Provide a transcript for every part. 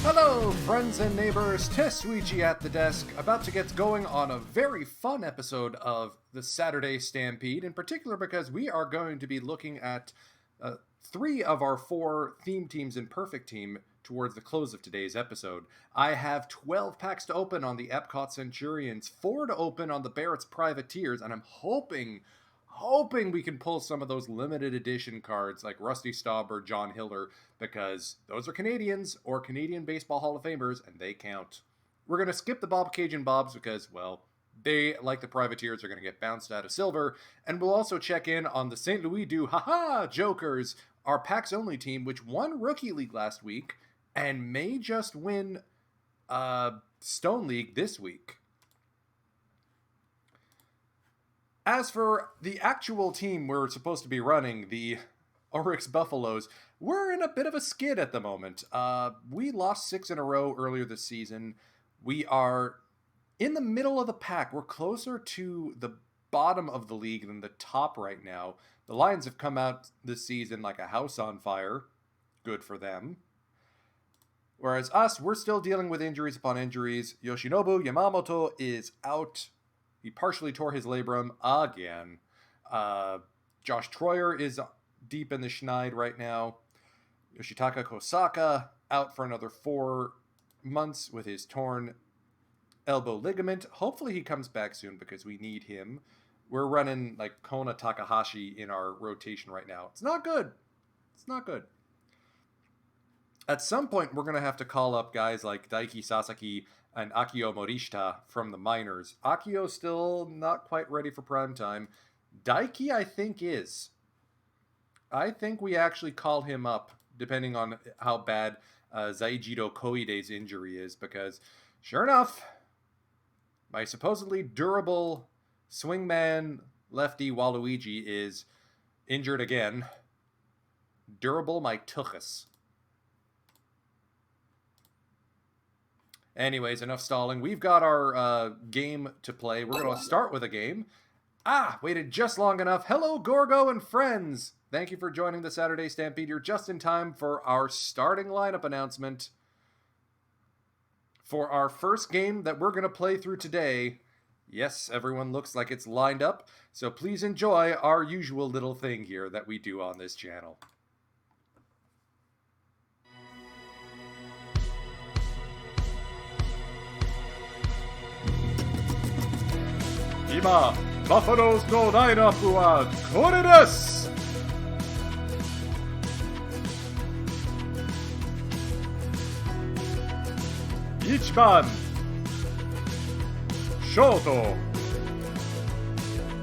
Hello, friends and neighbors. Tesuichi at the desk, about to get going on a very fun episode of the Saturday Stampede, in particular because we are going to be looking at 3 of our 4 theme teams in Perfect Team towards the close of today's episode. I have 12 packs to open on the Epcot Centurions, 4 to open on the Barrett's Privateers, and I'm hoping we can pull some of those limited edition cards like Rusty Staub or John Hiller, because those are Canadians or Canadian Baseball Hall of Famers, and they count. We're going to skip the Bob Cajun Bobs because, well, they, like the Privateers, are going to get bounced out of silver, and we'll also check in on the St. Louis Du Haha Jokers, our packs only team, which won Rookie League last week and may just win Stone League this week. As for the actual team we're supposed to be running, the Oryx Buffaloes, we're in a bit of a skid at the moment. We lost 6 in a row earlier this season. We are in the middle of the pack. We're closer to the bottom of the league than the top right now. The Lions have come out this season like a house on fire. Good for them. Whereas us, we're still dealing with injuries upon injuries. Yoshinobu Yamamoto is out. He partially tore his labrum again. Josh Troyer is deep in the schneid right now. Yoshitaka Kosaka out for another 4 months with his torn elbow ligament. Hopefully he comes back soon because we need him. We're running like Kona Takahashi in our rotation right now. It's not good. It's not good. At some point, we're going to have to call up guys like Daiki Sasaki and Akio Morishita from the minors. Akio's still not quite ready for prime time. Daiki, I think, is. I think we actually call him up, depending on how bad Zaijiro Koide's injury is, because, sure enough, my supposedly durable swingman lefty Waluigi is injured again. Durable my tuchus. Anyways, enough stalling. We've got our game to play. We're going to start with a game. Waited just long enough. Hello, Gorgo and friends. Thank you for joining the Saturday Stampede. You're just in time for our starting lineup announcement. For our first game that we're going to play through today, yes, everyone looks like it's lined up, so please enjoy our usual little thing here that we do on this channel. 今、バファローズのラインナップはこれです。1番、ショート、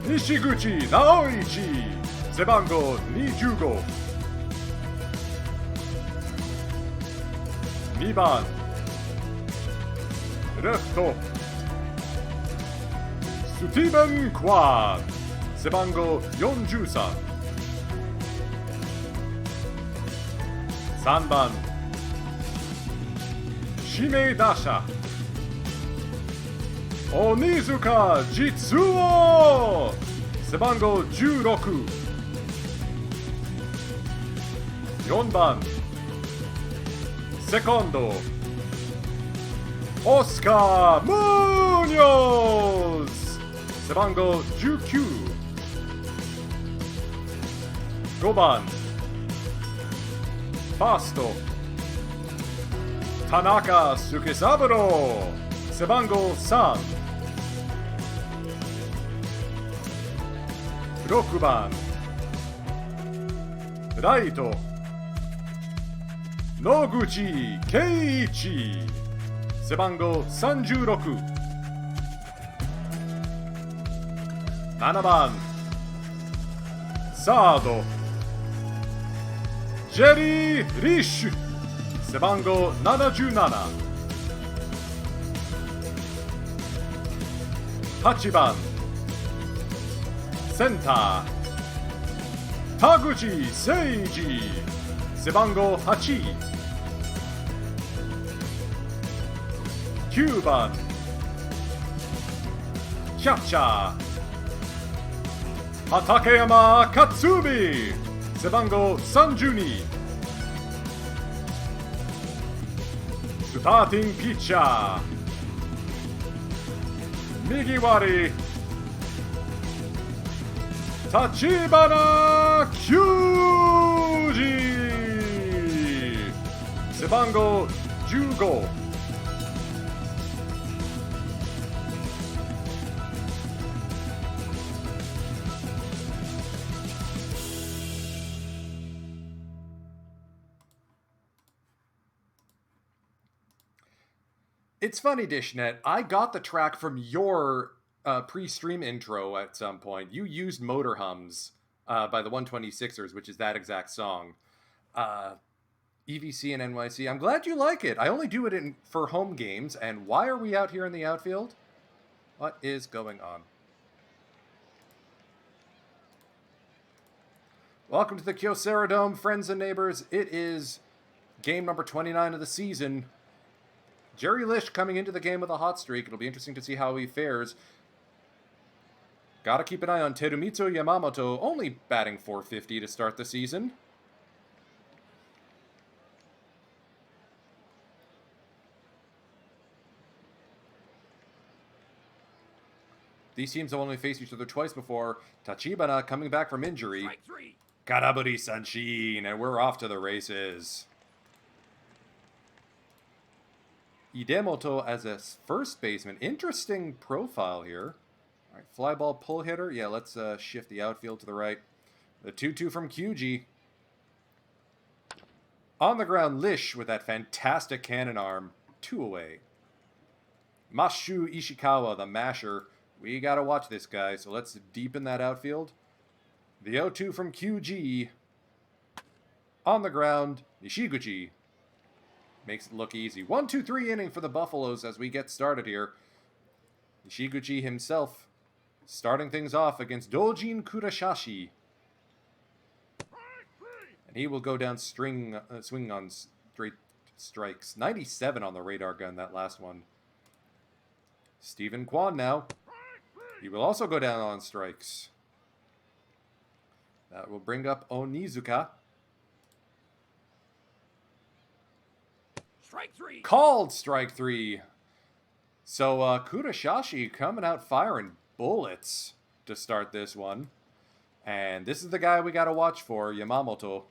西口直一、背番号25。2番、レフト、スティーブン・クワン、背番号43。3番、指名打者、鬼塚実夫、背番号16。4番、セコンド、オスカー・ムーニョス、背番号19。5番、ファースト、田中助三郎、背番号3。6番、ライト、野口圭一、背番号36。7番、サード、ジェリー・リッシュ、背番号77。8番、センター、田口誠二、背番号8。9番、キャッチャー、畠山克美、背番号32。ス Starting pitcher. Migiwari. Tachibana Kyuji. Sebango 15. It's funny, Dishnet. I got the track from your pre-stream intro at some point. You used Motor Hums by the 126ers, which is that exact song. EVC and NYC. I'm glad you like it. I only do it for home games. And why are we out here in the outfield? What is going on? Welcome to the Kyocera Dome, friends and neighbors. It is game number 29 of the season. Jerry Lish coming into the game with a hot streak. It'll be interesting to see how he fares. Gotta keep an eye on Terumitsu Yamamoto, only batting .450 to start the season. These teams have only faced each other twice before. Tachibana coming back from injury. Karaburi Sanshin, and we're off to the races. Idemoto as a first baseman. Interesting profile here. All right, fly ball pull hitter. Yeah, let's shift the outfield to the right. The 2-2 from QG. On the ground, Lish with that fantastic cannon arm. 2 away. Mashu Ishikawa, the masher. We got to watch this guy, so let's deepen that outfield. The 0-2 from QG. On the ground, Nishiguchi. Makes it look easy. 1-2-3 inning for the Buffaloes as we get started here. Nishiguchi himself starting things off against Dojin Kurashashi. And he will go down swing on straight strikes. 97 on the radar gun, that last one. Stephen Kwan now. He will also go down on strikes. That will bring up Onizuka. Strike 3. Called strike 3. So Kurashashi coming out firing bullets to start this one. And this is the guy we got to watch for, Yamamoto.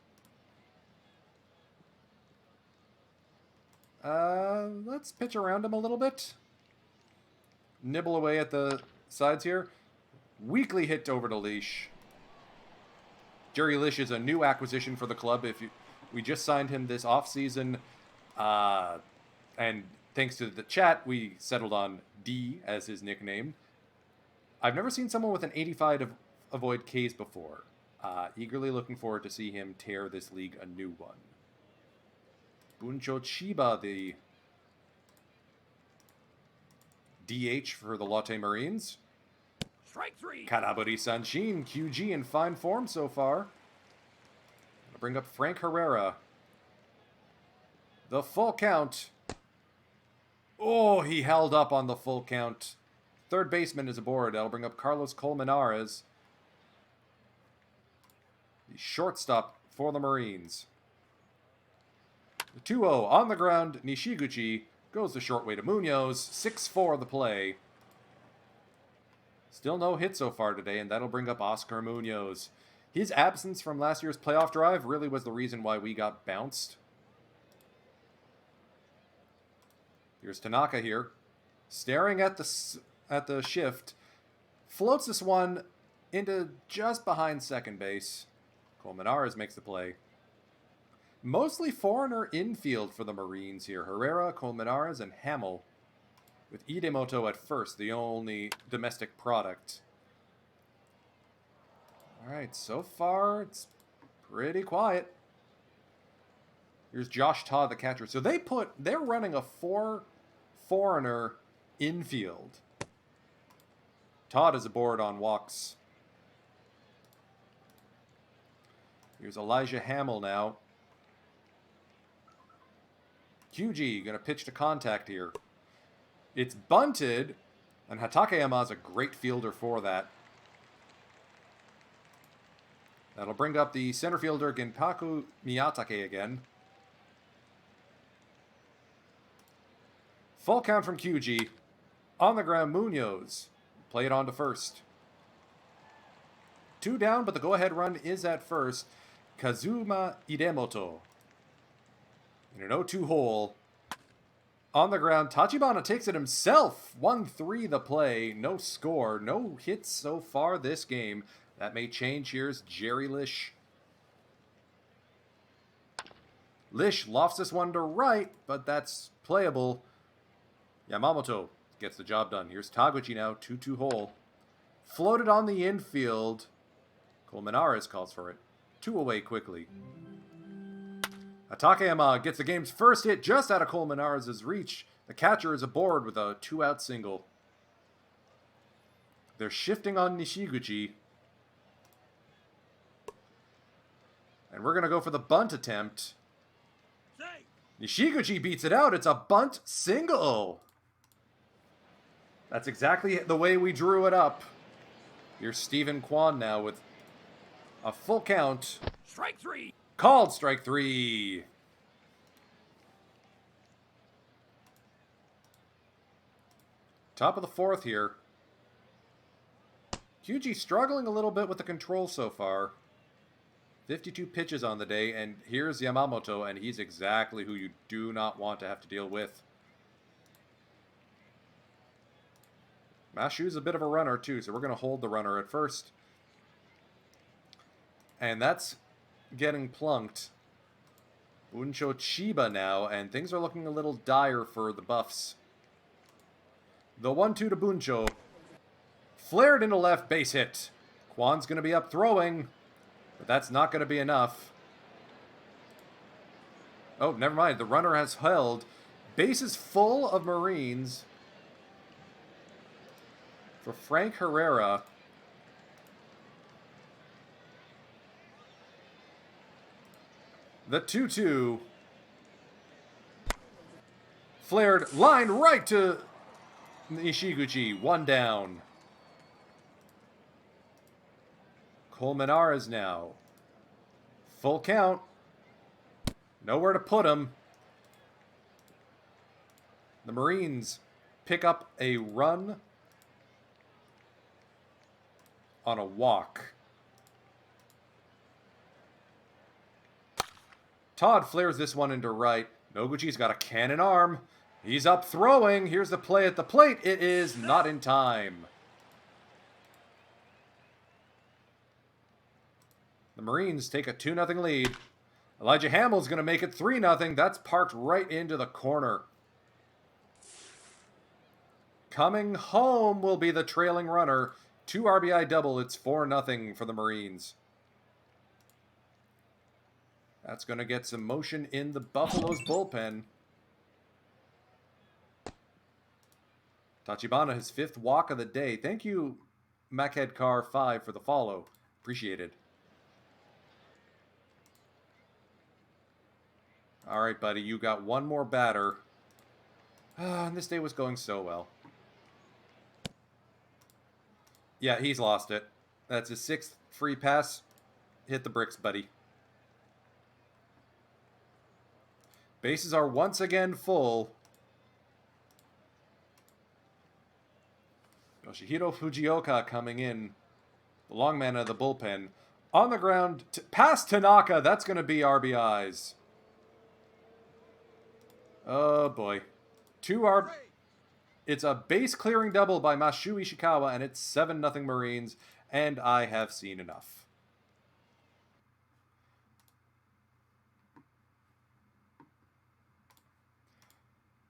Let's pitch around him a little bit. Nibble away at the sides here. Weakly hit over to Lish. Jerry Lish is a new acquisition for the club. We just signed him this offseason. And thanks to the chat, we settled on D as his nickname. I've never seen someone with an 85 to avoid Ks before. Eagerly looking forward to see him tear this league a new one. Buncho Chiba, the DH for the Lotte Marines. Strike 3. Karaburi Sanshin, QG in fine form so far. I'll bring up Frank Herrera. The full count. Oh, he held up on the full count. Third baseman is aboard. That'll bring up Carlos Colmenares. The shortstop for the Marines. The 2-0 on the ground. Nishiguchi goes the short way to Munoz. 6-4 the play. Still no hit so far today, and that'll bring up Oscar Munoz. His absence from last year's playoff drive really was the reason why we got bounced. Here's Tanaka here, staring at the shift. Floats this one into just behind second base. Colmenares makes the play. Mostly foreigner infield for the Marines here. Herrera, Colmenares, and Hamill. With Idemoto at first, the only domestic product. Alright, so far it's pretty quiet. Here's Josh Todd, the catcher. So they're running a foreigner infield. Todd is aboard on walks. Here's Elijah Hamill now. QG gonna pitch to contact here. It's bunted, and Hatakeyama is a great fielder for that. That'll bring up the center fielder Genpaku Miyatake again. Full count from QG. On the ground, Munoz. Play it on to first. 2 down, but the go-ahead run is at first. Kazuma Idemoto. In an 0-2 hole. On the ground, Tachibana takes it himself. 1-3 the play. No score. No hits so far this game. That may change. Here's Jerry Lish. Lish lofts this one to right, but that's playable. Yamamoto gets the job done. Here's Taguchi now. 2-2 hole. Floated on the infield. Colmenares calls for it. 2 away quickly. Takayama gets the game's first hit just out of Colmenares' reach. The catcher is aboard with a 2-out single. They're shifting on Nishiguchi. And we're going to go for the bunt attempt. Nishiguchi beats it out. It's a bunt single. That's exactly the way we drew it up. Here's Stephen Kwan now with a full count. Strike 3. Called strike 3. Top of the 4th here. QG struggling a little bit with the control so far. 52 pitches on the day, and here's Yamamoto, and he's exactly who you do not want to have to deal with. Mashu's a bit of a runner, too, so we're going to hold the runner at first. And that's getting plunked. Buncho Chiba now, and things are looking a little dire for the Buffs. The 1-2 to Buncho. Flared into left, base hit. Kwan's going to be up throwing, but that's not going to be enough. Oh, never mind. The runner has held. Base is full of Marines. For Frank Herrera. The 2-2. Flared line right to Nishiguchi. 1 down. Colmenares now. Full count. Nowhere to put him. The Marines pick up a run on a walk. Todd flares this one into right. Noguchi's got a cannon arm. He's up throwing. Here's the play at the plate. It is not in time. The Marines take a 2-0 lead. Elijah Hamill's going to make it 3-0. That's parked right into the corner. Coming home will be the trailing runner. 2 RBI double. It's 4-0 for the Marines. That's going to get some motion in the Buffalo's bullpen. Tachibana, his 5th walk of the day. Thank you, MacHeadCar5, for the follow. Appreciate it. All right, buddy, you got one more batter. And this day was going so well. Yeah, he's lost it. That's his 6th free pass. Hit the bricks, buddy. Bases are once again full. Yoshihiro Fujioka coming in. The long man of the bullpen. On the ground, past Tanaka. That's going to be RBIs. Oh, boy. It's a base-clearing double by Mashu Ishikawa, and it's 7-0 Marines, and I have seen enough.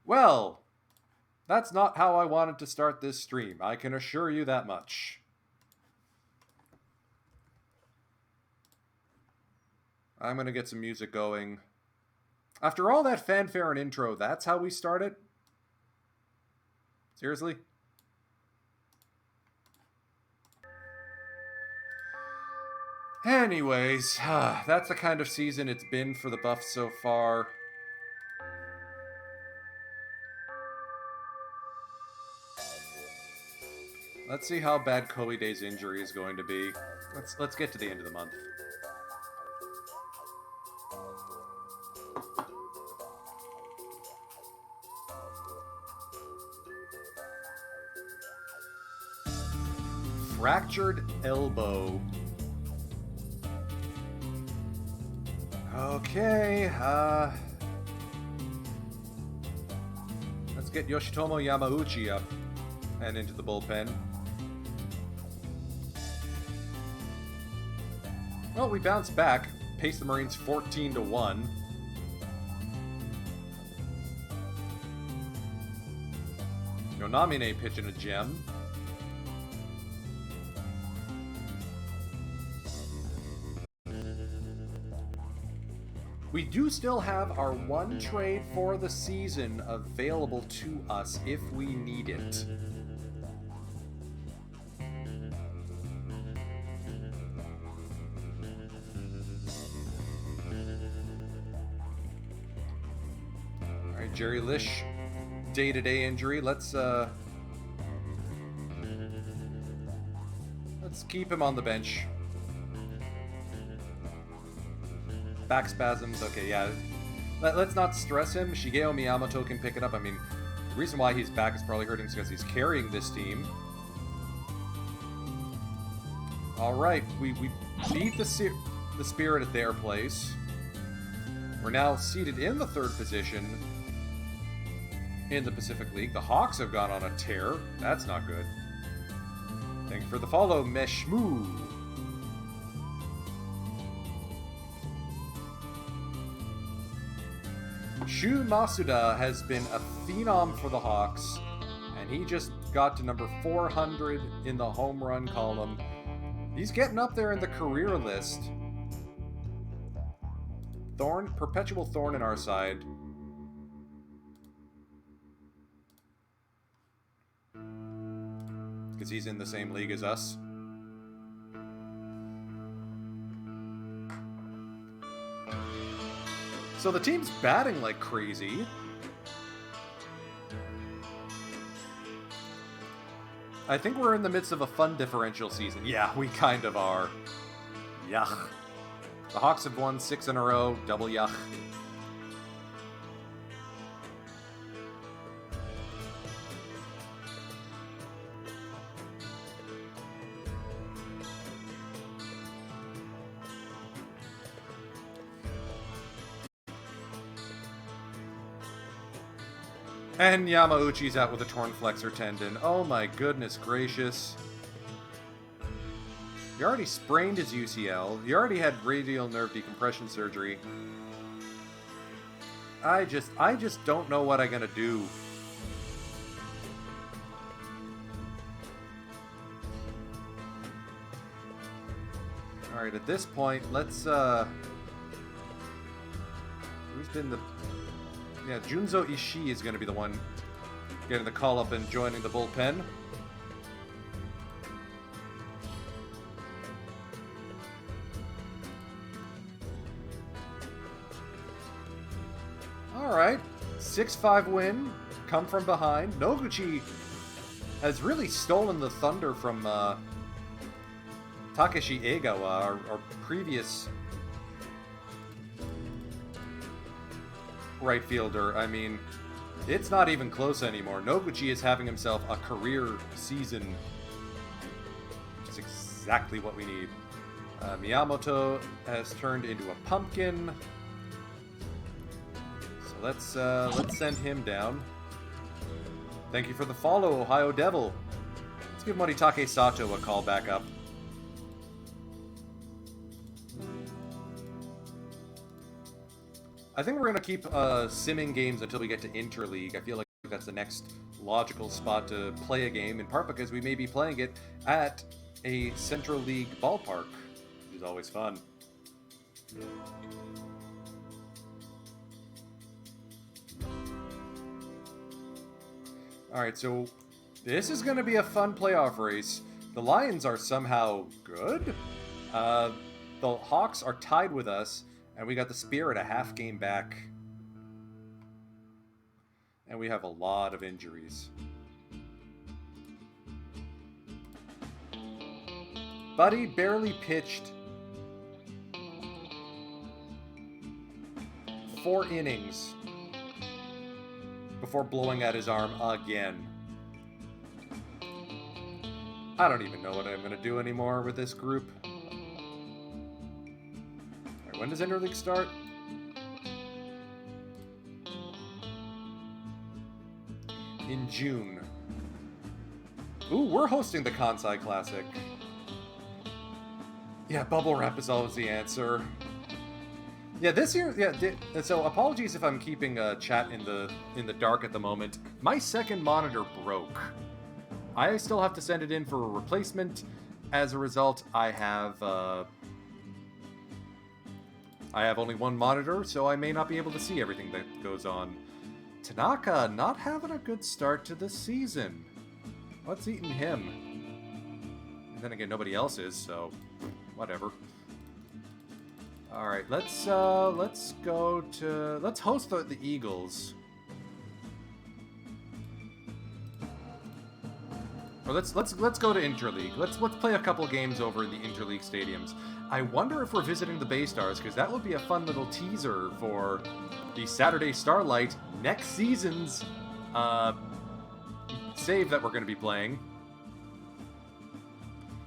Well, that's not how I wanted to start this stream. I can assure you that much. I'm going to get some music going. After all that fanfare and intro, that's how we start it? Seriously? Anyways, that's the kind of season it's been for the Buffs so far. Let's see how bad Koide's injury is going to be. Let's get to the end of the month. fractured elbow. Okay, let's get Yoshitomo Yamauchi up and into the bullpen. Well, we bounced back, paced the Marines 14-1. Yonamine pitching a gem. We do still have our one trade for the season available to us if we need it. Alright, Jerry Lish, day-to-day injury. Let's keep him on the bench. Back spasms, okay, yeah. Let's not stress him. Shigeo Miyamoto can pick it up. I mean, the reason why his back is probably hurting is because he's carrying this team. Alright, we beat the Spirit at their place. We're now seated in the third position in the Pacific League. The Hawks have gone on a tear. That's not good. Thank you for the follow, Meshmoo. Shu Masuda has been a phenom for the Hawks, and he just got to number 400 in the home run column. He's getting up there in the career list. Perpetual thorn in our side. Because he's in the same league as us. So the team's batting like crazy. I think we're in the midst of a fun differential season. Yeah, we kind of are. Yuck. The Hawks have won 6 in a row. Double yuck. And Yamauchi's out with a torn flexor tendon. Oh my goodness gracious. He already sprained his UCL. He already had radial nerve decompression surgery. I just don't know what I'm gonna do. Alright, at this point, let's who's been the... Yeah, Junzo Ishii is going to be the one getting the call-up and joining the bullpen. Alright, 6-5 win, come from behind. Noguchi has really stolen the thunder from Takeshi Egawa, our previous right fielder. I mean, it's not even close anymore. Noguchi is having himself a career season, which is exactly what we need. Miyamoto has turned into a pumpkin, so let's send him down. Thank you for the follow, Ohio Devil. Let's give Moritake Sato a call back up. I think we're going to keep simming games until we get to Interleague. I feel like that's the next logical spot to play a game, in part because we may be playing it at a Central League ballpark, which is always fun. Alright, so this is going to be a fun playoff race. The Lions are somehow good. The Hawks are tied with us. And we got the Spirit a half game back. And we have a lot of injuries. Buddy barely pitched 4 innings before blowing out his arm again. I don't even know what I'm going to do anymore with this group. Right, when does Interleague start? In June. Ooh, we're hosting the Kansai Classic. Yeah, bubble wrap is always the answer. Yeah, this year, yeah. So apologies if I'm keeping chat in the dark at the moment. My second monitor broke. I still have to send it in for a replacement. As a result, I have only one monitor, so I may not be able to see everything that goes on. Tanaka not having a good start to the season. What's eating him? And then again, nobody else is, so whatever. All right, let's host the Eagles. Or let's go to Interleague. Let's play a couple games over in the Interleague stadiums. I wonder if we're visiting the Bay Stars, because that would be a fun little teaser for the Saturday Starlight next season's save that we're going to be playing.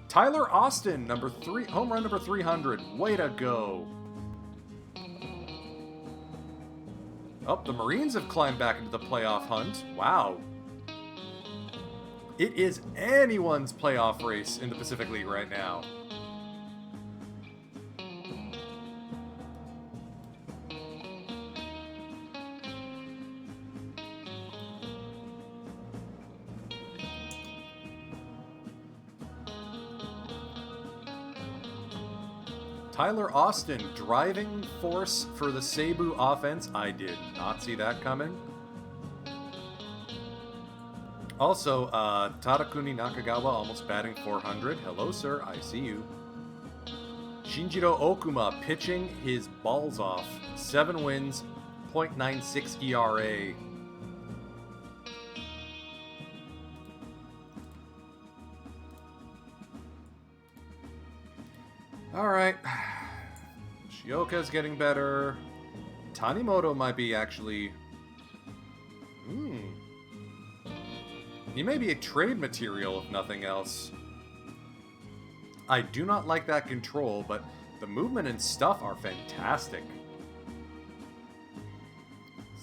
Tyler Austin, home run number 300. Way to go. Oh, the Marines have climbed back into the playoff hunt. Wow. It is anyone's playoff race in the Pacific League right now. Tyler Austin, driving force for the Seibu offense. I did not see that coming. Also, Tarakuni Nakagawa almost batting 400. Hello, sir. I see you. Shinjiro Okuma pitching his balls off. 7 wins, 0.96 ERA. Alright. Shioka's getting better. Tanimoto might be actually... He may be a trade material, if nothing else. I do not like that control, but the movement and stuff are fantastic.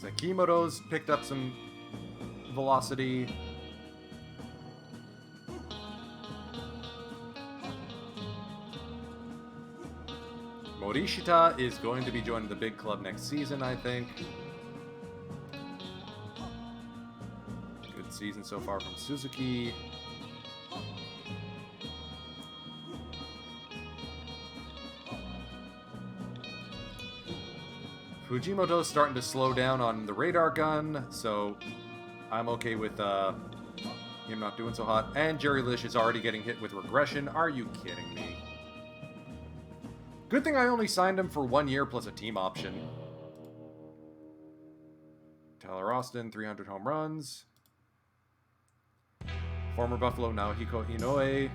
Sekimoto's picked up some velocity. Morishita is going to be joining the big club next season, I think. Good season so far from Suzuki. Fujimoto's starting to slow down on the radar gun, so I'm okay with him not doing so hot. And Jerry Lish is already getting hit with regression. Are you kidding me? Good thing I only signed him for 1 year plus a team option. Tyler Austin, 300 home runs. Former Buffalo Naohiko Inoue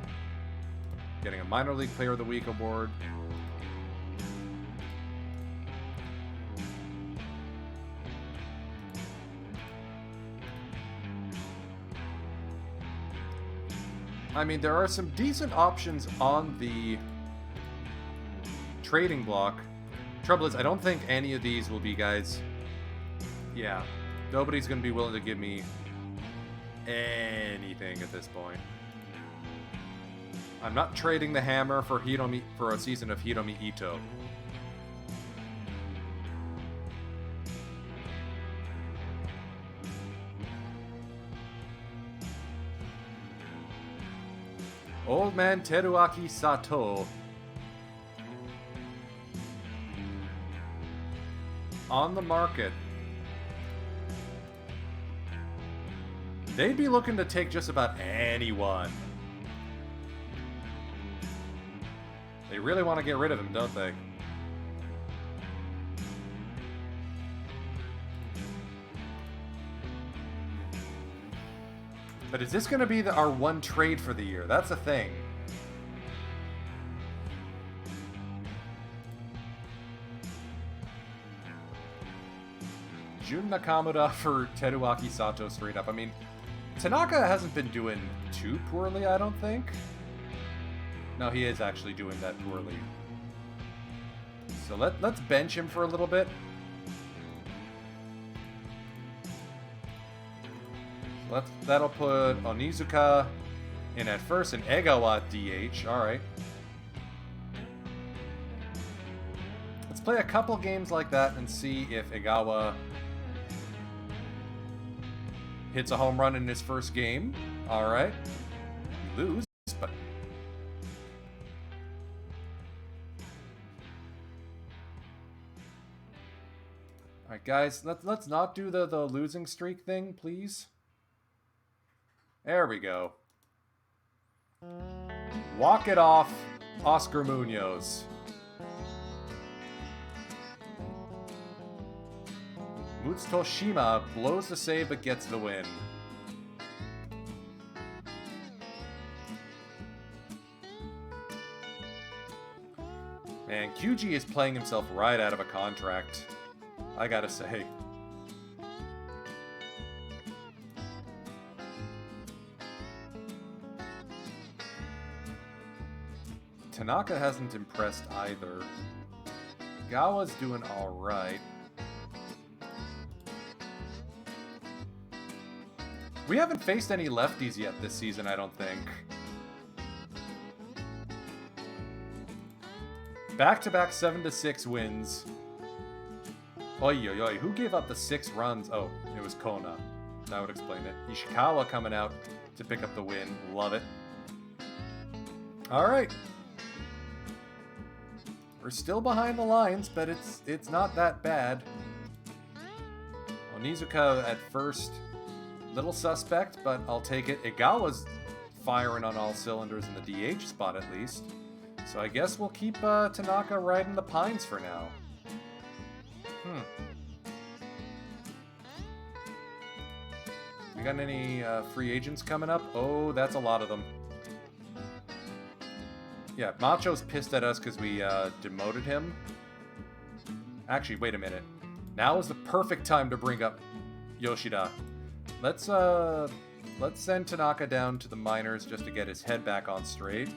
getting a Minor League Player of the Week award. I mean, there are some decent options on the trading block. Trouble is, I don't think any of these will be guys. Yeah, nobody's going to be willing to give me anything at this point. I'm not trading the hammer for a season of Hiromi Ito. Old man Teruaki Sato on the market. They'd be looking to take just about anyone. They really want to get rid of him, don't they? But is this going to be our one trade for the year? That's a thing. Jun Nakamura for Teruaki Sato straight up. I mean, Tanaka hasn't been doing too poorly, I don't think. No, he is actually doing that poorly. So let's bench him for a little bit. So that'll put Onizuka in at first and Egawa DH. Alright. Let's play a couple games like that and see if Egawa hits a home run in his first game. Alright. Lose, but... Alright, guys, let's not do the losing streak thing, please. There we go. Walk it off, Oscar Munoz. Mutsutoshima blows the save but gets the win. Man, QG is playing himself right out of a contract, I gotta say. Tanaka hasn't impressed either. Gawa's doing alright. We haven't faced any lefties yet this season, I don't think. Back-to-back 7-6 wins. Oi, oi, oi. Who gave up the 6 runs? Oh, it was Kona. That would explain it. Ishikawa coming out to pick up the win. Love it. Alright. We're still behind the lines, but it's not that bad. Onizuka at first. Little suspect, but I'll take it. Egawa's firing on all cylinders in the DH spot at least. So I guess we'll keep Tanaka riding the pines for now. We got any free agents coming up? Oh, that's a lot of them. Yeah, Macho's pissed at us because we demoted him. Actually, wait a minute. Now is the perfect time to bring up Yoshida. Let's send Tanaka down to the minors just to get his head back on straight.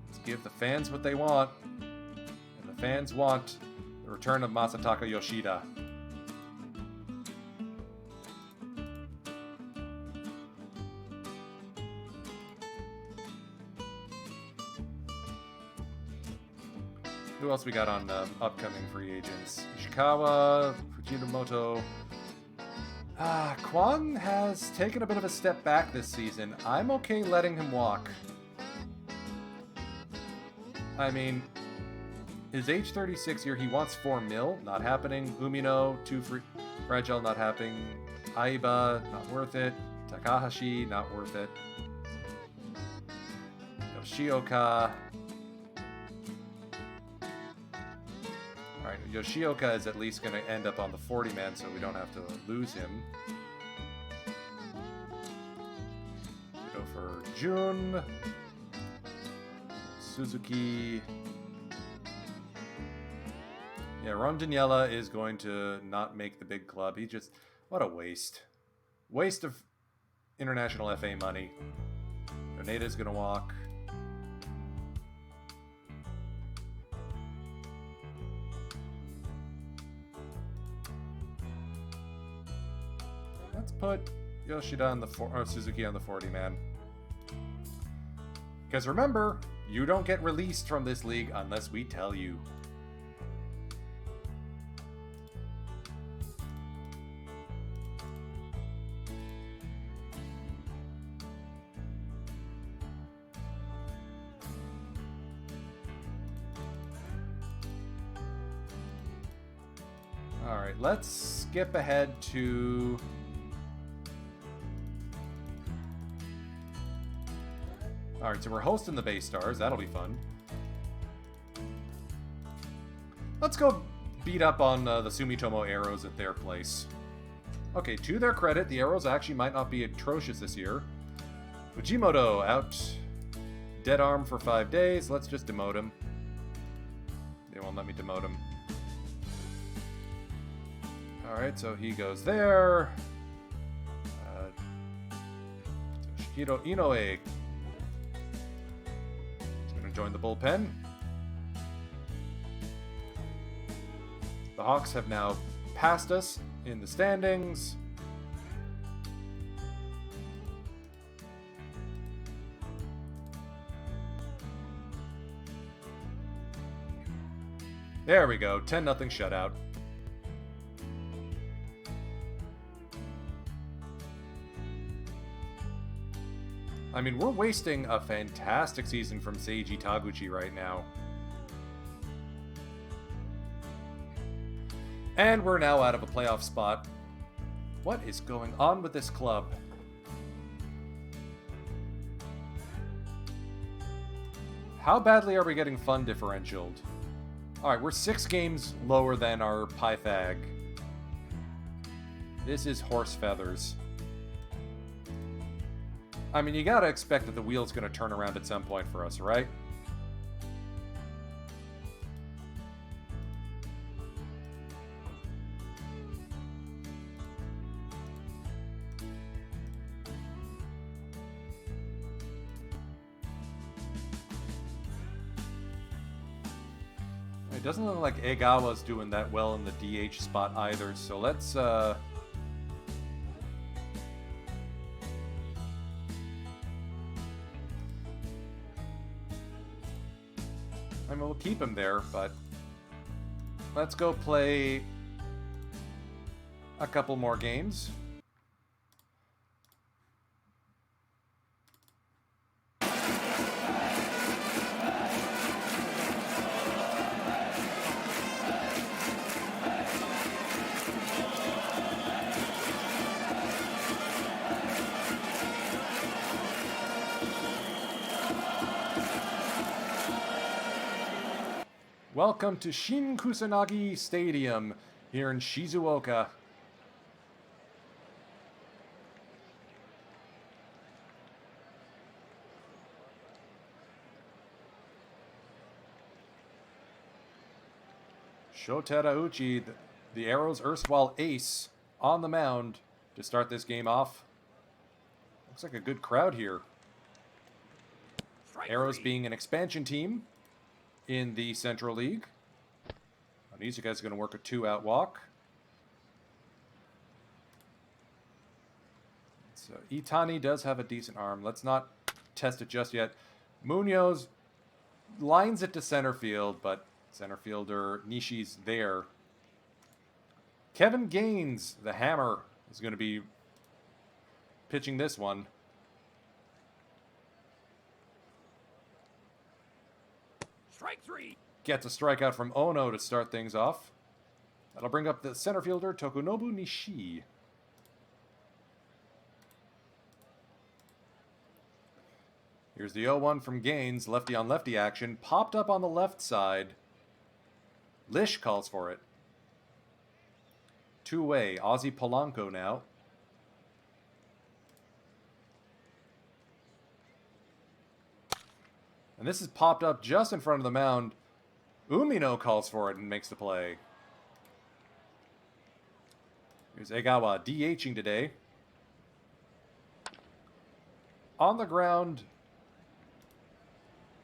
Let's give the fans what they want. And the fans want the return of Masataka Yoshida. Who else we got on upcoming free agents? Ishikawa, Fujimoto. Kwon has taken a bit of a step back this season. I'm okay letting him walk. I mean, his age 36 year, he wants 4 mil. Not happening. Umino, 2 fragile, not happening. Aiba, not worth it. Takahashi, not worth it. Yoshioka. Alright, Yoshioka is at least going to end up on the 40-man, so we don't have to lose him. We go for Jun. Suzuki. Yeah, Rondinella is going to not make the big club. He just... What a waste. Waste of international FA money. Yoneda's going to walk. Let's put Yoshida on the Suzuki on the 40-man. Because remember, you don't get released from this league unless we tell you. Alright, let's skip ahead to... Alright, so we're hosting the Bay Stars. That'll be fun. Let's go beat up on the Sumitomo Arrows at their place. Okay, to their credit, the Arrows actually might not be atrocious this year. Fujimoto out. Dead arm for 5 days. Let's just demote him. They won't let me demote him. Alright, so he goes there. Inoue is going to join the bullpen. The Hawks have now passed us in the standings. There we go, 10-0 shutout. I mean, we're wasting a fantastic season from Seiji Taguchi right now. And we're now out of a playoff spot. What is going on with this club? How badly are we getting fun differentialed? Alright, we're 6 games lower than our Pythag. This is horse feathers. I mean, you gotta expect that the wheel's gonna turn around at some point for us, right? It doesn't look like Egawa's doing that well in the DH spot either, so let's, I mean, we'll keep him there, but let's go play a couple more games. Welcome to Shin Kusanagi Stadium here in Shizuoka. Shotara Uchi, the Arrows' erstwhile ace, on the mound to start this game off. Looks like a good crowd here. Arrows being an expansion team in the Central League. Onizuka is going to work a 2-out walk. So Itani does have a decent arm. Let's not test it just yet. Munoz lines it to center field, but center fielder Nishi's there. Kevin Gaines, the hammer, is going to be pitching this one. Strike 3. Gets a strikeout from Ono to start things off. That'll bring up the center fielder, Tokunobu Nishi. Here's the 0-1 from Gaines, lefty on lefty action. Popped up on the left side. Lish calls for it. Two-way, Ozzy Polanco now. And this is popped up just in front of the mound. Umino calls for it and makes the play. Here's Egawa DHing today. On the ground.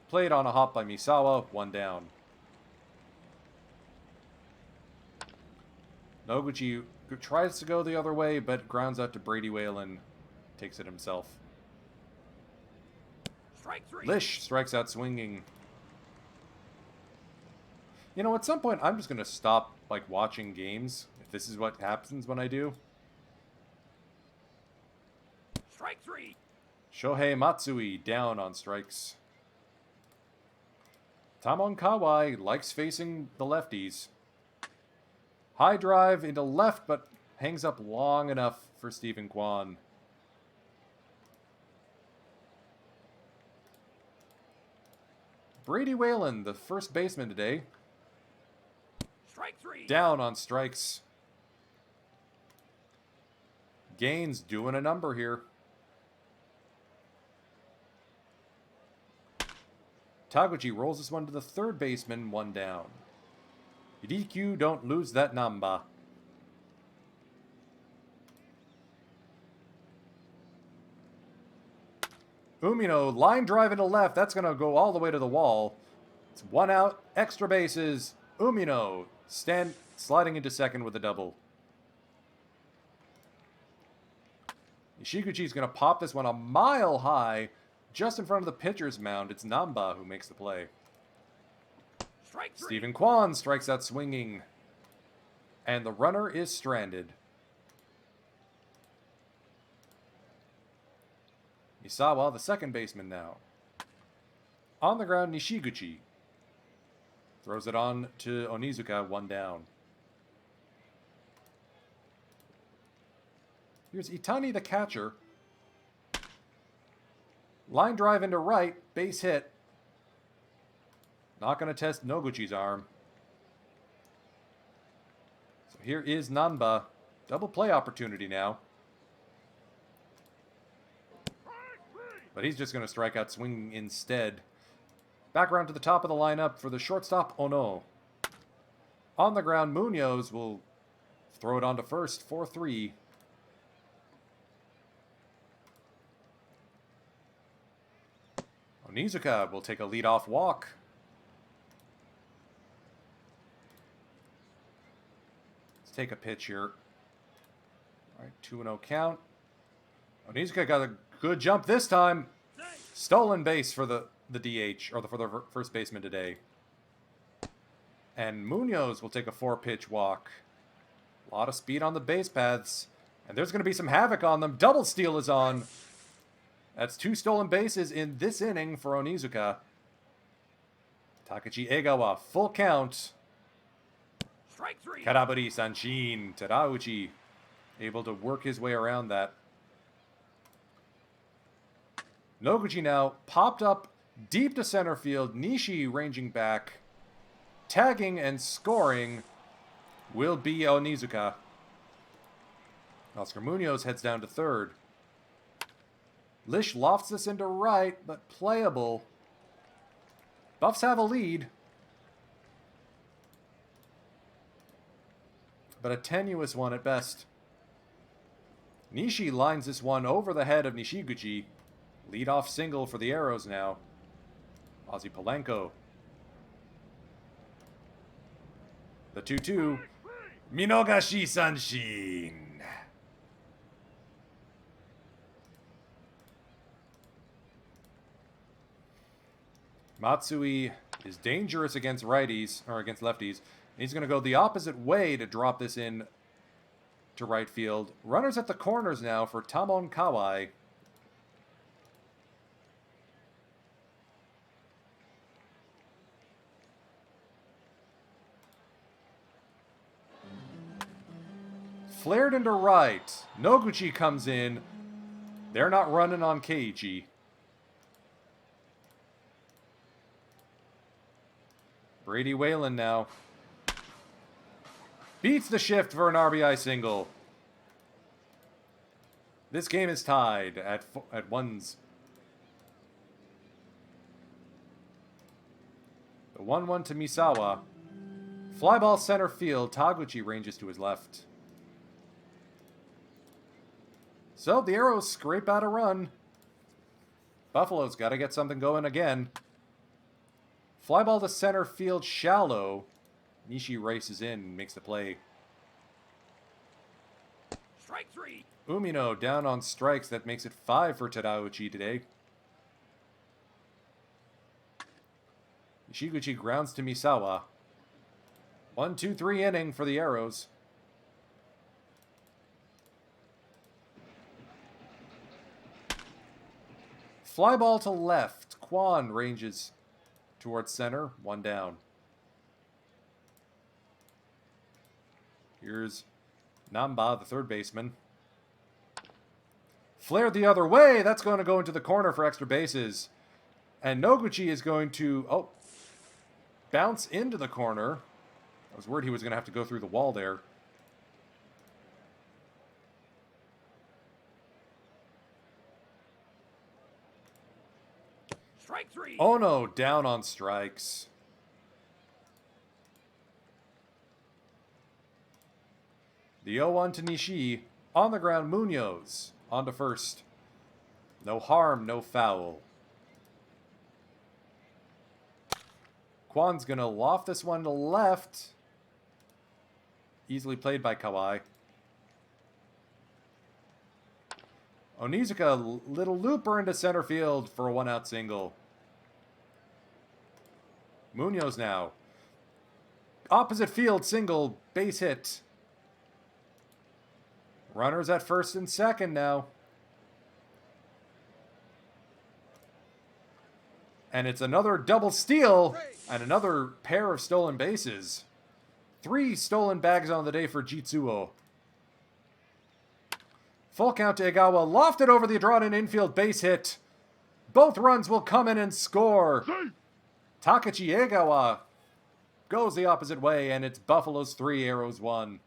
Played on a hop by Misawa, 1 down. Noguchi tries to go the other way, but grounds out to Brady Whalen. Takes it himself. Strike 3. Lish strikes out swinging. You know, at some point, I'm just going to stop, like, watching games. If this is what happens when I do. Strike 3. Shohei Matsui down on strikes. Tamon Kawai likes facing the lefties. High drive into left, but hangs up long enough for Stephen Kwan. Brady Whalen, the first baseman today. Strike 3. Down on strikes. Gaines doing a number here. Taguchi rolls this one to the third baseman, 1 down. Hidekyu, don't lose that number. Umino, line drive into left. That's going to go all the way to the wall. It's 1 out, extra bases. Umino, sliding into second with a double. Nishiguchi's going to pop this one a mile high, just in front of the pitcher's mound. It's Namba who makes the play. Strike 3. Stephen Kwan strikes out swinging. And the runner is stranded. Misawa, the second baseman now. On the ground, Nishiguchi. Throws it on to Onizuka, 1 down. Here's Itani, the catcher. Line drive into right, base hit. Not going to test Noguchi's arm. So here is Nanba. Double play opportunity now. But he's just going to strike out swinging instead. Back around to the top of the lineup for the shortstop, Ono. On the ground, Munoz will throw it on to first, 4-3. Onizuka will take a leadoff walk. Let's take a pitch here. All right, 2-0 count. Onizuka got a good jump this time. Stolen base for the DH, or for the first baseman today. And Munoz will take a 4-pitch walk. A lot of speed on the base paths. And there's going to be some havoc on them. Double steal is on. That's 2 stolen bases in this inning for Onizuka. Takechi Egawa, full count. Strike 3. Karabari Sanshin. Terauchi able to work his way around that. Noguchi now popped up deep to center field. Nishi ranging back. Tagging and scoring will be Onizuka. Oscar Munoz heads down to third. Lish lofts this into right, but playable. Buffs have a lead. But a tenuous one at best. Nishi lines this one over the head of Nishiguchi. Leadoff single for the Arrows now. Ozzy Polanco. The 2-2. Minogashi Sanshin. Matsui is dangerous against righties, or against lefties. He's going to go the opposite way to drop this in to right field. Runners at the corners now for Tamon Kawai. Flared into right. Noguchi comes in. They're not running on Keiichi. Brady Whalen now. Beats the shift for an RBI single. This game is tied at ones. The 1-1 to Misawa. Fly ball center field. Taguchi ranges to his left. So the Arrows scrape out a run. Buffalo's got to get something going again. Fly ball to center field shallow. Nishi races in, makes the play. Strike 3. Umino down on strikes. That makes it 5 for Terauchi today. Nishiguchi grounds to Misawa. 1-2-3 inning for the Arrows. Fly ball to left. Kwan ranges towards center. 1 down. Here's Namba, the third baseman. Flared the other way. That's going to go into the corner for extra bases. And Noguchi is going to, bounce into the corner. I was worried he was going to have to go through the wall there. Strike 3. Ono down on strikes. The 0-1 to Nishi. On the ground, Munoz. On to first. No harm, no foul. Kwan's going to loft this one to left. Easily played by Kawai. Onizuka, little looper into center field for a one-out single. Munoz now. Opposite field single, base hit. Runners at first and second now. And it's another double steal and another pair of stolen bases. 3 stolen bags on the day for Jitsuo. Full count to Egawa, lofted over the drawn-in infield base hit. Both runs will come in and score. Takachi Egawa goes the opposite way, and it's Buffalo's 3, Arrows 1.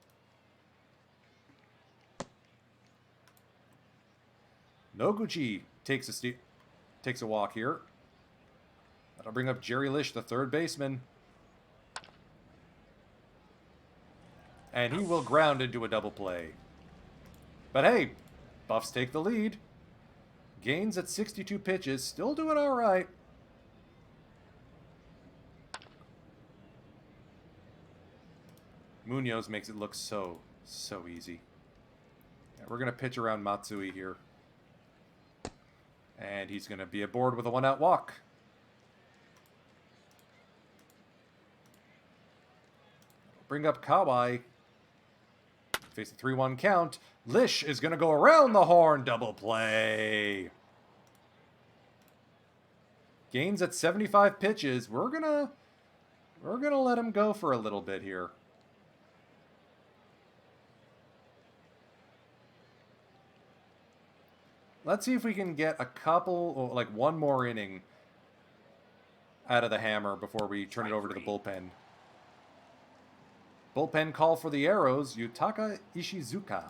Noguchi takes a walk here. That'll bring up Jerry Lish, the third baseman. And he will ground into a double play. But hey, Buffs take the lead. Gains at 62 pitches, still doing all right. Munoz makes it look so easy. Yeah, we're going to pitch around Matsui here. And he's going to be aboard with a one-out walk. Bring up Kawai. Face a 3-1 count. Lish is going to go around the horn. Double play. Gains at 75 pitches. We're gonna let him go for a little bit here. Let's see if we can get a couple, or like one more inning out of the hammer before we turn it over to the bullpen. Bullpen call for the Arrows, Yutaka Ishizuka.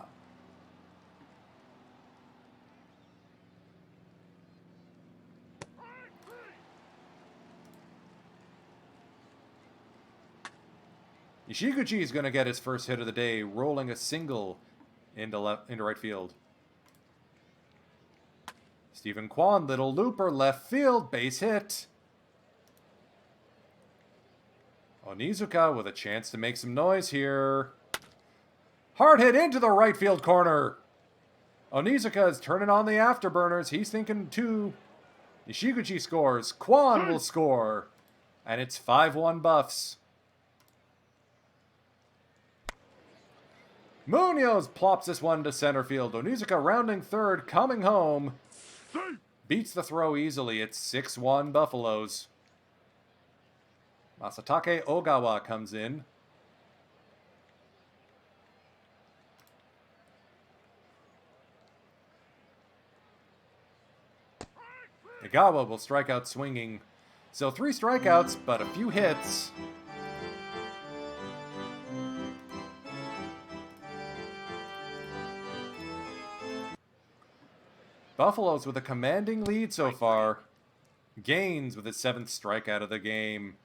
Ishiguchi is going to get his first hit of the day, rolling a single into right field. Stephen Kwan, little looper, left field, base hit. Onizuka with a chance to make some noise here. Hard hit into the right field corner. Onizuka is turning on the afterburners. He's thinking 2. Ishiguchi scores. Kwan will score. And it's 5-1 Buffs. Munoz plops this one to center field. Onizuka rounding third, coming home. Beats the throw easily. It's 6-1 Buffaloes. Masatake Ogawa comes in. Ogawa will strike out swinging. So 3 strikeouts, but a few hits. Buffaloes with a commanding lead so far. Gaines with his 7th strikeout of the game.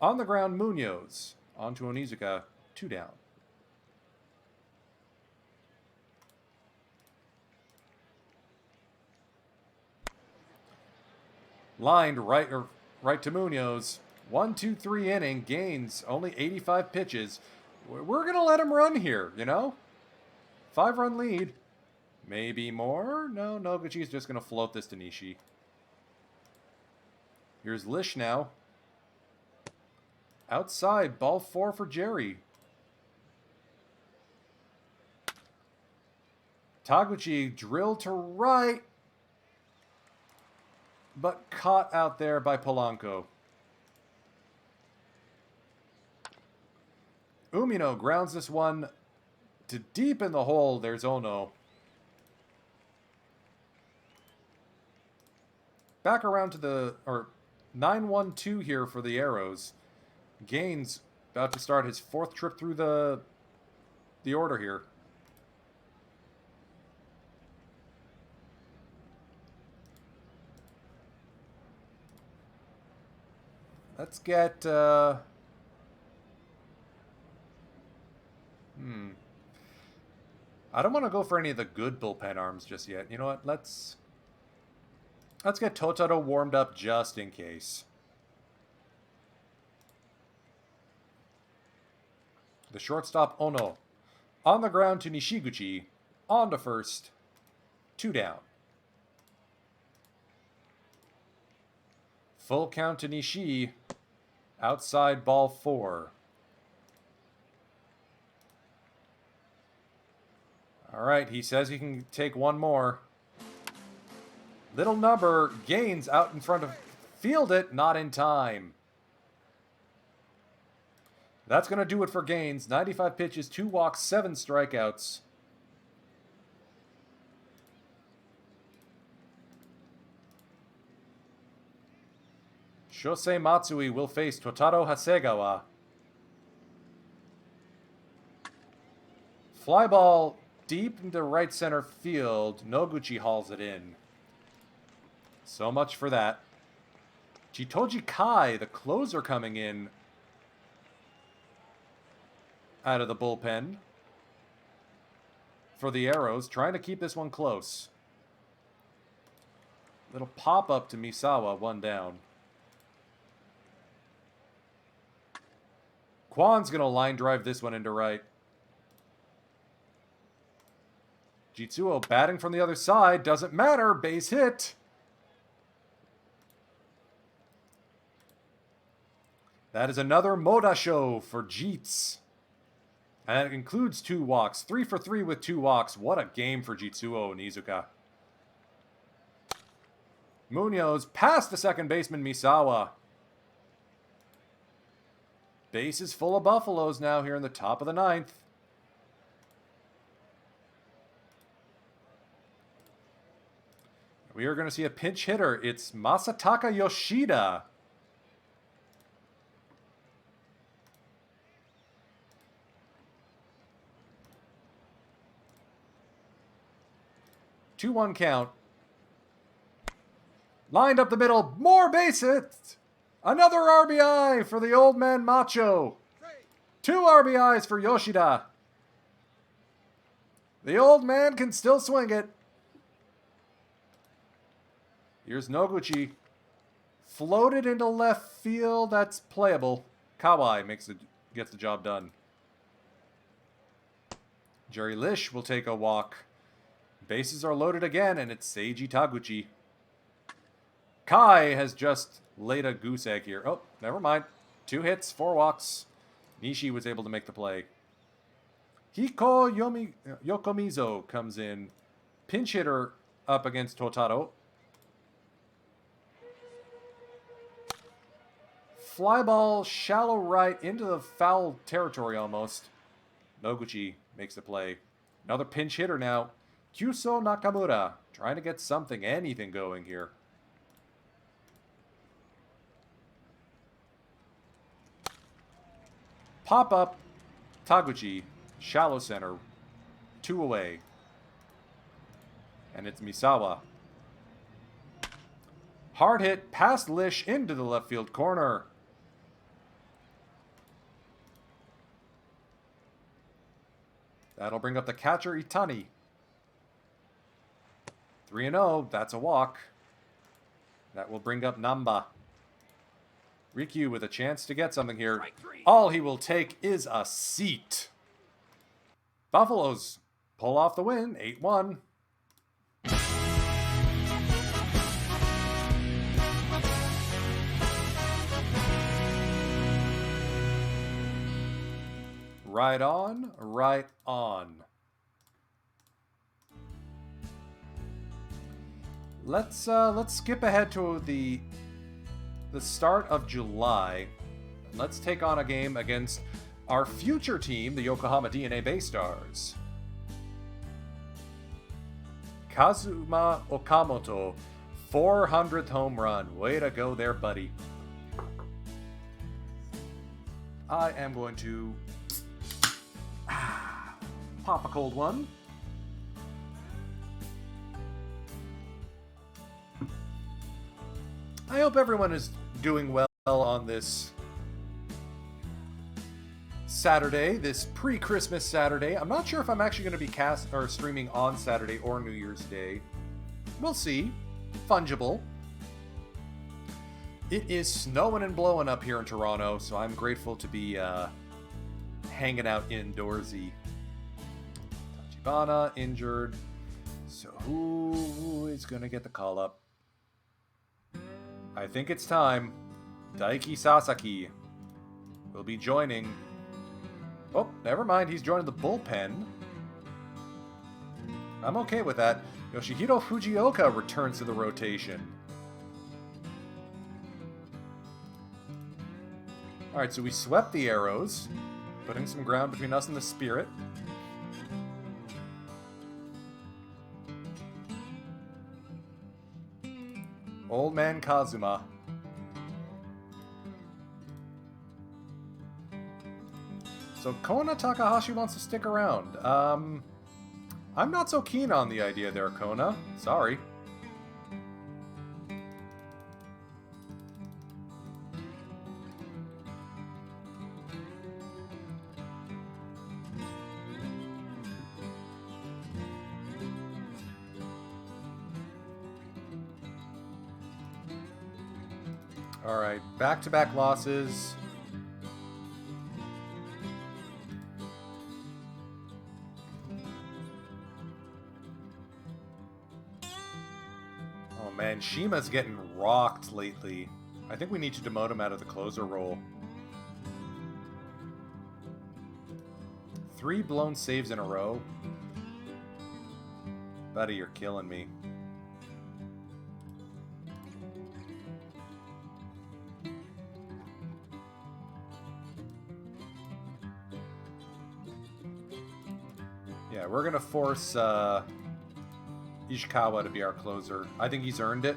On the ground, Munoz. On to Onizuka. 2 down. Lined right to Munoz. 1-2-3 inning. Gaines only 85 pitches. We're going to let him run here, you know? 5-run lead. Maybe more? No, Noguchi's just going to float this to Nishi. Here's Lish now. Outside, ball 4 for Jerry. Taguchi drilled to right, but caught out there by Polanco. Umino grounds this one to deep in the hole. There's Ono. Back around to the 9-1-2 here for the Arrows. Gaines about to start his 4th trip through the order here. Let's get I don't want to go for any of the good bullpen arms just yet. You know what? Let's get Totaro warmed up just in case. The shortstop, Ono. On the ground to Nishiguchi. On to first. 2 down. Full count to Nishi. Outside ball 4. All right, he says he can take one more. Little number, Gaines out in front of... Field it, not in time. That's going to do it for Gaines. 95 pitches, 2 walks, 7 strikeouts. Shosei Matsui will face Totaro Hasegawa. Fly ball deep into right center field. Noguchi hauls it in. So much for that. Chitoji Kai, the closer, coming in out of the bullpen for the Arrows, trying to keep this one close. Little pop-up to Misawa, 1 down. Kwan's going to line drive this one into right. Jitsuo batting from the other side. Doesn't matter. Base hit. That is another Moda show for Jeets. And it includes 2 walks. 3 for 3 with 2 walks. What a game for Jitsuo and Iizuka. Munoz past the second baseman Misawa. Base is full of Buffaloes now here in the top of the 9th. We are going to see a pinch hitter. It's Masataka Yoshida. Two 1 count. Lined up the middle. More base hits. Another RBI for the old man Macho. 2 RBIs for Yoshida. The old man can still swing it. Here's Noguchi. Floated into left field. That's playable. Kawai gets the job done. Jerry Lish will take a walk. Bases are loaded again, and it's Seiji Taguchi. Kai has just laid a goose egg here. Oh, never mind. 2 hits, 4 walks. Nishi was able to make the play. Hiko Yokomizo comes in. Pinch hitter up against Totaro. Fly ball shallow right into the foul territory almost. Noguchi makes the play. Another pinch hitter now. Kyuso Nakamura trying to get something, anything going here. Pop up. Taguchi. Shallow center. 2 away. And it's Misawa. Hard hit past Lish into the left field corner. That'll bring up the catcher, Itani. 3-0. That's a walk. That will bring up Namba. Rikyu with a chance to get something here. All he will take is a seat. Buffaloes pull off the win, 8-1. Right on, right on. Let's skip ahead to the start of July. Let's take on a game against our future team, the Yokohama DNA Bay Stars. Kazuma Okamoto, 400th home run. Way to go there, buddy. I am going to pop a cold one. I hope everyone is doing well on this Saturday, this pre-Christmas Saturday. I'm not sure if I'm actually going to be streaming on Saturday or New Year's Day. We'll see. Fungible. It is snowing and blowing up here in Toronto, so I'm grateful to be hanging out indoorsy. Tachibana injured. So who is going to get the call up? I think it's time. Daiki Sasaki will be joining. Oh, never mind. He's joining the bullpen. I'm okay with that. Yoshihiro Fujioka returns to the rotation. Alright, so we swept the arrows, putting some ground between us and the spirit. Old man Kazuma. So Kona Takahashi wants to stick around. I'm not so keen on the idea there, Kona. Sorry. Alright, back-to-back losses. Oh man, Shima's getting rocked lately. I think we need to demote him out of the closer role. 3 blown saves in a row. Buddy, you're killing me. Yeah, we're gonna force Ishikawa to be our closer. I think he's earned it.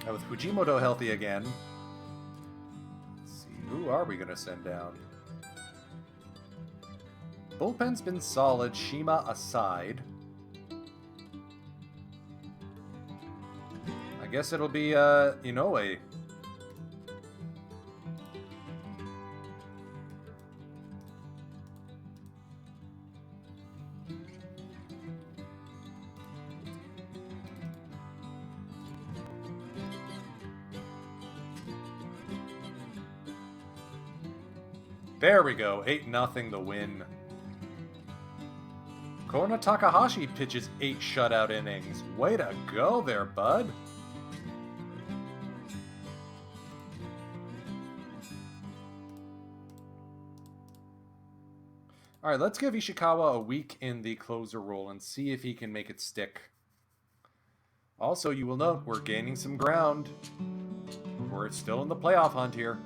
And with Fujimoto healthy again. Let's see, who are we gonna send down? Bullpen's been solid, Shima aside. I guess it'll be Inoue. There we go, 8-0 the win. Kona Takahashi pitches 8 shutout innings. Way to go there, bud. Alright, let's give Ishikawa a week in the closer role and see if he can make it stick. Also, you will note we're gaining some ground. We're still in the playoff hunt here.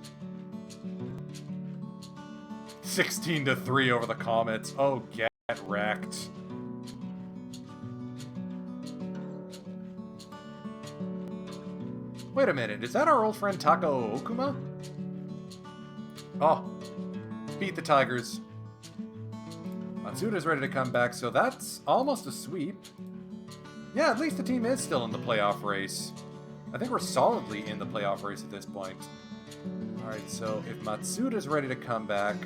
16-3 over the Comets. Oh, get wrecked. Wait a minute, is that our old friend Tako Okuma? Oh, beat the Tigers. Matsuda's ready to come back, so that's almost a sweep. Yeah, at least the team is still in the playoff race. I think we're solidly in the playoff race at this point. Alright, so if Matsuda's ready to come back,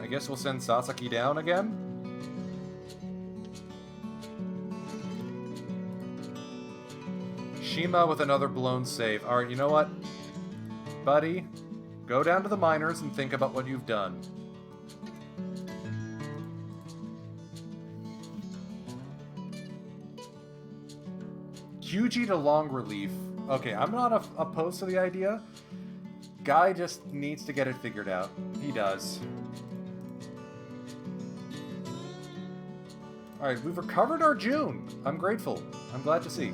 I guess we'll send Sasaki down again. Shima with another blown save. Alright, you know what? Buddy, go down to the minors and think about what you've done. Kyuji to long relief. Okay, I'm not opposed to the idea. Guy just needs to get it figured out. He does. Alright, we've recovered our June. I'm grateful. I'm glad to see.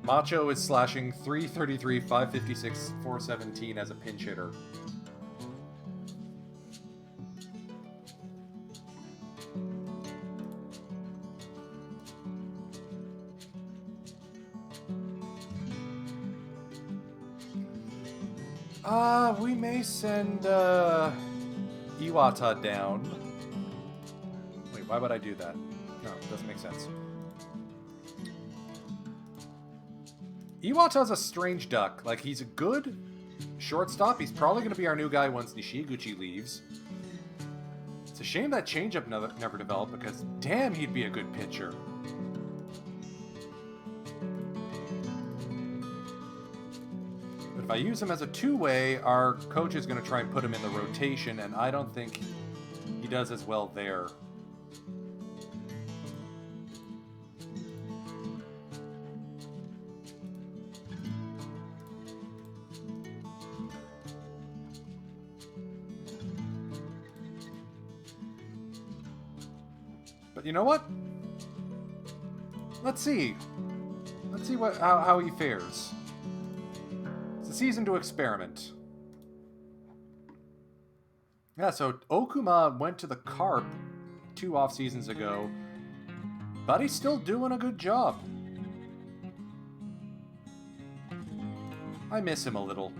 Macho is slashing 333, 556, 417 as a pinch hitter. We may send Iwata down. Wait, why would I do that? No, it doesn't make sense. Iwata's a strange duck. Like, he's a good shortstop. He's probably going to be our new guy once Nishiguchi leaves. It's a shame that changeup never developed, because damn, he'd be a good pitcher. But if I use him as a two-way, our coach is going to try and put him in the rotation, and I don't think he does as well there. But you know what? Let's see. Let's see how he fares. It's a season to experiment. Yeah, so Okuma went to the Carp 2 off seasons ago, but he's still doing a good job. I miss him a little.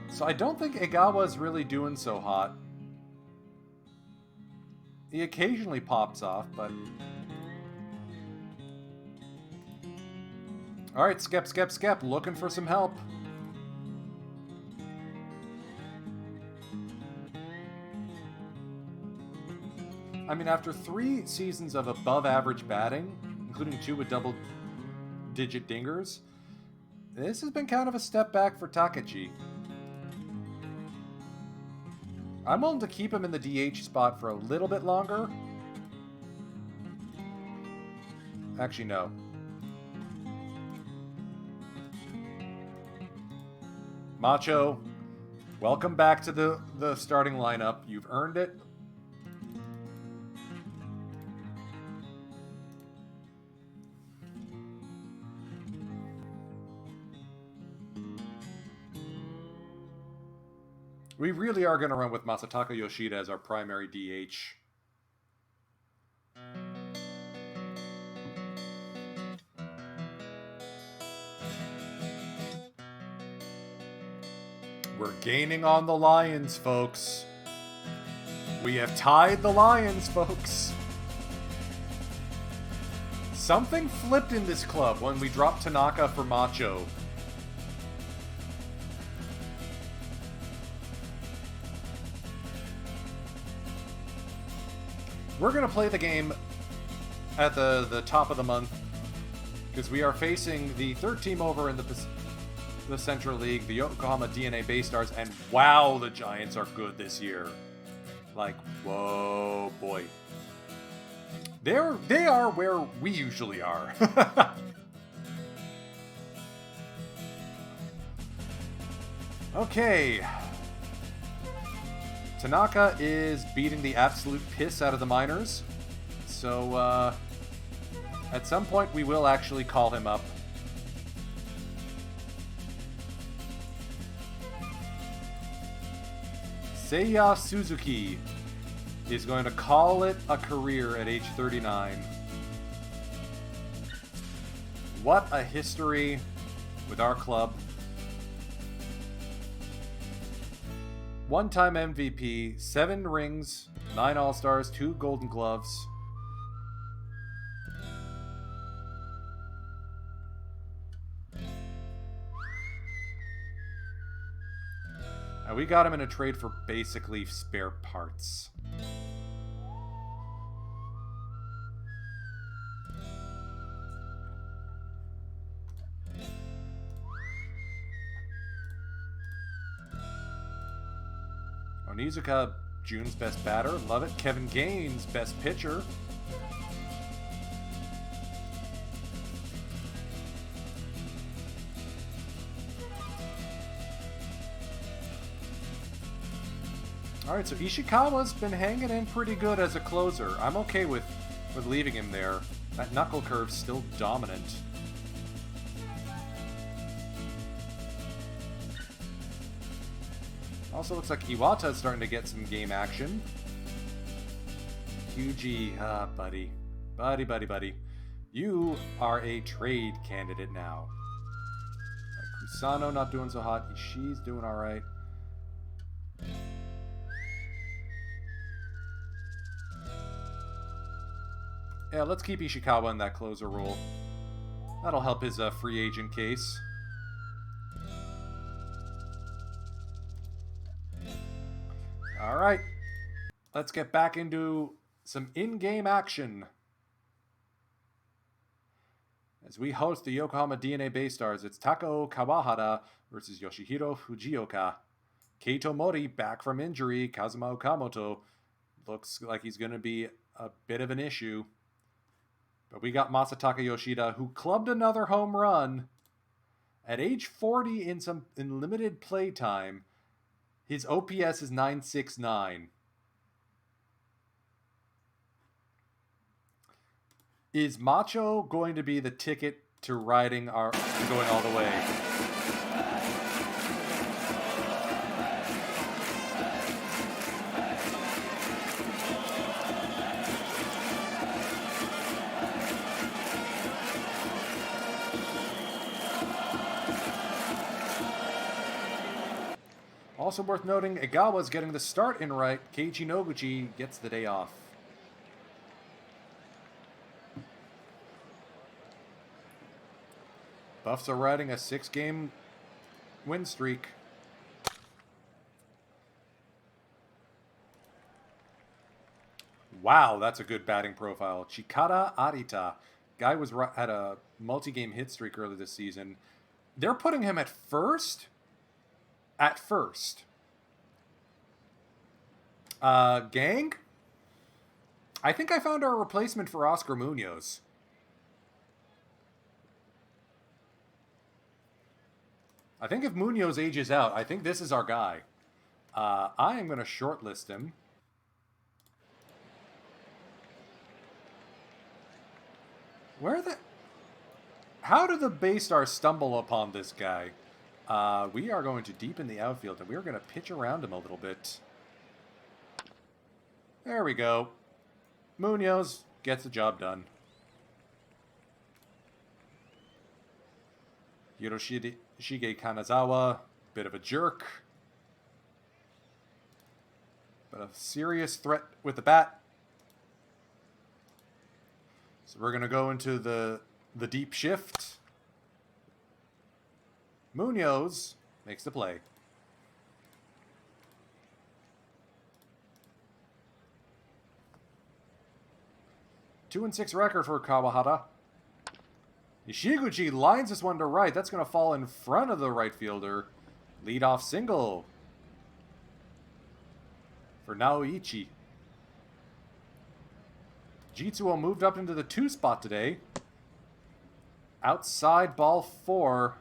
So I don't think Egawa's really doing so hot. He occasionally pops off, but... Alright, Skep, looking for some help. I mean, after 3 seasons of above-average batting, including 2 with double-digit dingers, this has been kind of a step back for Takechi. I'm willing to keep him in the DH spot for a little bit longer. Actually, no. Macho, welcome back to the starting lineup. You've earned it. We really are going to run with Masataka Yoshida as our primary DH. We're gaining on the Lions, folks. We have tied the Lions, folks. Something flipped in this club when we dropped Tanaka for Macho. We're going to play the game at the top of the month because we are facing the third team over in the Central League, the Yokohama DNA Bay Stars, and wow, the Giants are good this year. Like, whoa, boy. They are where we usually are. Okay. Tanaka is beating the absolute piss out of the minors. So, at some point we will actually call him up. Seiya Suzuki is going to call it a career at age 39. What a history with our club. One-time MVP, 7 rings, 9 All-Stars, 2 Golden Gloves. And we got him in a trade for basically spare parts. Onizuka, June's best batter. Love it. Kevin Gaines, best pitcher. Alright, so Ishikawa's been hanging in pretty good as a closer. I'm okay with leaving him there. That knuckle curve's still dominant. Also looks like Iwata's starting to get some game action. Yuji, buddy. Buddy. You are a trade candidate now. Kusano not doing so hot. Ishii's doing alright. Yeah, let's keep Ishikawa in that closer role. That'll help his free agent case. All right. Let's get back into some in-game action. As we host the Yokohama DNA Baystars, it's Takao Kawahara versus Yoshihiro Fujioka. Keito Mori back from injury. Kazuma Okamoto looks like he's going to be a bit of an issue. But we got Masataka Yoshida, who clubbed another home run. At age 40 in limited play time, his OPS is 969. Is Macho going to be the ticket to riding our going all the way? Also worth noting, Egawa's getting the start in right. Keiichi Noguchi gets the day off. Buffs are riding a 6-game win streak. Wow, that's a good batting profile. Chikara Arita. Guy had a multi-game hit streak earlier this season. They're putting him at first? At first. Gang? I think I found our replacement for Oscar Munoz. I think if Munoz ages out, I think this is our guy. I am going to shortlist him. How did the Baystars stumble upon this guy? We are going to deepen the outfield, and we are going to pitch around him a little bit. There we go. Munoz gets the job done. Hiroshige Kanazawa, bit of a jerk. But a serious threat with the bat. So we're going to go into the deep shift. Munoz makes the play. Two and 6 record for Kawahara. Ishiguchi lines this one to right. That's going to fall in front of the right fielder. Leadoff single for Naoichi. Jitsuo moved up into the 2 spot today. Outside ball 4.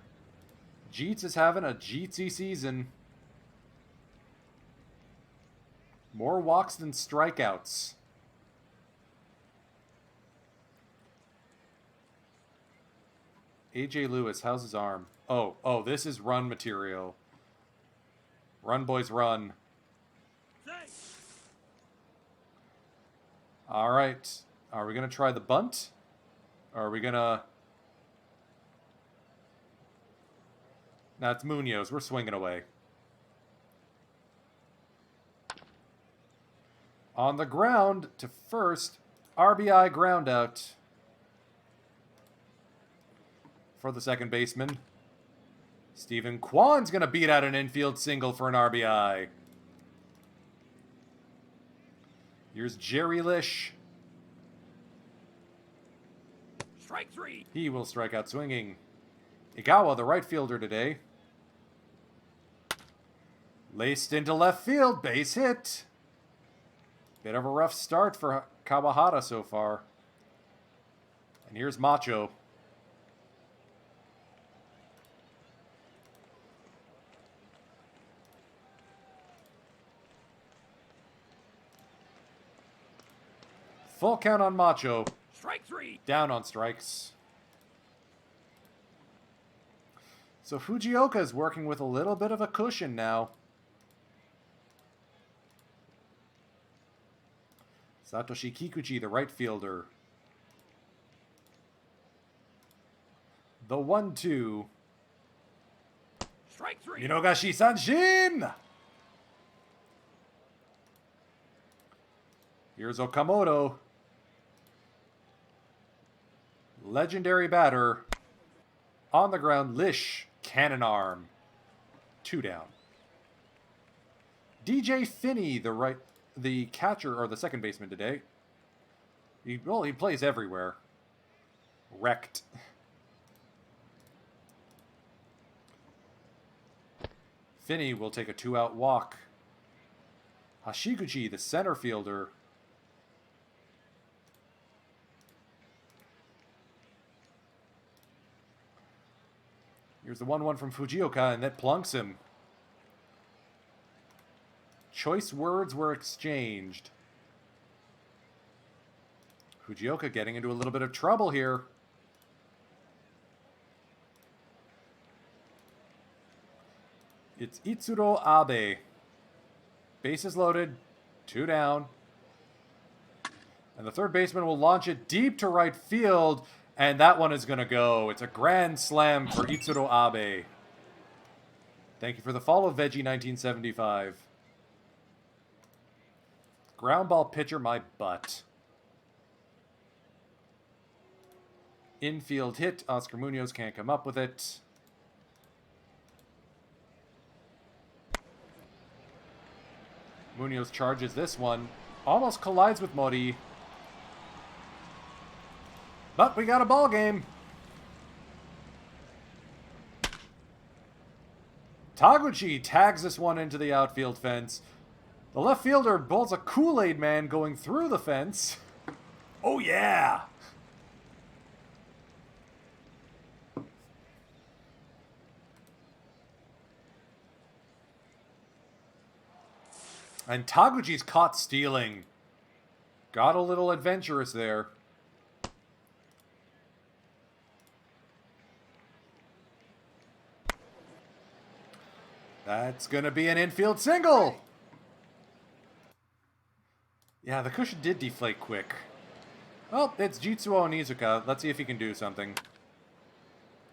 Jeets is having a Jeetsy season. More walks than strikeouts. AJ Lewis, how's his arm? Oh, this is run material. Run, boys, run. All right. Are we going to try the bunt? Or are we going to... Nah, it's Munoz. We're swinging away. On the ground to first. RBI ground out for the second baseman. Stephen Kwan's going to beat out an infield single for an RBI. Here's Jerry Lish. Strike 3. He will strike out swinging. Igawa, the right fielder today. Laced into left field. Base hit. Bit of a rough start for Kawahara so far. And here's Macho. Full count on Macho. Strike 3. Down on strikes. So Fujioka is working with a little bit of a cushion now. Satoshi Kikuchi, the right fielder. The 1-2. Strike 3. Minogashi Sanshin! Here's Okamoto. Legendary batter. On the ground, Lish, cannon arm. 2 down. DJ Finney, the catcher or the second baseman today. He plays everywhere. Wrecked. Finney will take a 2-out walk. Hashiguchi, the center fielder. Here's the 1-1 from Fujioka, and that plunks him. Choice words were exchanged. Fujioka getting into a little bit of trouble here. It's Itsuro Abe. Bases loaded. 2 down. And the third baseman will launch it deep to right field. And that one is going to go. It's a grand slam for Itsuro Abe. Thank you for the follow, Veggie1975. Ground ball pitcher, my butt. Infield hit. Oscar Munoz can't come up with it. Munoz charges this one. Almost collides with Mori. But we got a ball game. Taguchi tags this one into the outfield fence. The left fielder bowls a Kool-Aid man going through the fence. Oh yeah! And Taguchi's caught stealing. Got a little adventurous there. That's going to be an infield single. Yeah, the cushion did deflate quick. Well, it's Jitsuo Onizuka. Let's see if he can do something.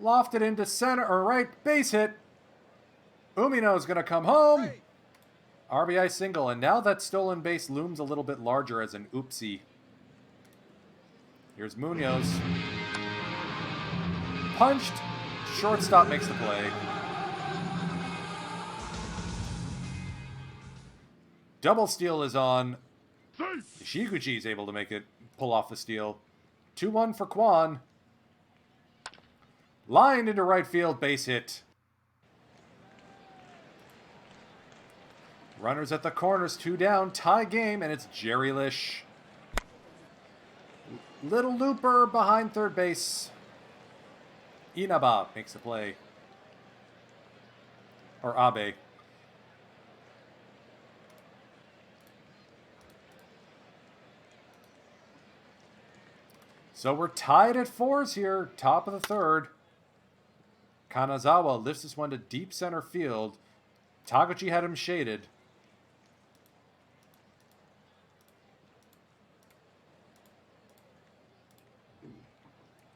Lofted into center or right. Base hit. Umino's going to come home. RBI single. And now that stolen base looms a little bit larger as an oopsie. Here's Munoz. Punched. Shortstop makes the play. Double steal is on. Ishiguchi is able to make it pull off the steal. 2-1 for Kwan. Lined into right field, base hit. Runners at the corners, 2 down, tie game, and it's Jerry Lish. Little looper behind third base. Inaba makes the play. Or Abe. So we're tied at 4s here, top of the third. Kanazawa lifts this one to deep center field. Taguchi had him shaded.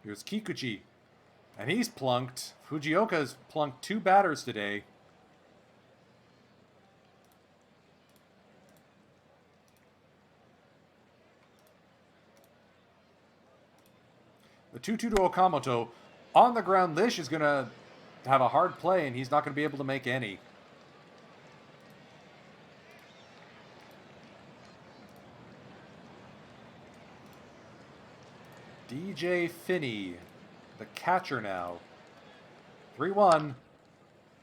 Here's Kikuchi. And he's plunked. Fujioka's plunked 2 batters today. The 2-2 to Okamoto. On the ground, Lish is going to have a hard play, and he's not going to be able to make any. DJ Finney, the catcher now. 3-1.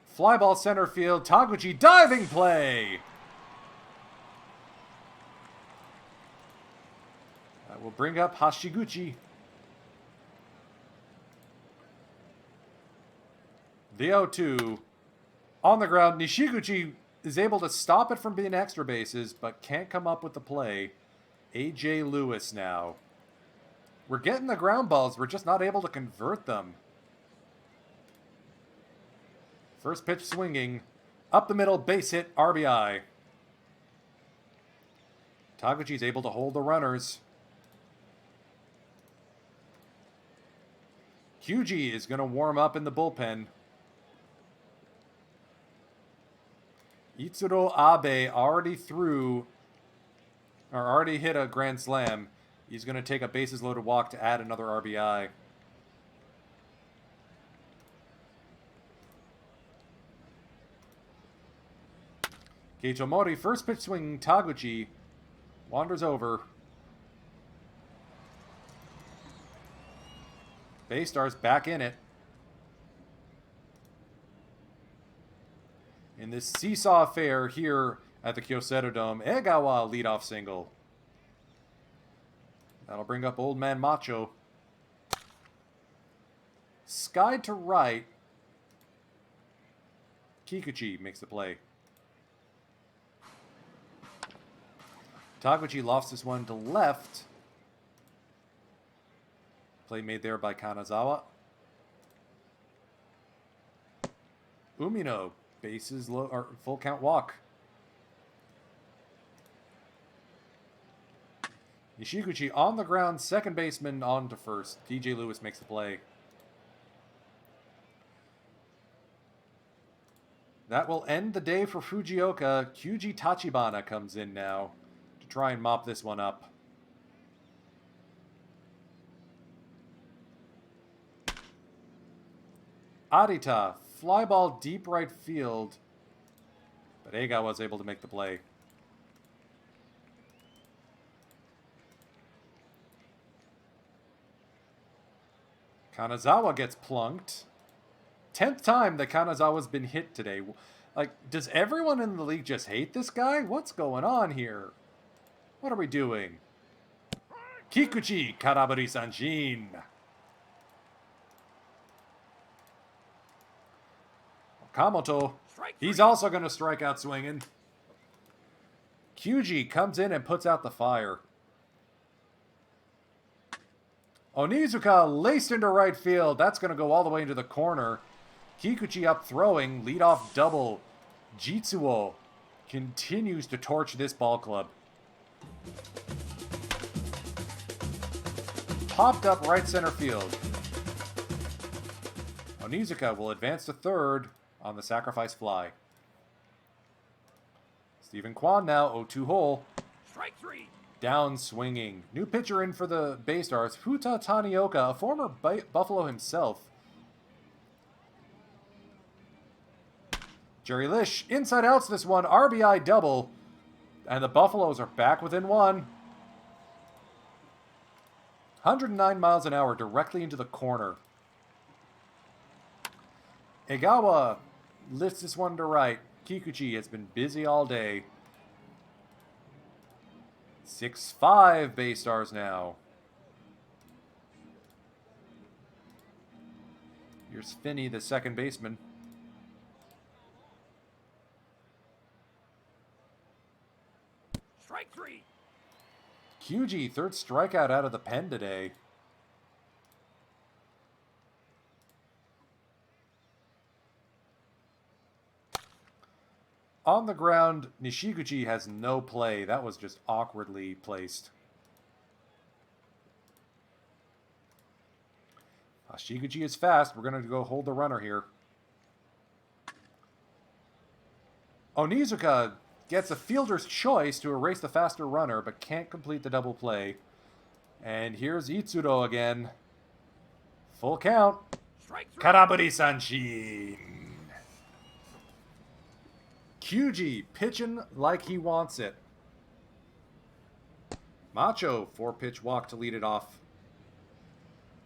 Fly ball center field. Taguchi diving play. That will bring up Hashiguchi. The 0-2. On the ground, Nishiguchi is able to stop it from being extra bases, but can't come up with the play. A.J. Lewis now. We're getting the ground balls, we're just not able to convert them. First pitch swinging. Up the middle, base hit, RBI. Taguchi's able to hold the runners. Kyuji is going to warm up in the bullpen. Itsuro Abe already hit a grand slam. He's going to take a bases loaded walk to add another RBI. Keitomori, first pitch swing, Taguchi. Wanders over. Baystar's back in it. In this seesaw affair here at the Kyoseto Dome, Egawa leadoff single. That'll bring up Old Man Macho. Sky to right. Kikuchi makes the play. Taguchi lofts this one to left. Play made there by Kanazawa. Umino, bases low, or full count walk. Nishiguchi on the ground, second baseman on to first. DJ Lewis makes the play. That will end the day for Fujioka. Kyuji Tachibana comes in now to try and mop this one up. Arita, fly ball deep right field. But Eiga was able to make the play. Kanazawa gets plunked. 10th time that Kanazawa's been hit today. Like, does everyone in the league just hate this guy? What's going on here? What are we doing? Kikuchi, Karabari Sanshin. Okamoto, he's also going to strike out swinging. Kyuji comes in and puts out the fire. Onizuka laced into right field. That's going to go all the way into the corner. Kikuchi up throwing. Leadoff double. Jitsuo continues to torch this ball club. Popped up right center field. Onizuka will advance to third on the sacrifice fly. Stephen Kwan now 0-2 hole. Strike three. Down swinging. New pitcher in for the Baystars, Futa Tanioka, a former Buffalo himself. Jerry Lish, inside outs this one, RBI double. And the Buffaloes are back within one. 109 miles an hour directly into the corner. Egawa lifts this one to right. Kikuchi has been busy all day. 6-5 Baystars now. Here's Finney, the second baseman. Strike three. Kyuji, third strikeout out of the pen today. On the ground, Nishiguchi has no play. That was just awkwardly placed. Nishiguchi is fast. We're going to go hold the runner here. Onizuka gets a fielder's choice to erase the faster runner, but can't complete the double play. And here's Itsuro again. Full count. Strike three. Karabari Sanshin. Kyuji pitching like he wants it. Macho, 4-pitch walk to lead it off.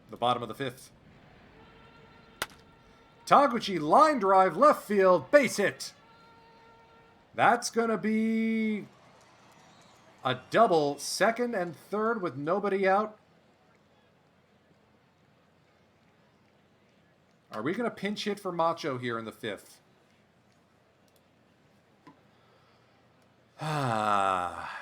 The bottom of the 5th. Taguchi, line drive, left field, base hit. That's going to be a double, second and third with nobody out. Are we going to pinch hit for Macho here in the 5th? Ah.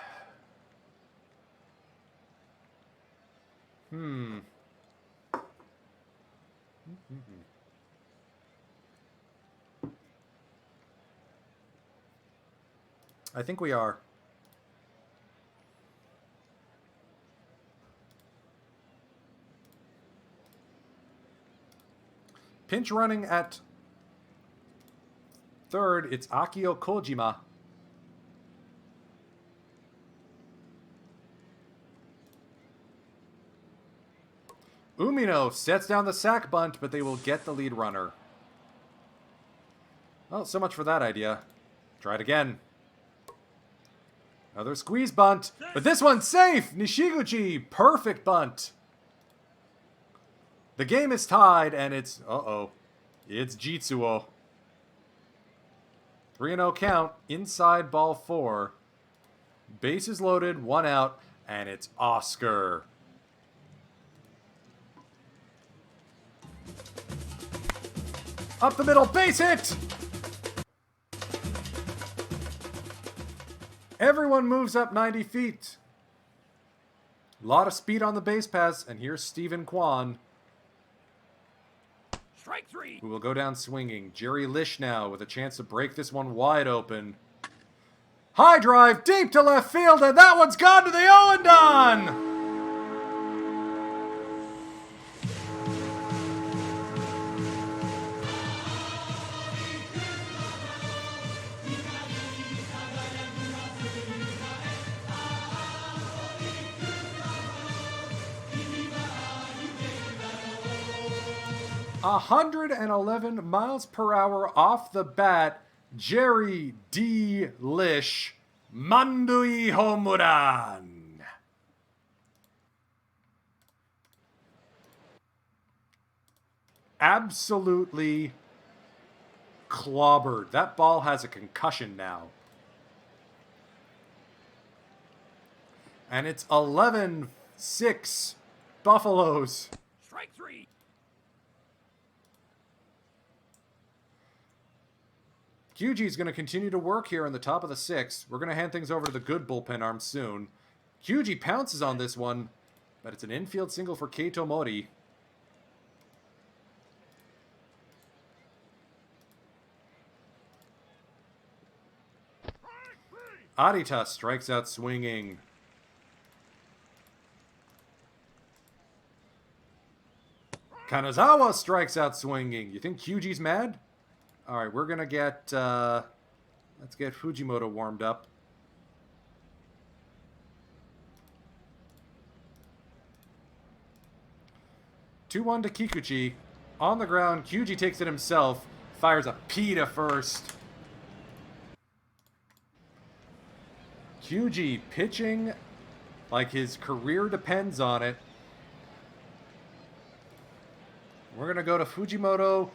I think we are. Pinch running at third, it's Akio Kojima. Umino sets down the sack bunt, but they will get the lead runner. Well, so much for that idea. Try it again. Another squeeze bunt. But this one's safe! Nishiguchi, perfect bunt. The game is tied, and it's... Uh-oh. It's Jitsuo. 3-0 count. Inside ball 4. Bases loaded, 1 out, and it's Oscar. Up the middle, base hit! Everyone moves up 90 feet. A lot of speed on the base pass, and here's Stephen Kwan, Strike 3. who will go down swinging. Jerry Lish now with a chance to break this one wide open. High drive, deep to left field, and that one's gone to the 0-and-done! 111 miles per hour off the bat. Jerry D. Lish, Mandui Homuran. Absolutely clobbered. That ball has a concussion now. And it's 11-6 Buffaloes. Strike 3. Kyuji's going to continue to work here in the top of the 6th. We're going to hand things over to the good bullpen arm soon. Kyuji pounces on this one, but it's an infield single for Keito Mori. Arita strikes out swinging. Kanazawa strikes out swinging. You think Kyuji's mad? All right, we're going to get... let's get Fujimoto warmed up. Two-one to Kikuchi. On the ground, Kyuji takes it himself. Fires a P to first. Kyuji pitching like his career depends on it. We're going to go to Fujimoto,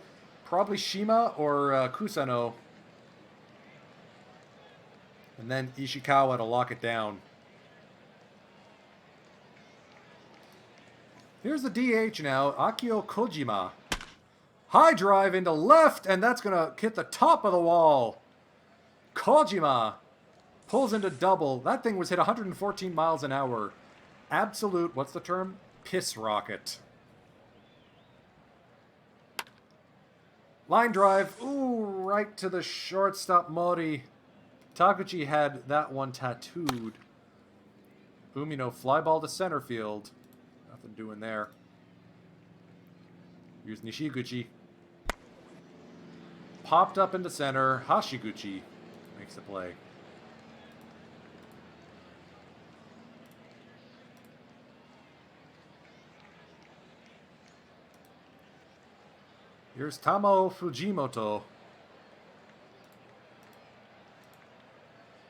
probably Shima or Kusano. And then Ishikawa to lock it down. Here's the DH now, Akio Kojima. High drive into left, and that's going to hit the top of the wall. Kojima pulls into double. That thing was hit 114 miles an hour. Absolute, what's the term? Piss rocket. Line drive. Ooh, right to the shortstop Mori. Taguchi had that one tattooed. Umino fly ball to center field. Nothing doing there. Here's Nishiguchi. Popped up into center. Hashiguchi makes the play. Here's Tamao Fujimoto.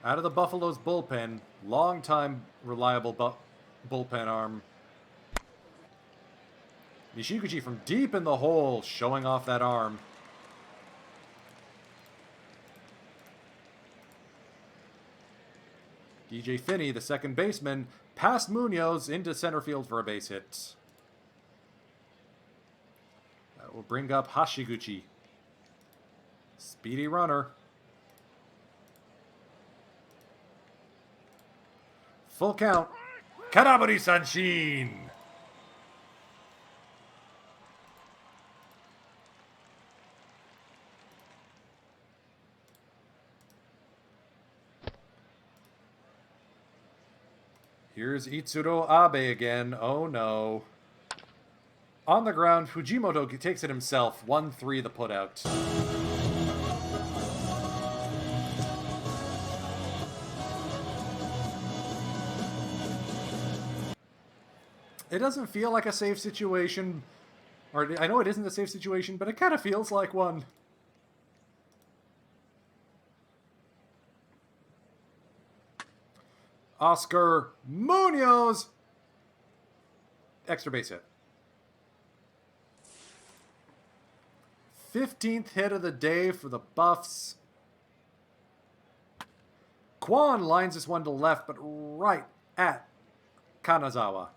Out of the Buffalo's bullpen. Long-time reliable bullpen arm. Nishiguchi from deep in the hole, showing off that arm. DJ Finney, the second baseman, past Munoz into center field for a base hit. That will bring up Hashiguchi. Speedy runner. Full count. Kanabari Sanshin. Here's Itsuro Abe again. Oh no. On the ground, Fujimoto takes it himself. 1-3 the putout. It doesn't feel like a safe situation. Or I know it isn't a safe situation, but it kind of feels like one. Oscar Munoz. Extra base hit. 15th hit of the day for the Buffs. Kwan lines this one to left, but right at Kanazawa.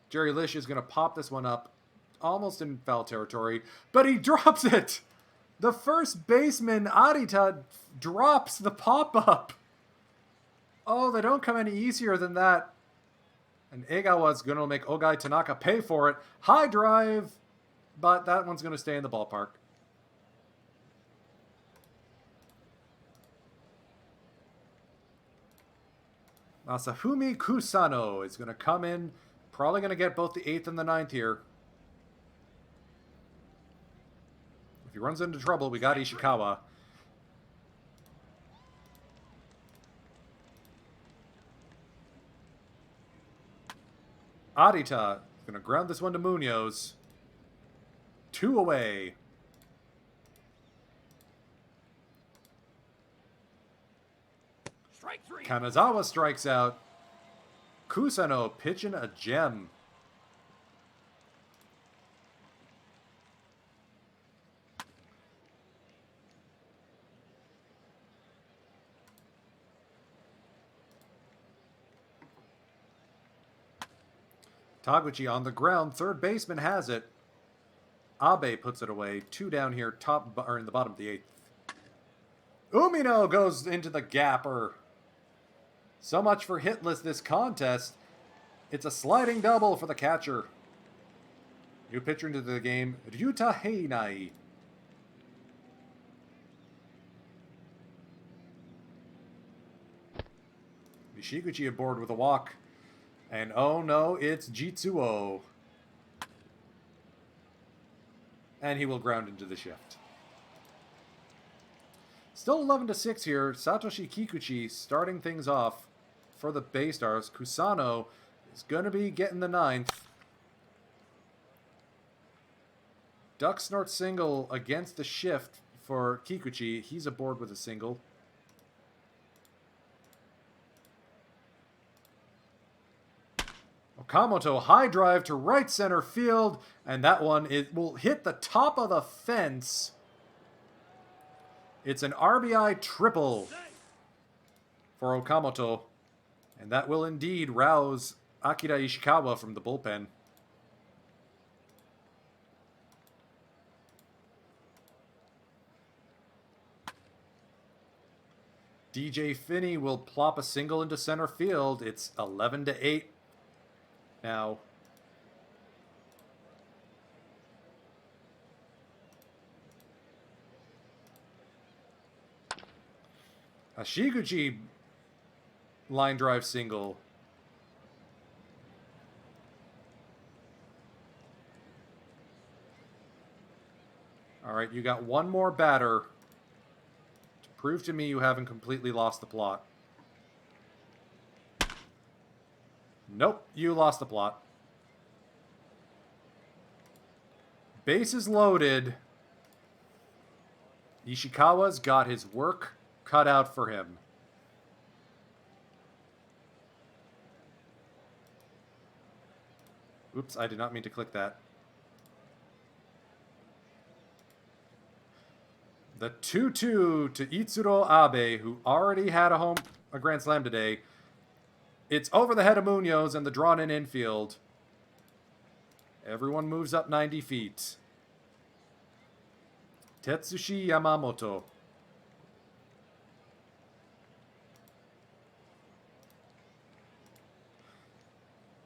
Jerry Lish is going to pop this one up almost in foul territory, but he drops it. The first baseman, Arita, drops the pop-up. Oh, they don't come any easier than that. And Egawa's going to make Ogai Tanaka pay for it. High drive, but that one's going to stay in the ballpark. Masafumi Kusano is going to come in. Probably going to get both the 8th and the 9th here. If he runs into trouble, we got Ishikawa. Arita is going to ground this one to Munoz. 2 away. Strike 3. Kanazawa strikes out. Kusano pitching a gem. Taguchi on the ground. Third baseman has it. Abe puts it away. 2 down here, in the bottom of the 8th. Umino goes into the gapper. So much for hitless this contest. It's a sliding double for the catcher. New pitcher into the game, Ryuta Heinai. Nishiguchi aboard with a walk. And oh no, it's Jitsuo. And he will ground into the shift. Still 11-6 here. Satoshi Kikuchi starting things off for the Bay Stars. Kusano is going to be getting the 9th. Duck snort single against the shift for Kikuchi. He's aboard with a single. Okamoto high drive to right center field, and that one will hit the top of the fence. It's an RBI triple for Okamoto, and that will indeed rouse Akira Ishikawa from the bullpen. DJ Finney will plop a single into center field. It's 11-8 now. Hashiguchi line drive single. All right, you got one more batter to prove to me you haven't completely lost the plot. Nope, you lost the plot. Bases loaded. Ishikawa's got his work cut out for him. Oops, I did not mean to click that. The 2-2 to Itsuro Abe, who already had a grand slam today. It's over the head of Munoz and the drawn-in infield. Everyone moves up 90 feet. Tetsushi Yamamoto.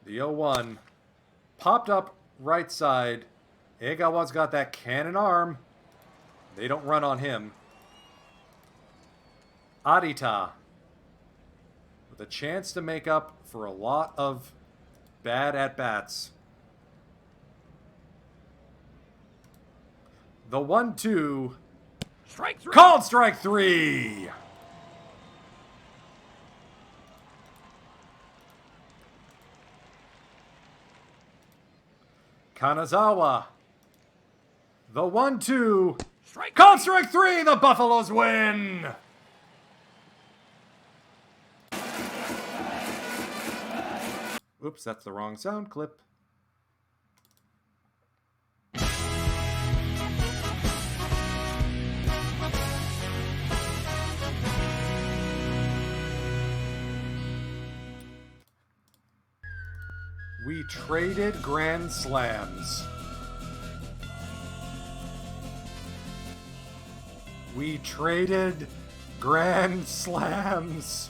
The 0-1. Popped up right side. Egawa's got that cannon arm. They don't run on him. Arita. With a chance to make up for a lot of bad at-bats. The 1-2. Strike 3. Called strike 3. Kanazawa. The 1-2. Strike Called 3. strike 3. The Buffaloes win. Oops, that's the wrong sound clip. We traded Grand Slams. We traded Grand Slams.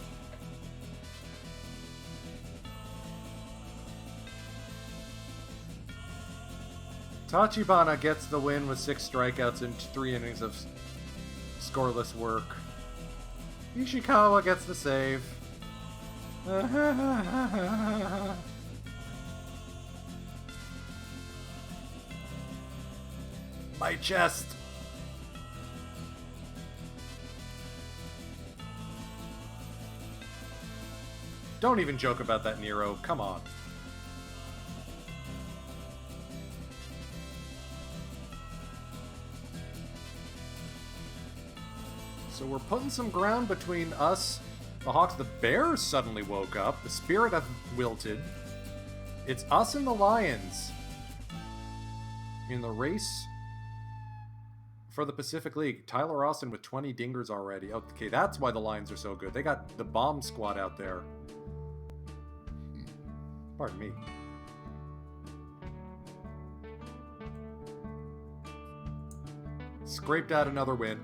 Tachibana gets the win with 6 strikeouts and 3 innings of scoreless work. Ishikawa gets the save. My chest. Don't even joke about that, Nero. Come on. So we're putting some ground between us. The Hawks, the Bears suddenly woke up. The Spirit have wilted. It's us and the Lions in the race for the Pacific League. Tyler Austin with 20 dingers already. Okay, that's why the Lions are so good. They got the bomb squad out there. Pardon me. Scraped out another win.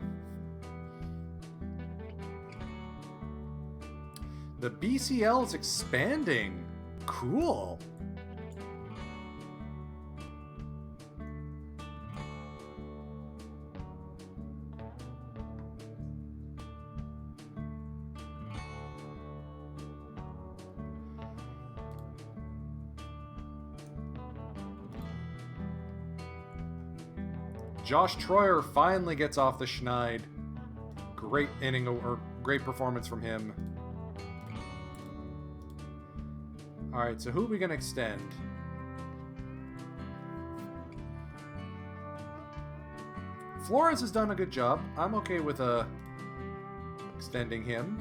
The BCL is expanding. Cool. Josh Troyer finally gets off the schneid. Great inning or great performance from him. All right, so who are we going to extend? Flores has done a good job. I'm okay with extending him.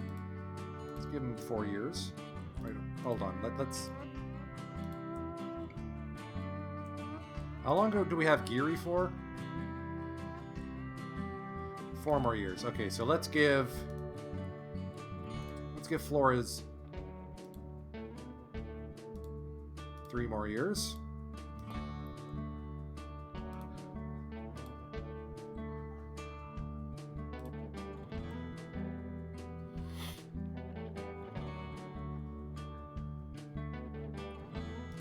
Let's give him 4 years. Right, hold on. Let's. How long do we have Geary for? 4 more years. Okay, so let's give Flores 3 more years.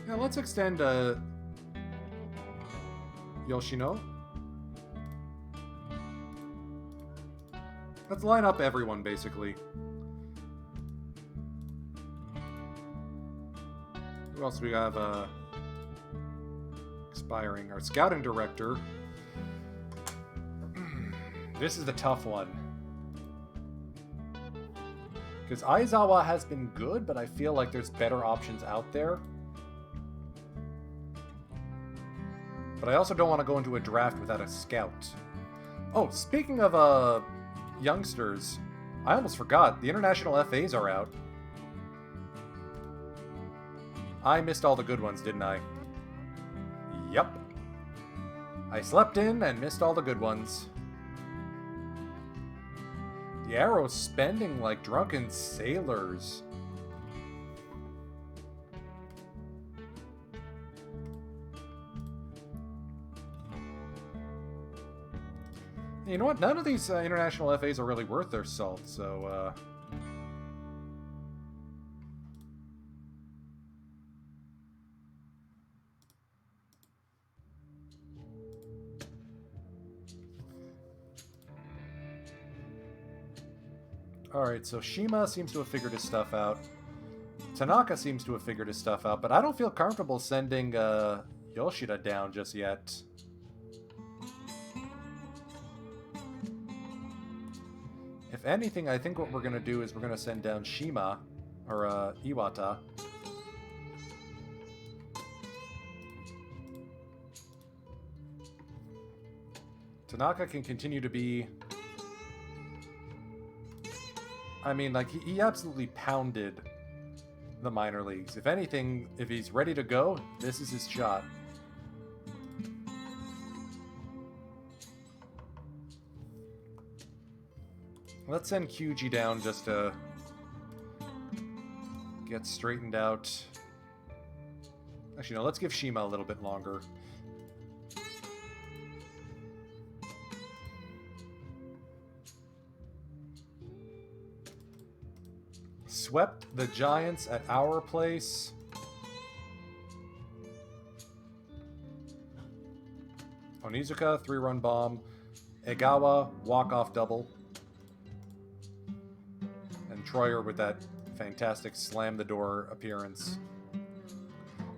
Yeah, let's extend Yoshino. Let's line up everyone, basically. Who else do we have expiring? Our scouting director. This is the tough one. Because Aizawa has been good, but I feel like there's better options out there. But I also don't want to go into a draft without a scout. Oh, speaking of youngsters, I almost forgot. The international FAs are out. I missed all the good ones, didn't I? Yup. I slept in and missed all the good ones. The Arrow's spending like drunken sailors. You know what? None of these international FAs are really worth their salt, so... Alright, so Shima seems to have figured his stuff out. Tanaka seems to have figured his stuff out, but I don't feel comfortable sending Yoshida down just yet. If anything, I think what we're going to do is we're going to send down Shima, or Iwata. Tanaka can continue to be... I mean, like, he absolutely pounded the minor leagues. If anything, if he's ready to go, this is his shot. Let's send Kyuji down just to get straightened out. Actually, no, let's give Shima a little bit longer. Swept the Giants at our place. Onizuka, 3-run bomb. Egawa, walk-off double. And Troyer with that fantastic slam-the-door appearance.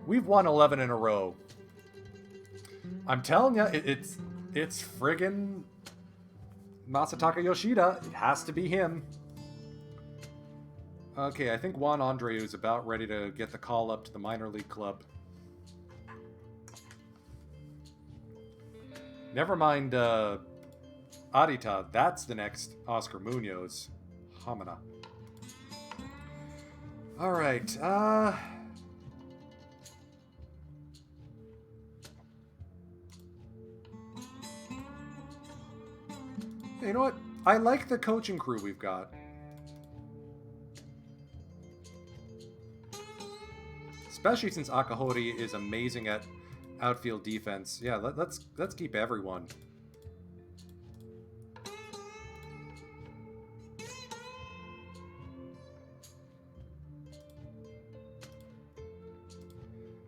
We've won 11 in a row. I'm telling you, it's friggin' Masataka Yoshida. It has to be him. Okay, I think Juan Andreu is about ready to get the call up to the minor league club. Never mind Arita. That's the next Oscar Munoz. Hamana. Alright, you know what? I like the coaching crew we've got. Especially since Akahori is amazing at outfield defense. Yeah, let's keep everyone.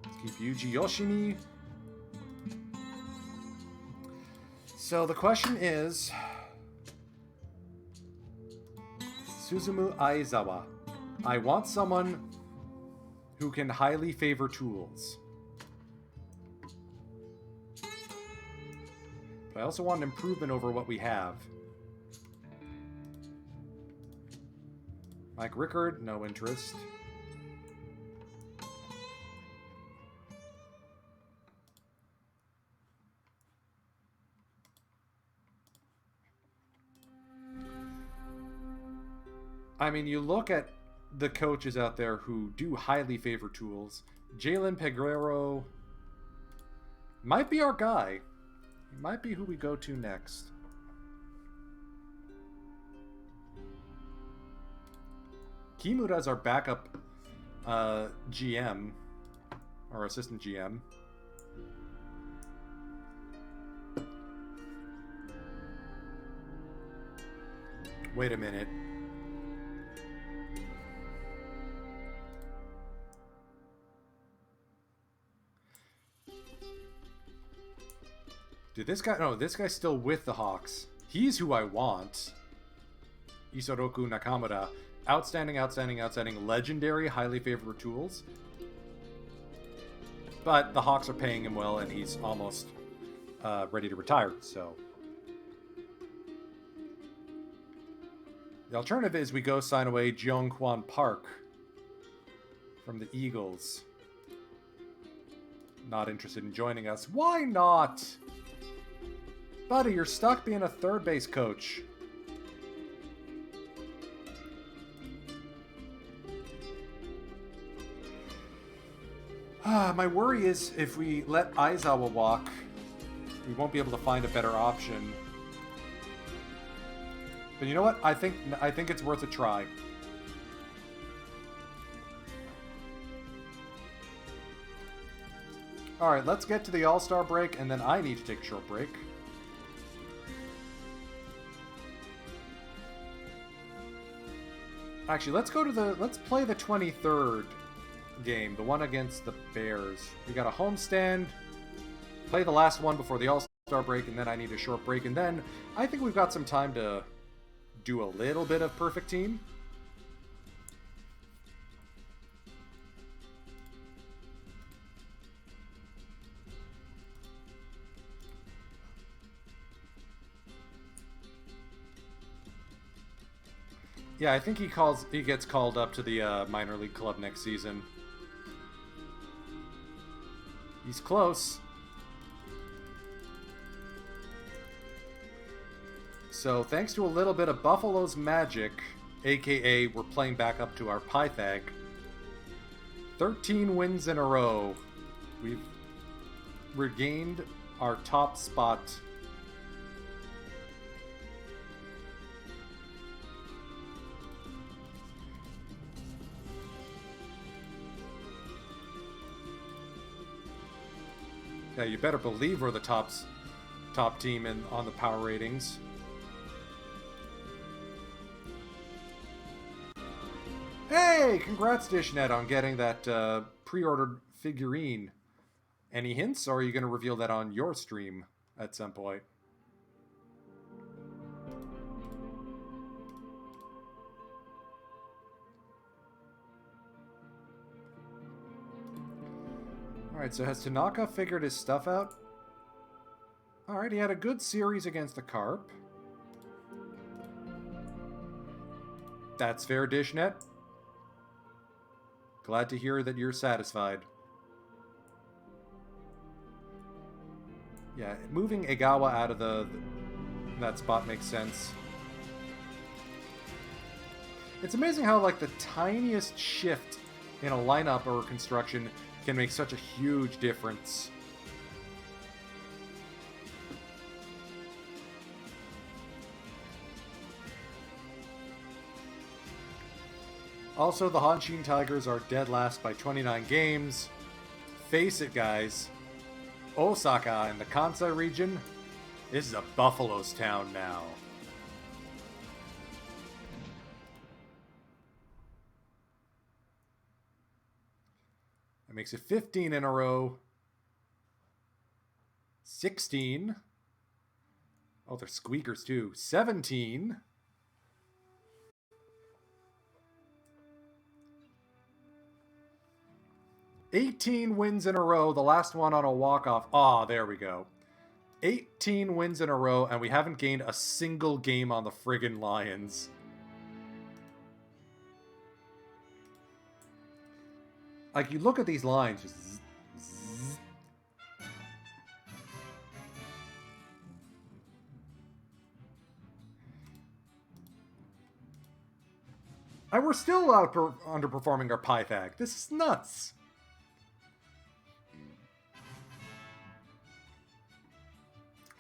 Let's keep Yuji Yoshimi. So the question is, Suzumu Aizawa. I want someone who can highly favor tools. But I also want an improvement over what we have. Mike Rickard, no interest. I mean, you look at the coaches out there who do highly favor tools. Jalen Peguero might be our guy. He might be who we go to next. Kimura's our backup GM, or assistant GM. Wait a minute. Dude, this guy... No, this guy's still with the Hawks. He's who I want. Isoroku Nakamura. Outstanding, outstanding, outstanding. Legendary, highly favored tools. But the Hawks are paying him well, and he's almost ready to retire, so... The alternative is we go sign away Jeong-Kwan Park from the Eagles. Not interested in joining us. Why not? Buddy, you're stuck being a third base coach. My worry is if we let Aizawa walk, we won't be able to find a better option. But you know what? I think it's worth a try. Alright, let's get to the All-Star break, and then I need to take a short break. Actually, let's play the 23rd game, the one against the Bears. We got a homestand, play the last one before the All-Star break, and then I need a short break, and then I think we've got some time to do a little bit of Perfect Team. Yeah, I think he gets called up to the minor league club next season. He's close. So thanks to a little bit of Buffalo's magic, aka we're playing back up to our Pythag, 13 wins in a row. We've regained our top spot. Yeah, you better believe we're the top team on the power ratings. Hey, congrats Dishnet on getting that pre-ordered figurine. Any hints, or are you going to reveal that on your stream at some point? Alright, so has Tanaka figured his stuff out? Alright, he had a good series against the Carp. That's fair, Dishnet. Glad to hear that you're satisfied. Yeah, moving Egawa out of that spot makes sense. It's amazing how, like, the tiniest shift in a lineup or construction can make such a huge difference. Also, the Hanshin Tigers are dead last by 29 games. Face it, guys. Osaka in the Kansai region, this is a Buffalo's town now. That makes it 15 in a row. 16. Oh, they're squeakers too. 17. 18 wins in a row. The last one on a walk-off. Ah, there we go. 18 wins in a row, and we haven't gained a single game on the friggin' Lions. Like, you look at these lines, just zzz, zzz. And we're still underperforming our Pythag. This is nuts.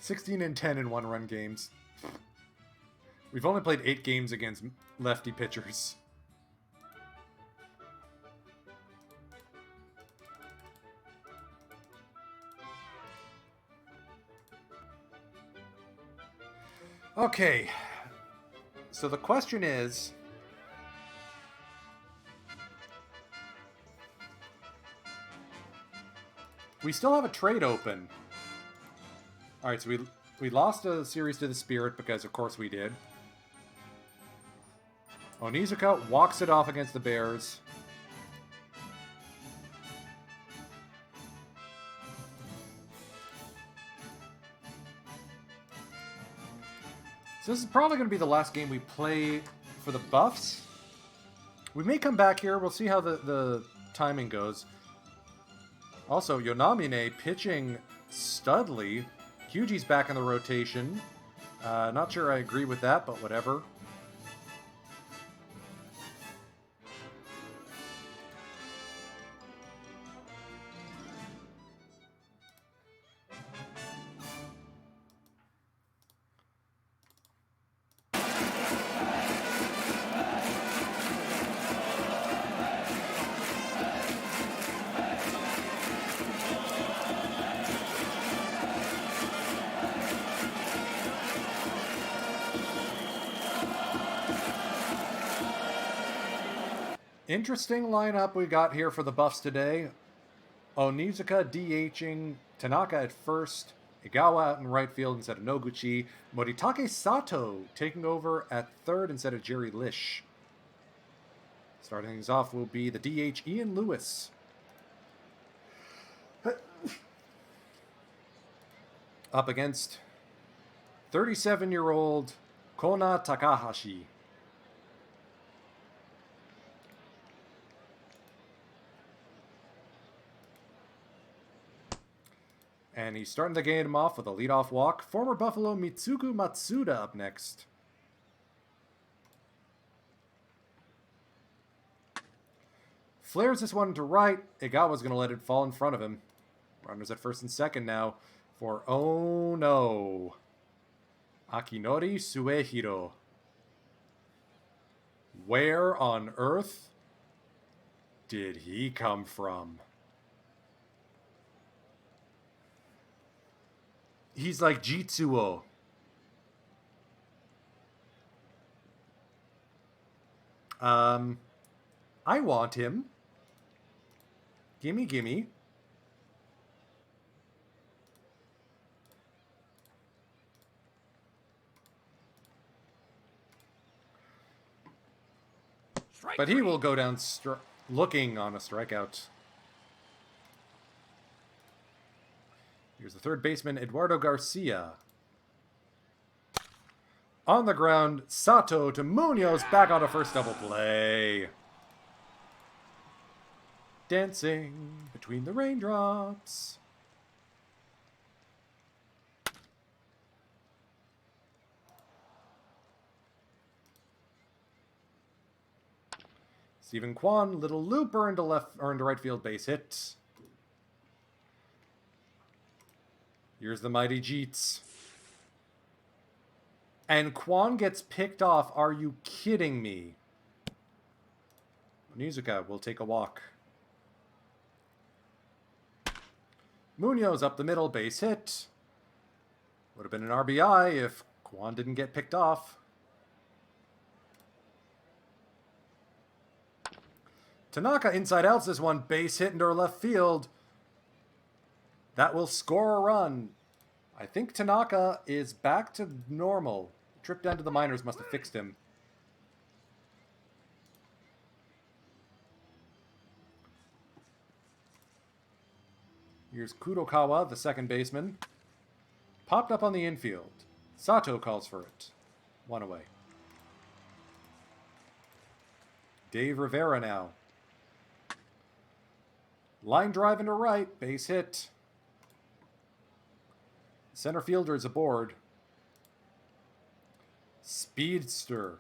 (16-10) in one-run games. We've only played 8 games against lefty pitchers. Okay. So the question is, we still have a trade open. Alright, so we lost a series to the Spirit because of course we did. Onizuka walks it off against the Bears. So this is probably going to be the last game we play for the Buffs. We may come back here. We'll see how the timing goes. Also, Yonamine pitching Studley. Hyuji's back in the rotation. Not sure I agree with that, but whatever. Interesting lineup we got here for the Buffs today. Onizuka DHing, Tanaka at first, Egawa out in right field instead of Noguchi, Moritake Sato taking over at third instead of Jerry Lish. Starting things off will be the DH Ian Lewis. Up against 37-year-old Kona Takahashi. And he's starting the game off with a leadoff walk. Former Buffalo Mitsuku Matsuda up next. Flares this one to right. Egawa's going to let it fall in front of him. Runners at first and second now for oh no. Akinori Suehiro. Where on earth did he come from? He's like Jitsuo. I want him. Gimme, gimme. But he will go down looking on a strikeout. Here's the third baseman, Eduardo Garcia. On the ground, Sato to Munoz, back on a first double play. Dancing between the raindrops. Stephen Kwan, little looper into right field, base hit. Here's the mighty Jeets. And Kwan gets picked off. Are you kidding me? Onizuka will take a walk. Munoz up the middle, base hit. Would have been an RBI if Kwan didn't get picked off. Tanaka inside outs this one, base hit into left field. That will score a run. I think Tanaka is back to normal. The trip down to the minors must have fixed him. Here's Kudokawa, the second baseman. Popped up on the infield. Sato calls for it. One away. Dave Rivera now. Line drive into right, base hit. Center fielder is aboard. Speedster.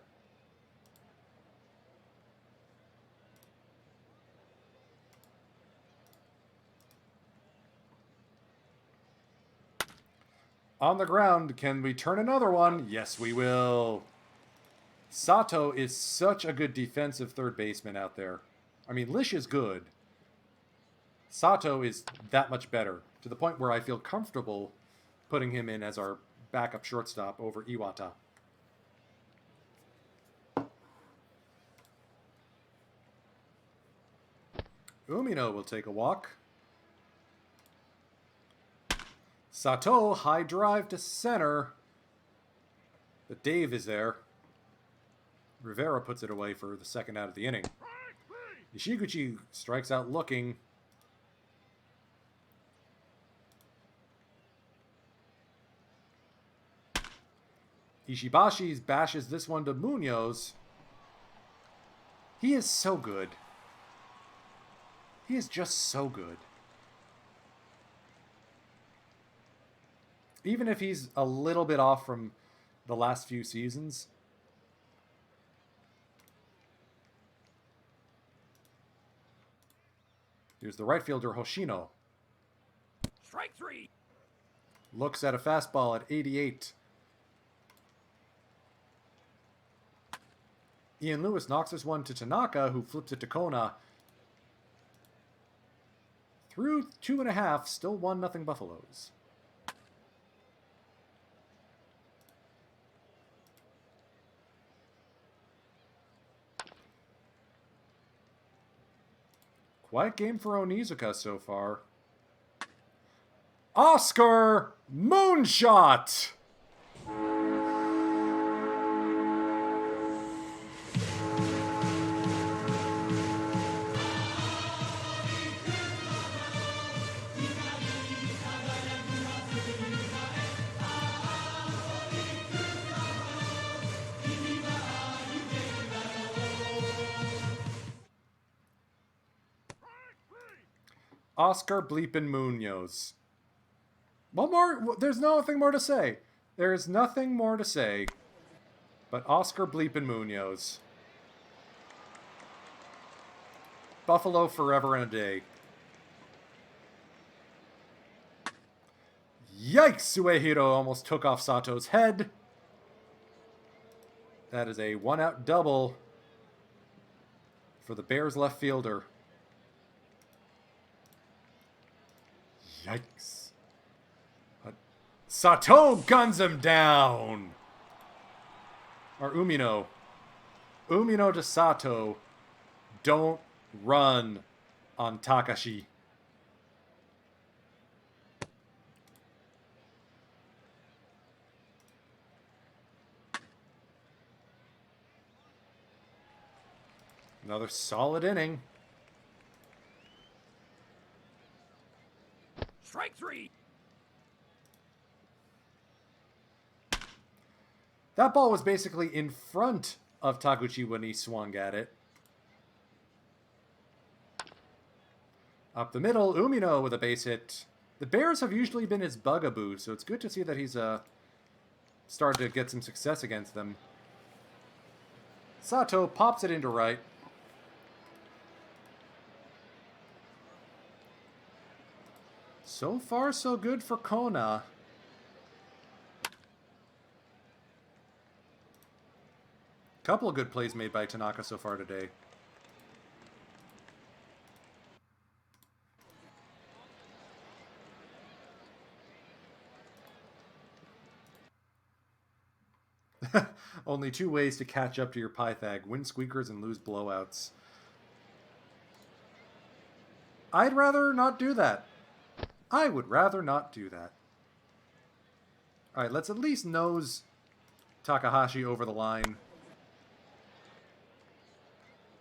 On the ground, can we turn another one? Yes, we will. Sato is such a good defensive third baseman out there. I mean, Lish is good. Sato is that much better, to the point where I feel comfortable putting him in as our backup shortstop over Iwata. Umino will take a walk. Sato, high drive to center. But Dave is there. Rivera puts it away for the second out of the inning. Ishiguchi strikes out looking. Ishibashi bashes this one to Munoz. He is so good. He is just so good. Even if he's a little bit off from the last few seasons. Here's the right fielder, Hoshino. Strike three. Looks at a fastball at 88. Ian Lewis knocks this one to Tanaka, who flips it to Kona. Through 2.5, still 1-0 Buffaloes. Quiet game for Onizuka so far. Oscar Moonshot! Oscar Bleepin Munoz. One more. There's nothing more to say. There is nothing more to say. But Oscar Bleepin Munoz. Buffalo forever and a day. Yikes! Suehiro almost took off Sato's head. That is a 1-out double for the Bears left fielder. Yikes. But Sato guns him down. Or Umino. Umino to Sato. Don't run on Takashi. Another solid inning. Strike 3. That ball was basically in front of Taguchi when he swung at it. Up the middle, Umino with a base hit. The Bears have usually been his bugaboo, so it's good to see that he's started to get some success against them. Sato pops it into right. So far, so good for Kona. Couple of good plays made by Tanaka so far today. Only 2 ways to catch up to your Pythag. Win squeakers and lose blowouts. I'd rather not do that. I would rather not do that. Alright, let's at least nose Takahashi over the line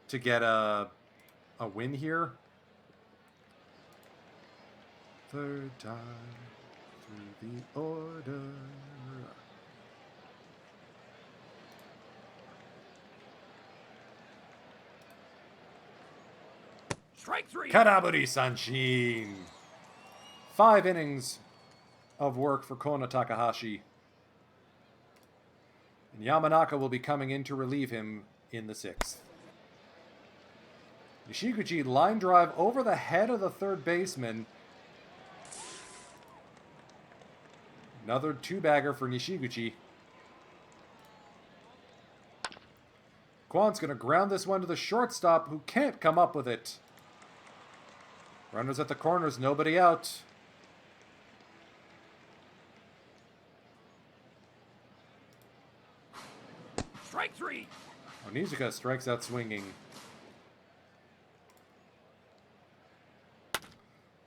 to get a win here. Third time through the order. Strike 3. Karaburi Sanshin. 5 innings of work for Kona Takahashi. And Yamanaka will be coming in to relieve him in the 6th. Nishiguchi line drive over the head of the third baseman. Another 2-bagger for Nishiguchi. Kwan's going to ground this one to the shortstop, who can't come up with it. Runners at the corners, nobody out. Strike 3. Onizuka strikes out swinging.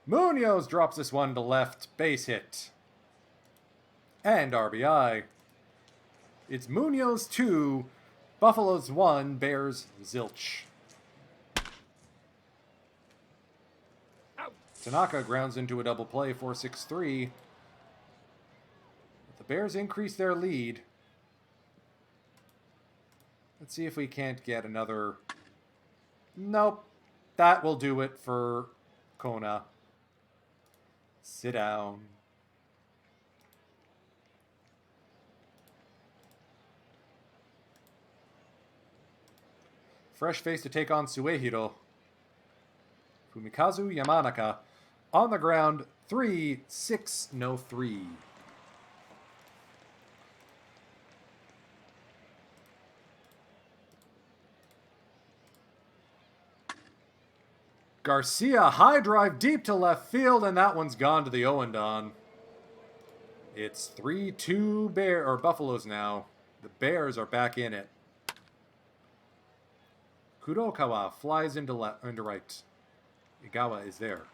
Munoz drops this one to left. Base hit. And RBI. It's Munoz 2, Buffaloes 1, Bears zilch. Out. Tanaka grounds into a double play, 4-6-3. The Bears increase their lead. Let's see if we can't get another... Nope. That will do it for Kona. Sit down. Fresh face to take on Suehiro. Fumikazu Yamanaka. On the ground, 3-6, no 3. Garcia, high drive deep to left field, and that one's gone to the Owendon. It's 3-2 Buffaloes now. The Bears are back in it. Kurokawa flies into right. Igawa is there.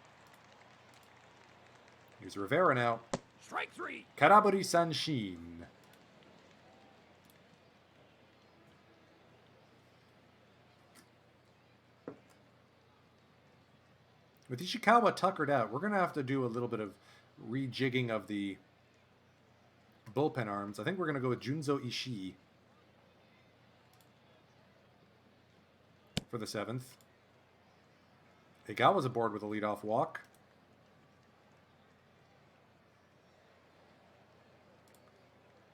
Here's Rivera now. Strike 3. Karaburi Sanshin. With Ishikawa tuckered out, we're going to have to do a little bit of rejigging of the bullpen arms. I think we're going to go with Junzo Ishii for the 7th. Egawa's aboard with a leadoff walk.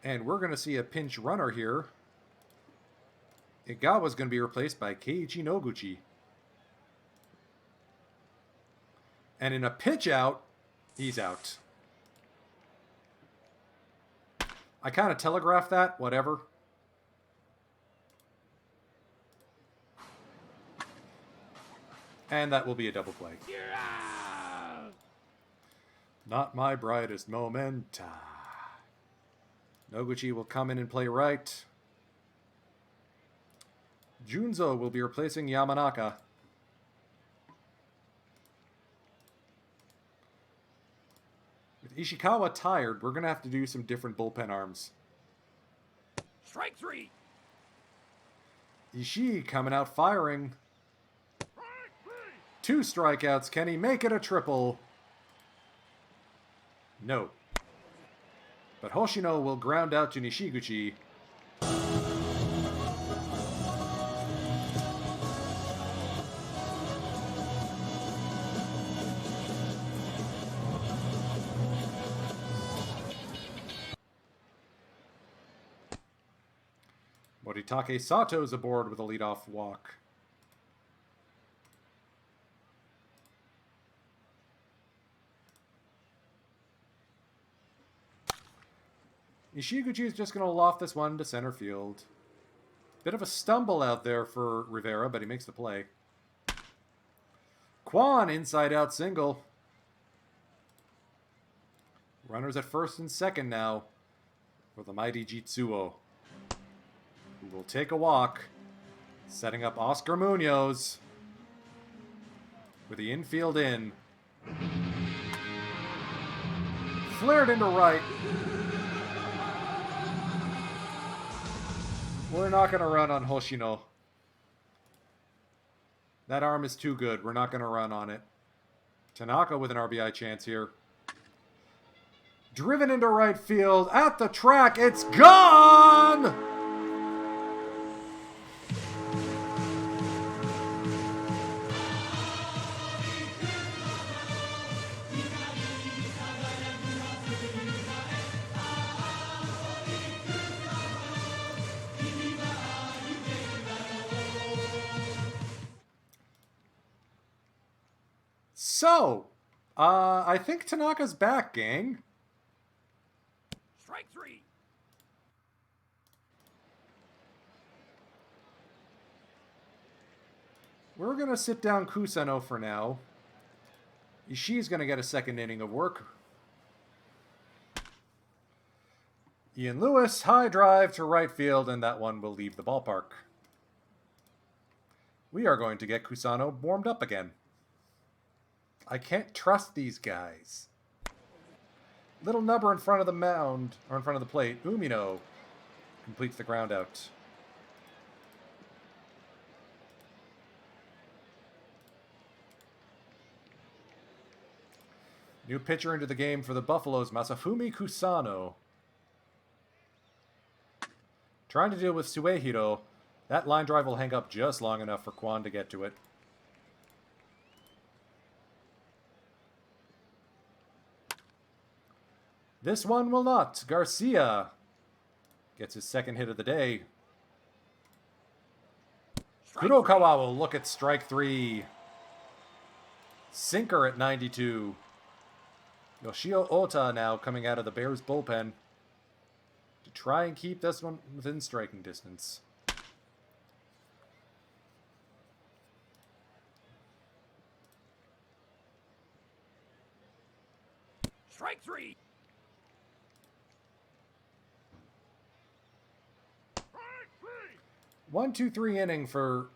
And we're going to see a pinch runner here. Egawa's going to be replaced by Keiichi Noguchi. And in a pitch out, he's out. I kind of telegraphed that, whatever. And that will be a double play. Yeah! Not my brightest moment. Noguchi will come in and play right. Junzo will be replacing Yamanaka. With Ishikawa tired, we're going to have to do some different bullpen arms. Strike 3. Ishii coming out firing. 2 strikeouts. Can he make it a triple? No. But Hoshino will ground out to Nishiguchi. Moritake Sato's aboard with a leadoff walk. Ishiguchi is just going to loft this one to center field. Bit of a stumble out there for Rivera, but he makes the play. Kwan inside-out single. Runners at first and second now for the mighty Jitsuo, who will take a walk, setting up Oscar Munoz with the infield in. Flared into right. We're not going to run on Hoshino. That arm is too good. We're not going to run on it. Tanaka with an RBI chance here. Driven into right field. At the track. It's gone! So, I think Tanaka's back, gang. Strike 3. We're going to sit down Kusano for now. Ishii's going to get a second inning of work. Ian Lewis, high drive to right field, and that one will leave the ballpark. We are going to get Kusano warmed up again. I can't trust these guys. Little nubber in front of the mound, or in front of the plate. Umino completes the ground out. New pitcher into the game for the Buffaloes, Masafumi Kusano. Trying to deal with Suehiro. That line drive will hang up just long enough for Kwan to get to it. This one will not. Garcia gets his second hit of the day. Kurokawa will look at strike 3. Sinker at 92. Yoshio Ota now coming out of the Bears bullpen to try and keep this one within striking distance. Strike 3. 1-2-3 inning for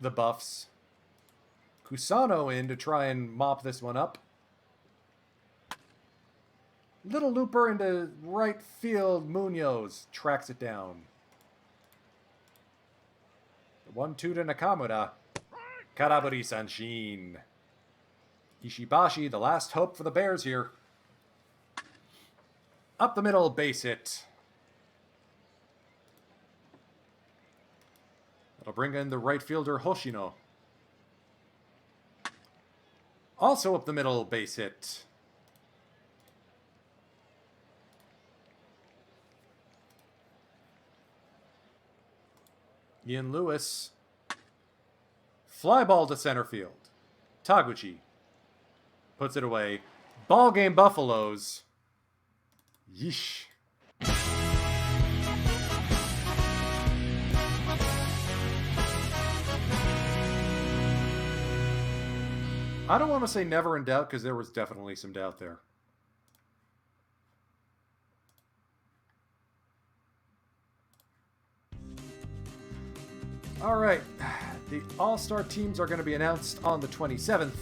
the Buffs. Kusano in to try and mop this one up. Little looper into right field. Munoz tracks it down. The 1-2 to Nakamura. Karaburi Sanshin. Ishibashi, the last hope for the Bears here. Up the middle, base hit. That'll bring in the right fielder Hoshino. Also up the middle, base hit. Ian Lewis. Fly ball to center field. Taguchi Puts it away. Ball game Buffaloes. Yeesh. I don't want to say never in doubt because there was definitely some doubt there. All right. The All-Star teams are going to be announced on the 27th.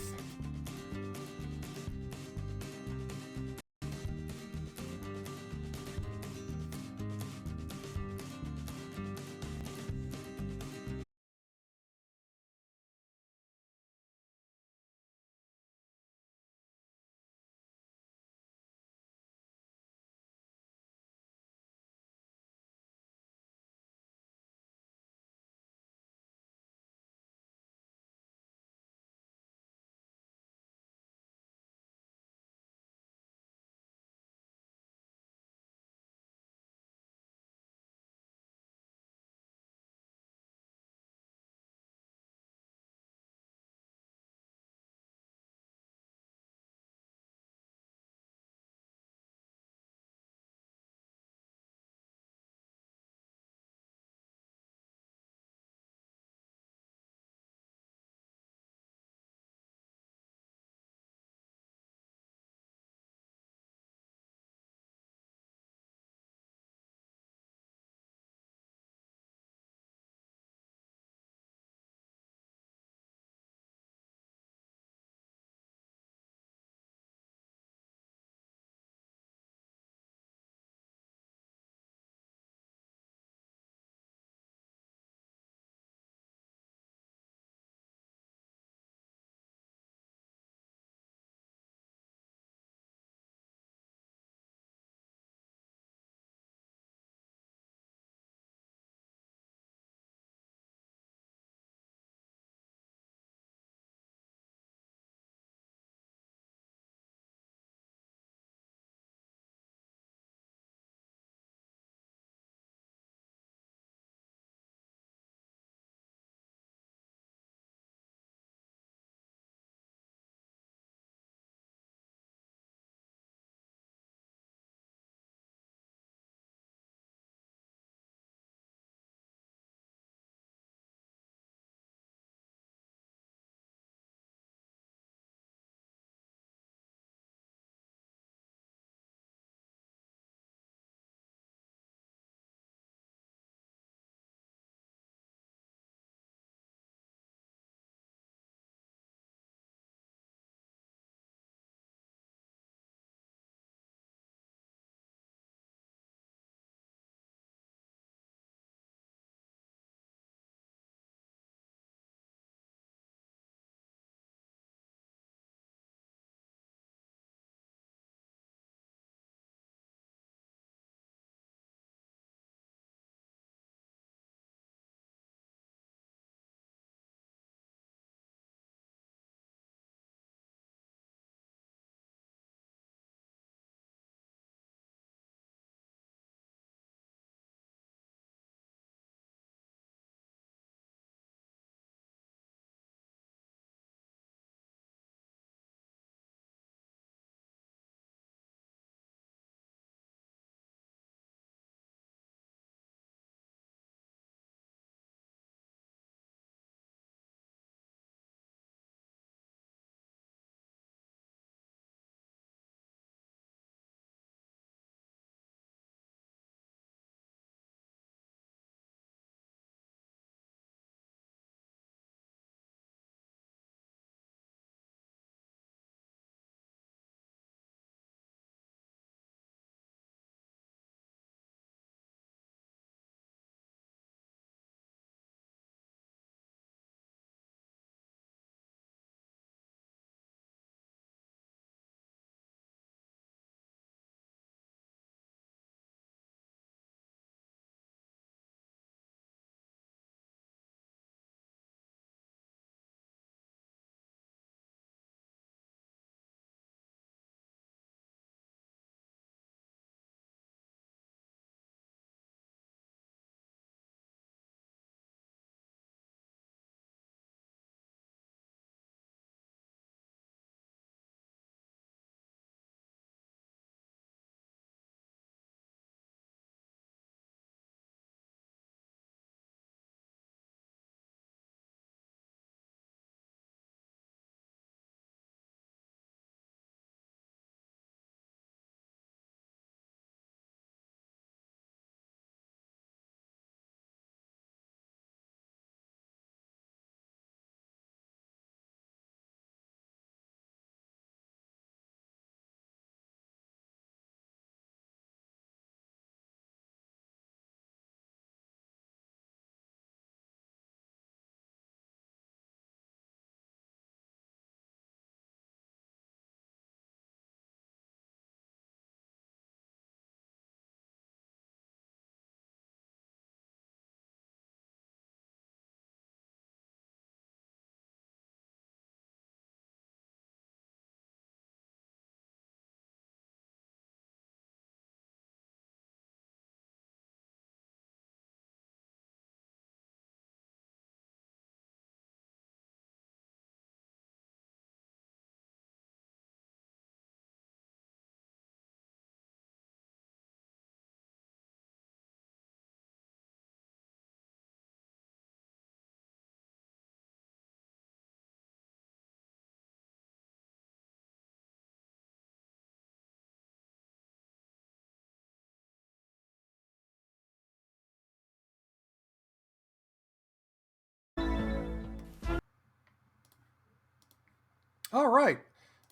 All right,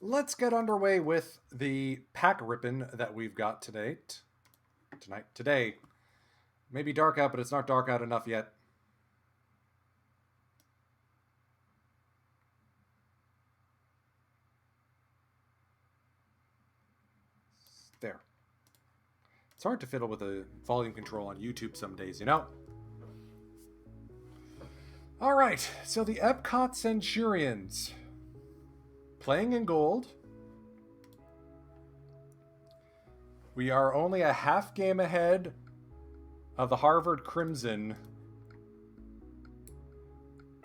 let's get underway with the pack ripping that we've got today. Maybe dark out, but it's not dark out enough yet. There. It's hard to fiddle with a volume control on YouTube some days, you know? All right, so the Epcot Centurions. Playing in gold. We are only a half game ahead of the Harvard Crimson,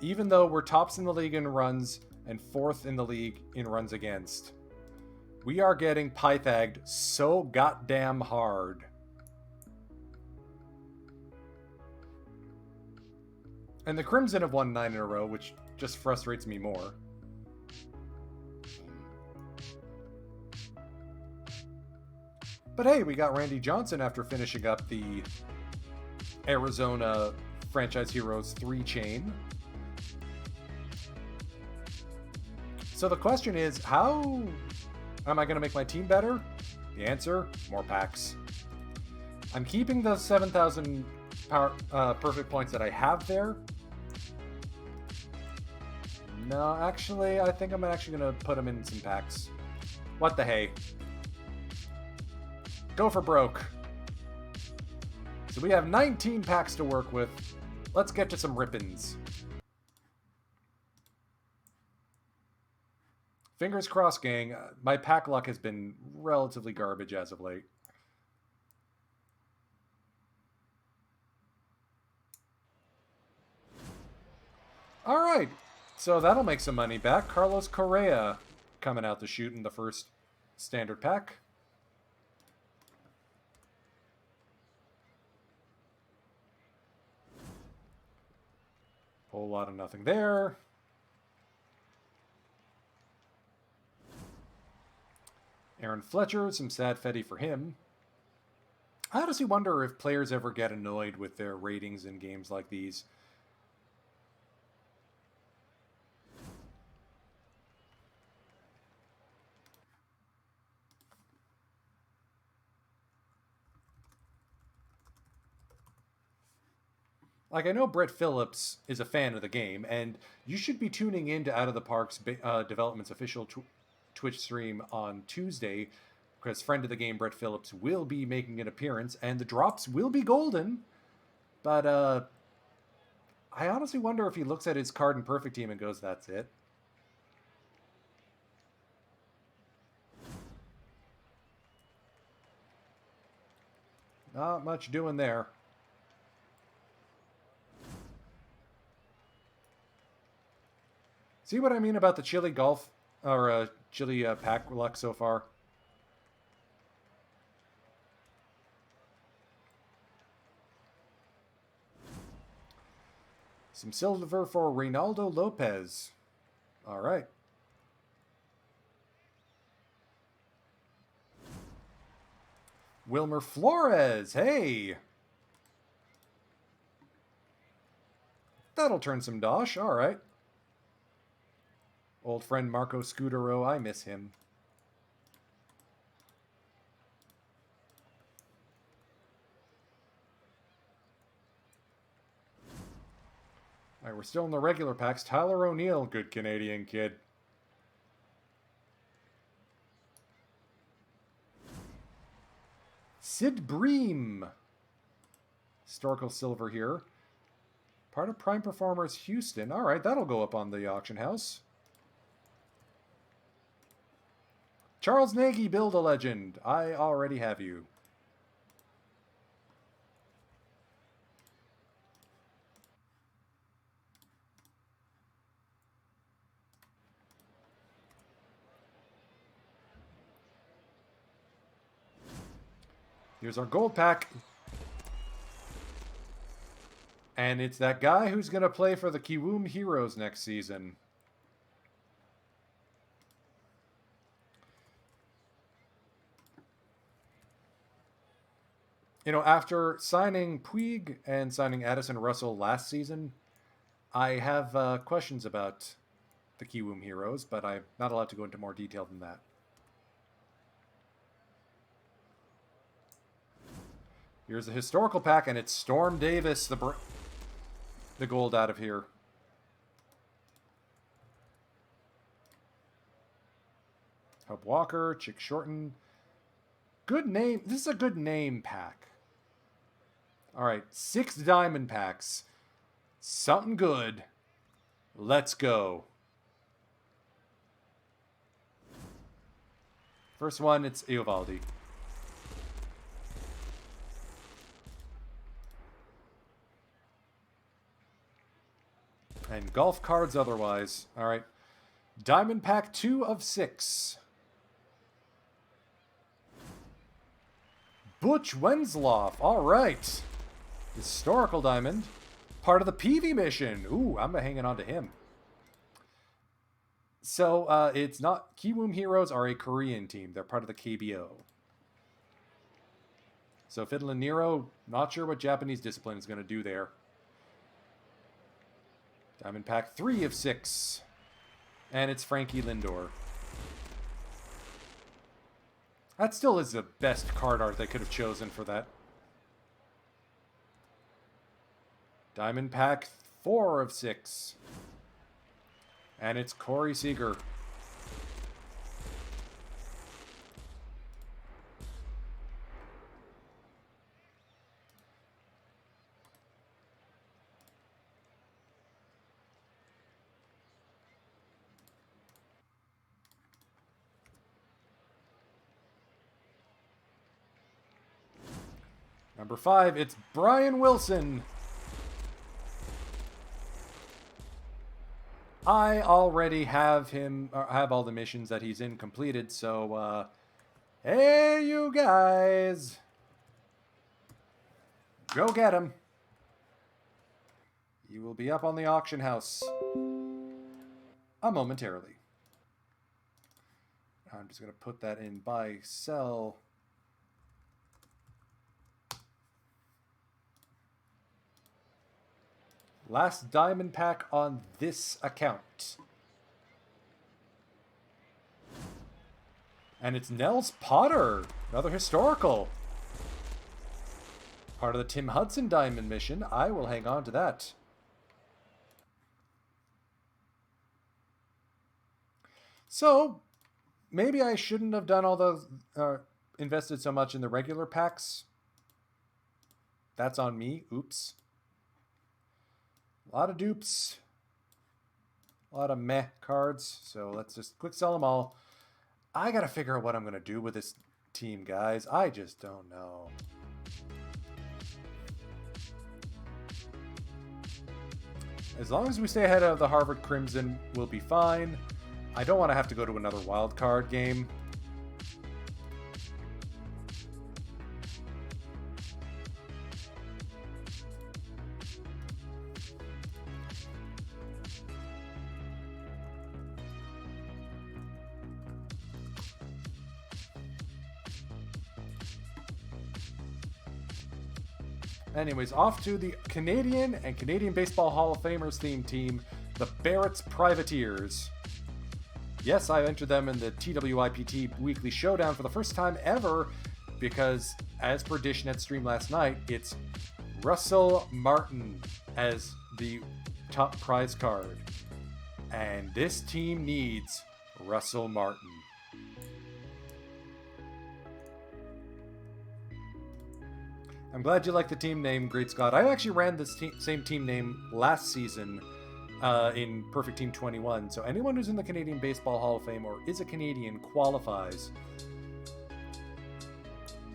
even though we're tops in the league in runs and fourth in the league in runs against. We are getting Pythagged so goddamn hard. And the Crimson have won 9 in a row, which just frustrates me more. But hey, we got Randy Johnson after finishing up the Arizona Franchise Heroes 3 chain. So the question is, how am I going to make my team better? The answer, more packs. I'm keeping the 7,000 perfect points that I have there. No, actually, I think I'm actually going to put them in some packs. What the hey? Go for broke. So we have 19 packs to work with. Let's get to some rippins. Fingers crossed, gang. My pack luck has been relatively garbage as of late. All right. So that'll make some money back. Carlos Correa coming out to shoot in the first standard pack. Whole lot of nothing there. Aaron Fletcher, some sad Fetty for him. I honestly wonder if players ever get annoyed with their ratings in games like these. Like, I know Brett Phillips is a fan of the game, and you should be tuning in to Out of the Park's Development's official Twitch stream on Tuesday, because friend of the game Brett Phillips will be making an appearance, and the drops will be golden. But I honestly wonder if he looks at his card and perfect team and goes, "That's it." Not much doing there. See what I mean about the Chili golf or Chili pack luck so far? Some silver for Reynaldo Lopez. All right. Wilmer Flores. Hey. That'll turn some dosh. All right. Old friend Marco Scudero. I miss him. All right, we're still in the regular packs. Tyler O'Neill, good Canadian kid. Sid Bream. Historical silver here. Part of Prime Performers Houston. All right, that'll go up on the auction house. Charles Nagy, build a legend. I already have you. Here's our gold pack. And it's that guy who's going to play for the Kiwoom Heroes next season. You know, after signing Puig and signing Addison Russell last season, I have questions about the Kiwoom heroes, but I'm not allowed to go into more detail than that. Here's the historical pack, and it's Storm Davis, the gold out of here. Hope Walker, Chick Shorten. Good name. This is a good name pack. All right, 6 diamond packs. Something good. Let's go. First one, it's Eovaldi. And golf cards otherwise. All right. Diamond pack 2 of 6. Butch Wenzloff. All right. Historical diamond. Part of the PV mission. Ooh, I'm hanging on to him. So, it's not... Kiwoom Heroes are a Korean team. They're part of the KBO. So, Fiddlin' Nero, not sure what Japanese discipline is going to do there. Diamond pack 3 of 6. And it's Frankie Lindor. That still is the best card art they could have chosen for that. Diamond pack 4 of 6. And it's Corey Seager. Number 5, it's Brian Wilson. I already have him, have all the missions that he's in completed, so, hey, you guys. Go get him. You will be up on the auction house momentarily. I'm just going to put that in buy, sell. Last diamond pack on this account. And it's Nels Potter, another historical. Part of the Tim Hudson diamond mission. I will hang on to that. So, maybe I shouldn't have done all those, invested so much in the regular packs. That's on me. Oops. A lot of dupes. A lot of meh cards. So let's just quick sell them all. I gotta figure out what I'm gonna do with this team, guys. I just don't know. As long as we stay ahead of the Harvard Crimson, we'll be fine. I don't want to have to go to another wild card game. Anyways, off to the Canadian and Canadian Baseball Hall of Famers themed team, the Barrett's Privateers. Yes, I entered them in the TWIPT Weekly Showdown for the first time ever because, as per Dishnet stream last night, it's Russell Martin as the top prize card. And this team needs Russell Martin. I'm glad you like the team name, Great Scott. I actually ran this same team name last season in Perfect Team 21. So anyone who's in the Canadian Baseball Hall of Fame or is a Canadian qualifies.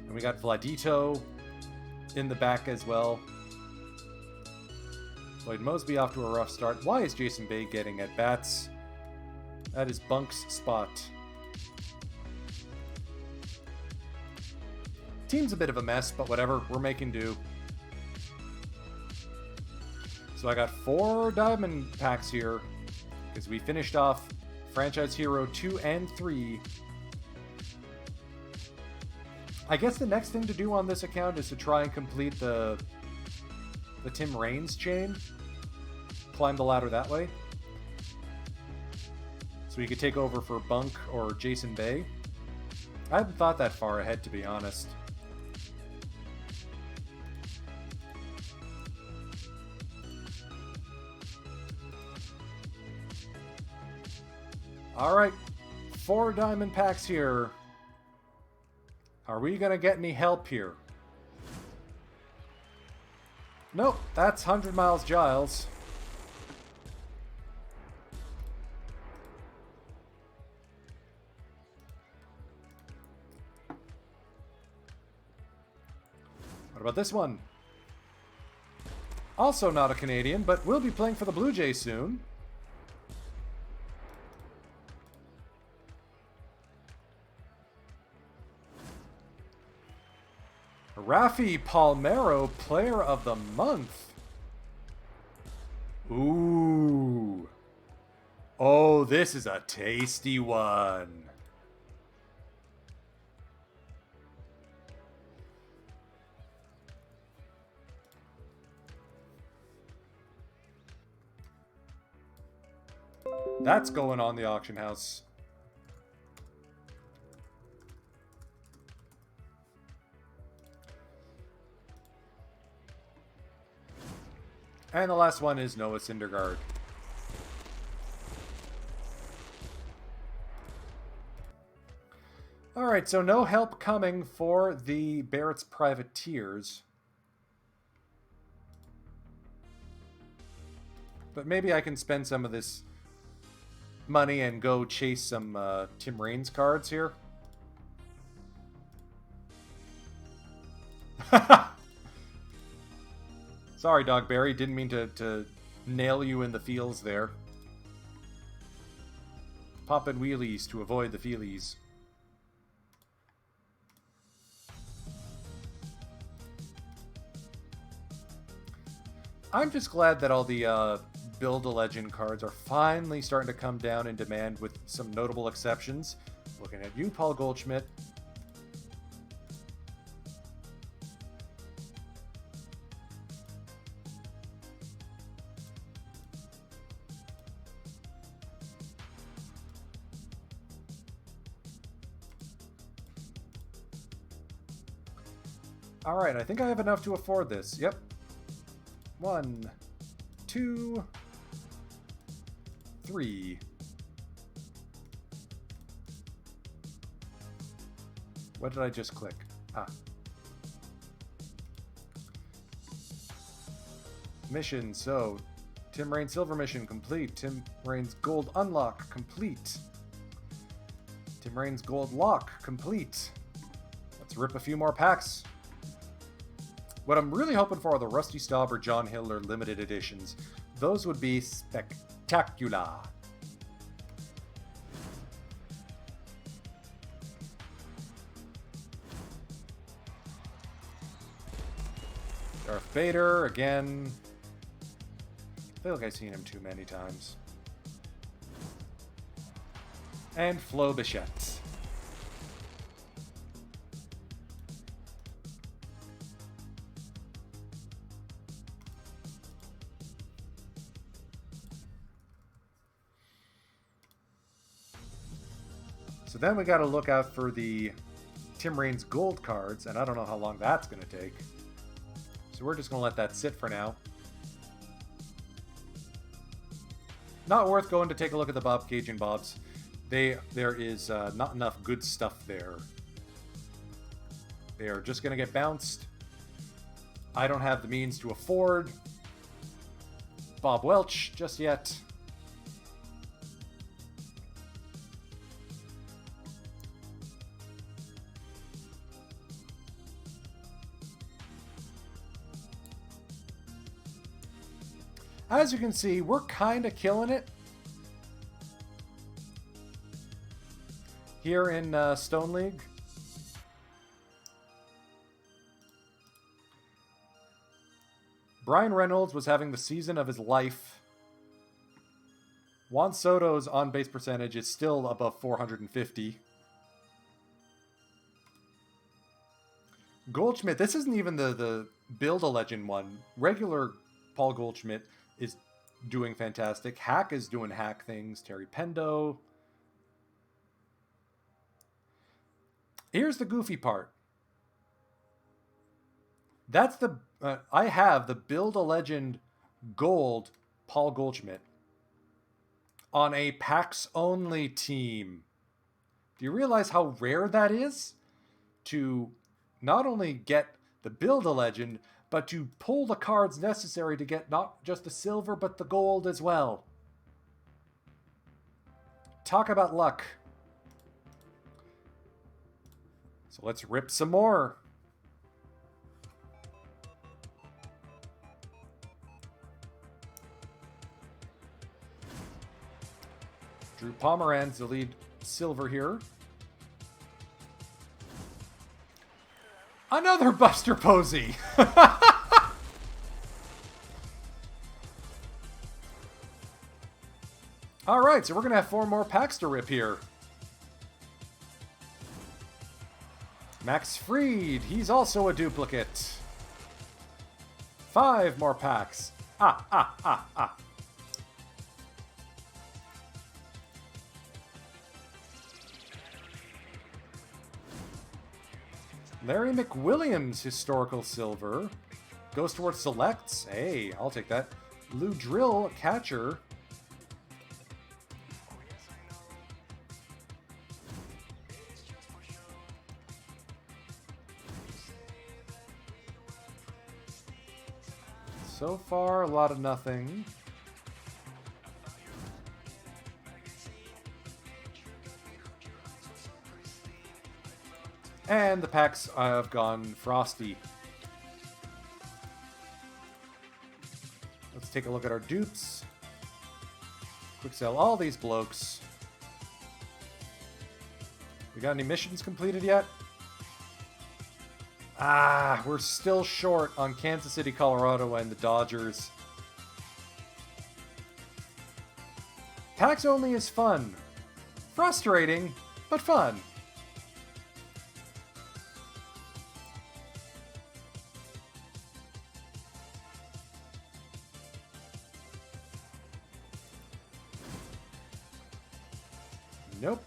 And we got Vladito in the back as well. Lloyd Mosby off to a rough start. Why is Jason Bay getting at bats? That is Bunk's spot. Team's a bit of a mess, but whatever. We're making do. So I got 4 diamond packs here because we finished off Franchise Hero 2 and 3. I guess the next thing to do on this account is to try and complete the Tim Raines chain. Climb the ladder that way. So we could take over for Bunk or Jason Bay. I hadn't thought that far ahead, to be honest. Alright, 4 diamond packs here. Are we going to get any help here? Nope, that's 100 Miles Giles. What about this one? Also not a Canadian, but will be playing for the Blue Jays soon. Rafi Palmeiro, Player of the Month. Ooh. Oh, this is a tasty one. That's going on the auction house. And the last one is Noah Syndergaard. Alright, so no help coming for the Barrett's Privateers. But maybe I can spend some of this money and go chase some Tim Raines cards here. Sorry, Dogberry. Didn't mean to nail you in the feels there. Poppin' wheelies to avoid the feelies. I'm just glad that all the Build-A-Legend cards are finally starting to come down in demand with some notable exceptions. Looking at you, Paul Goldschmidt. Alright, I think I have enough to afford this. Yep. 1, 2, 3. What did I just click? Ah. Mission, so Tim Raines Silver Mission complete. Tim Raines Gold Unlock complete. Tim Raines Gold Lock complete. Let's rip a few more packs. What I'm really hoping for are the Rusty Staub or John Hiller limited editions. Those would be spectacular. Darth Vader, again. I feel like I've seen him too many times. And Flo Bichette. So then we got to look out for the Tim Raines gold cards, and I don't know how long that's going to take. So we're just going to let that sit for now. Not worth going to take a look at the Bob Cajun Bobs. There is not enough good stuff there. They are just going to get bounced. I don't have the means to afford Bob Welch just yet. As you can see, we're kind of killing it here in Stone League. Brian Reynolds was having the season of his life. Juan Soto's on-base percentage is still above 450. Goldschmidt, this isn't even the Build-A-Legend one. Regular Paul Goldschmidt is doing fantastic. Hack is doing hack things. Terry Pendo. Here's the goofy part. That's the I have the Build a Legend Gold Paul Goldschmidt on a PAX only team. Do you realize how rare that is? To not only get the Build a Legend, but to pull the cards necessary to get not just the silver, but the gold as well. Talk about luck. So let's rip some more. Drew Pomeranz, the lead silver here. Another Buster Posey. All right, so we're going to have 4 more packs to rip here. Max Fried, he's also a duplicate. 5 more packs. Larry McWilliams, historical silver. Goes towards selects. Hey, I'll take that. Lou Drill, catcher. So far, a lot of nothing. And the packs have gone frosty. Let's take a look at our dupes. Quick sell all these blokes. We got any missions completed yet? We're still short on Kansas City, Colorado, and the Dodgers. Packs only is fun. Frustrating, but fun. Nope.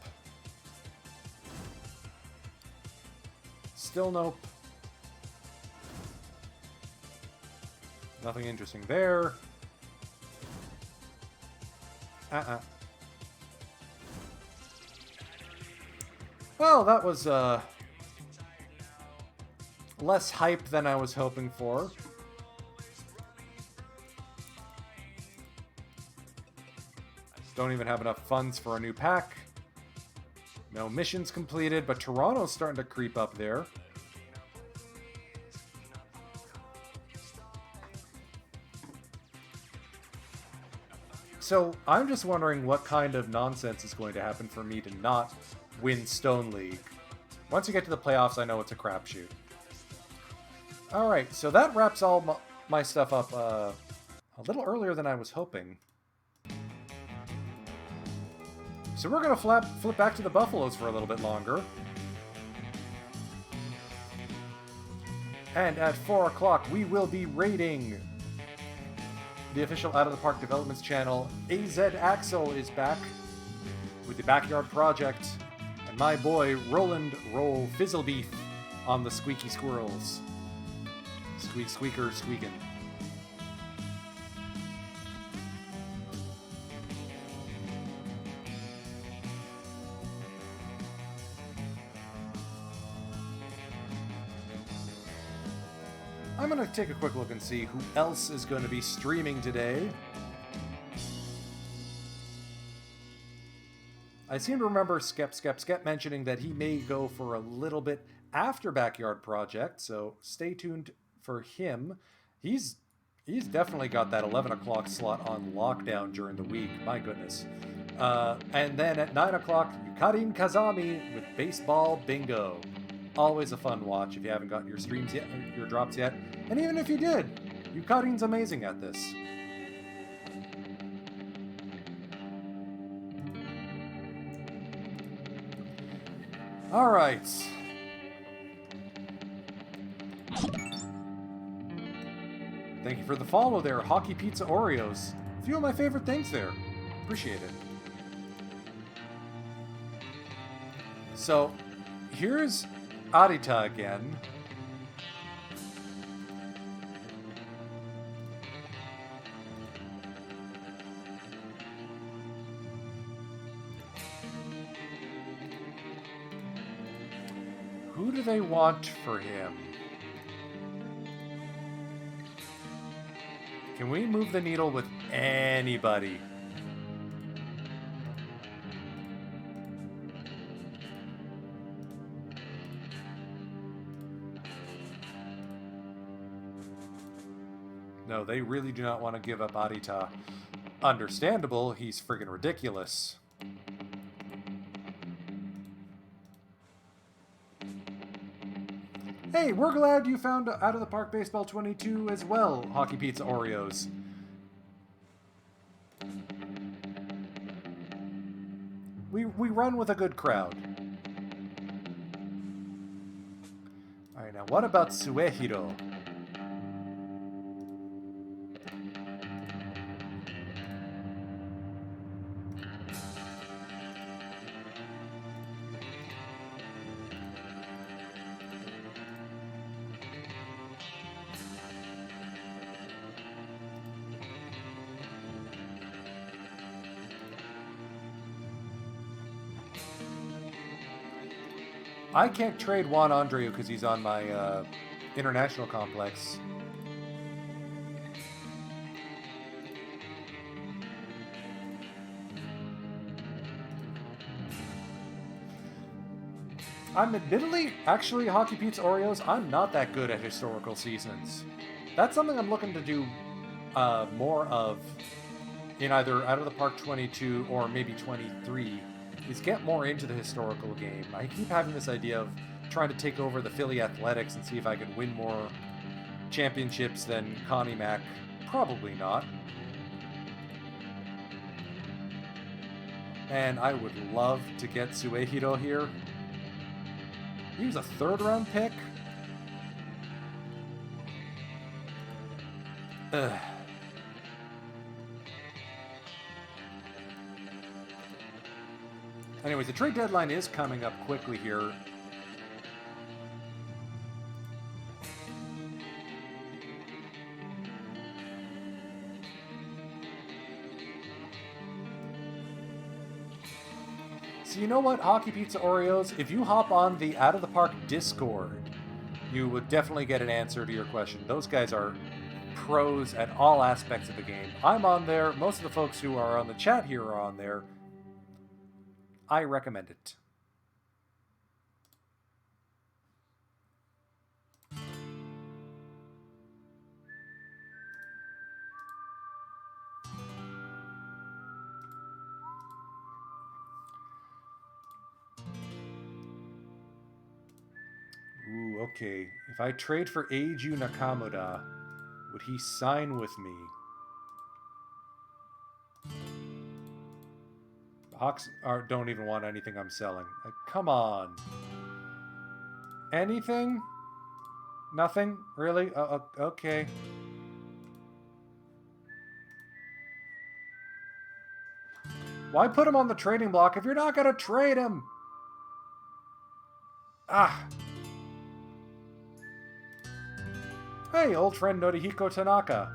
Still nope. Nothing interesting there. Well, that was less hype than I was hoping for. Don't even have enough funds for a new pack. No missions completed, but Toronto's starting to creep up there. So I'm just wondering what kind of nonsense is going to happen for me to not win Stone League. Once you get to the playoffs, I know it's a crapshoot. Alright, so that wraps all my stuff up a little earlier than I was hoping. So we're going to flip back to the Buffaloes for a little bit longer. And at 4 o'clock, we will be raiding the official Out of the Park Developments channel. AZ Axel is back with the Backyard Project. And my boy, Roland Roll Fizzlebeef on the Squeaky Squirrels. Squeak, squeaker, squeakin'. I'm going to take a quick look and see who else is going to be streaming today. I seem to remember Skep mentioning that he may go for a little bit after Backyard Project, so stay tuned for him. He's definitely got that 11 o'clock slot on lockdown during the week, my goodness. And then at 9 o'clock, Yukarin Kazami with Baseball Bingo. Always a fun watch if you haven't gotten your streams yet, your drops yet. And even if you did, Yukarin's amazing at this. All right. Thank you for the follow there, Hockey Pizza Oreos. A few of my favorite things there. Appreciate it. So, here's Arita again. Who do they want for him? Can we move the needle with anybody? No, they really do not want to give up Arita. Understandable, he's friggin' ridiculous. Hey, we're glad you found Out of the Park Baseball 22 as well, Hockey Pizza Oreos. We run with a good crowd. Alright, now what about Suehiro? I can't trade Juan Andreu because he's on my international complex. I'm admittedly, actually, Hockey Pizza Oreos, I'm not that good at historical seasons. That's something I'm looking to do more of in either Out of the Park 22 or maybe 23, is get more into the historical game. I keep having this idea of trying to take over the Philly Athletics and see if I can win more championships than Connie Mack. Probably not. And I would love to get Suehiro here. He was a third-round pick. Ugh. Anyways, the trade deadline is coming up quickly here. So you know what, Hockey Pizza Oreos? If you hop on the Out of the Park Discord, you would definitely get an answer to your question. Those guys are pros at all aspects of the game. I'm on there. Most of the folks who are on the chat here are on there. I recommend it. Ooh, okay. If I trade for Eiju Nakamura, would he sign with me? The Hawks don't even want anything I'm selling. Like, come on. Anything? Nothing? Really? Okay. Why put him on the trading block if you're not going to trade him? Ah. Hey, old friend Norihiko Tanaka.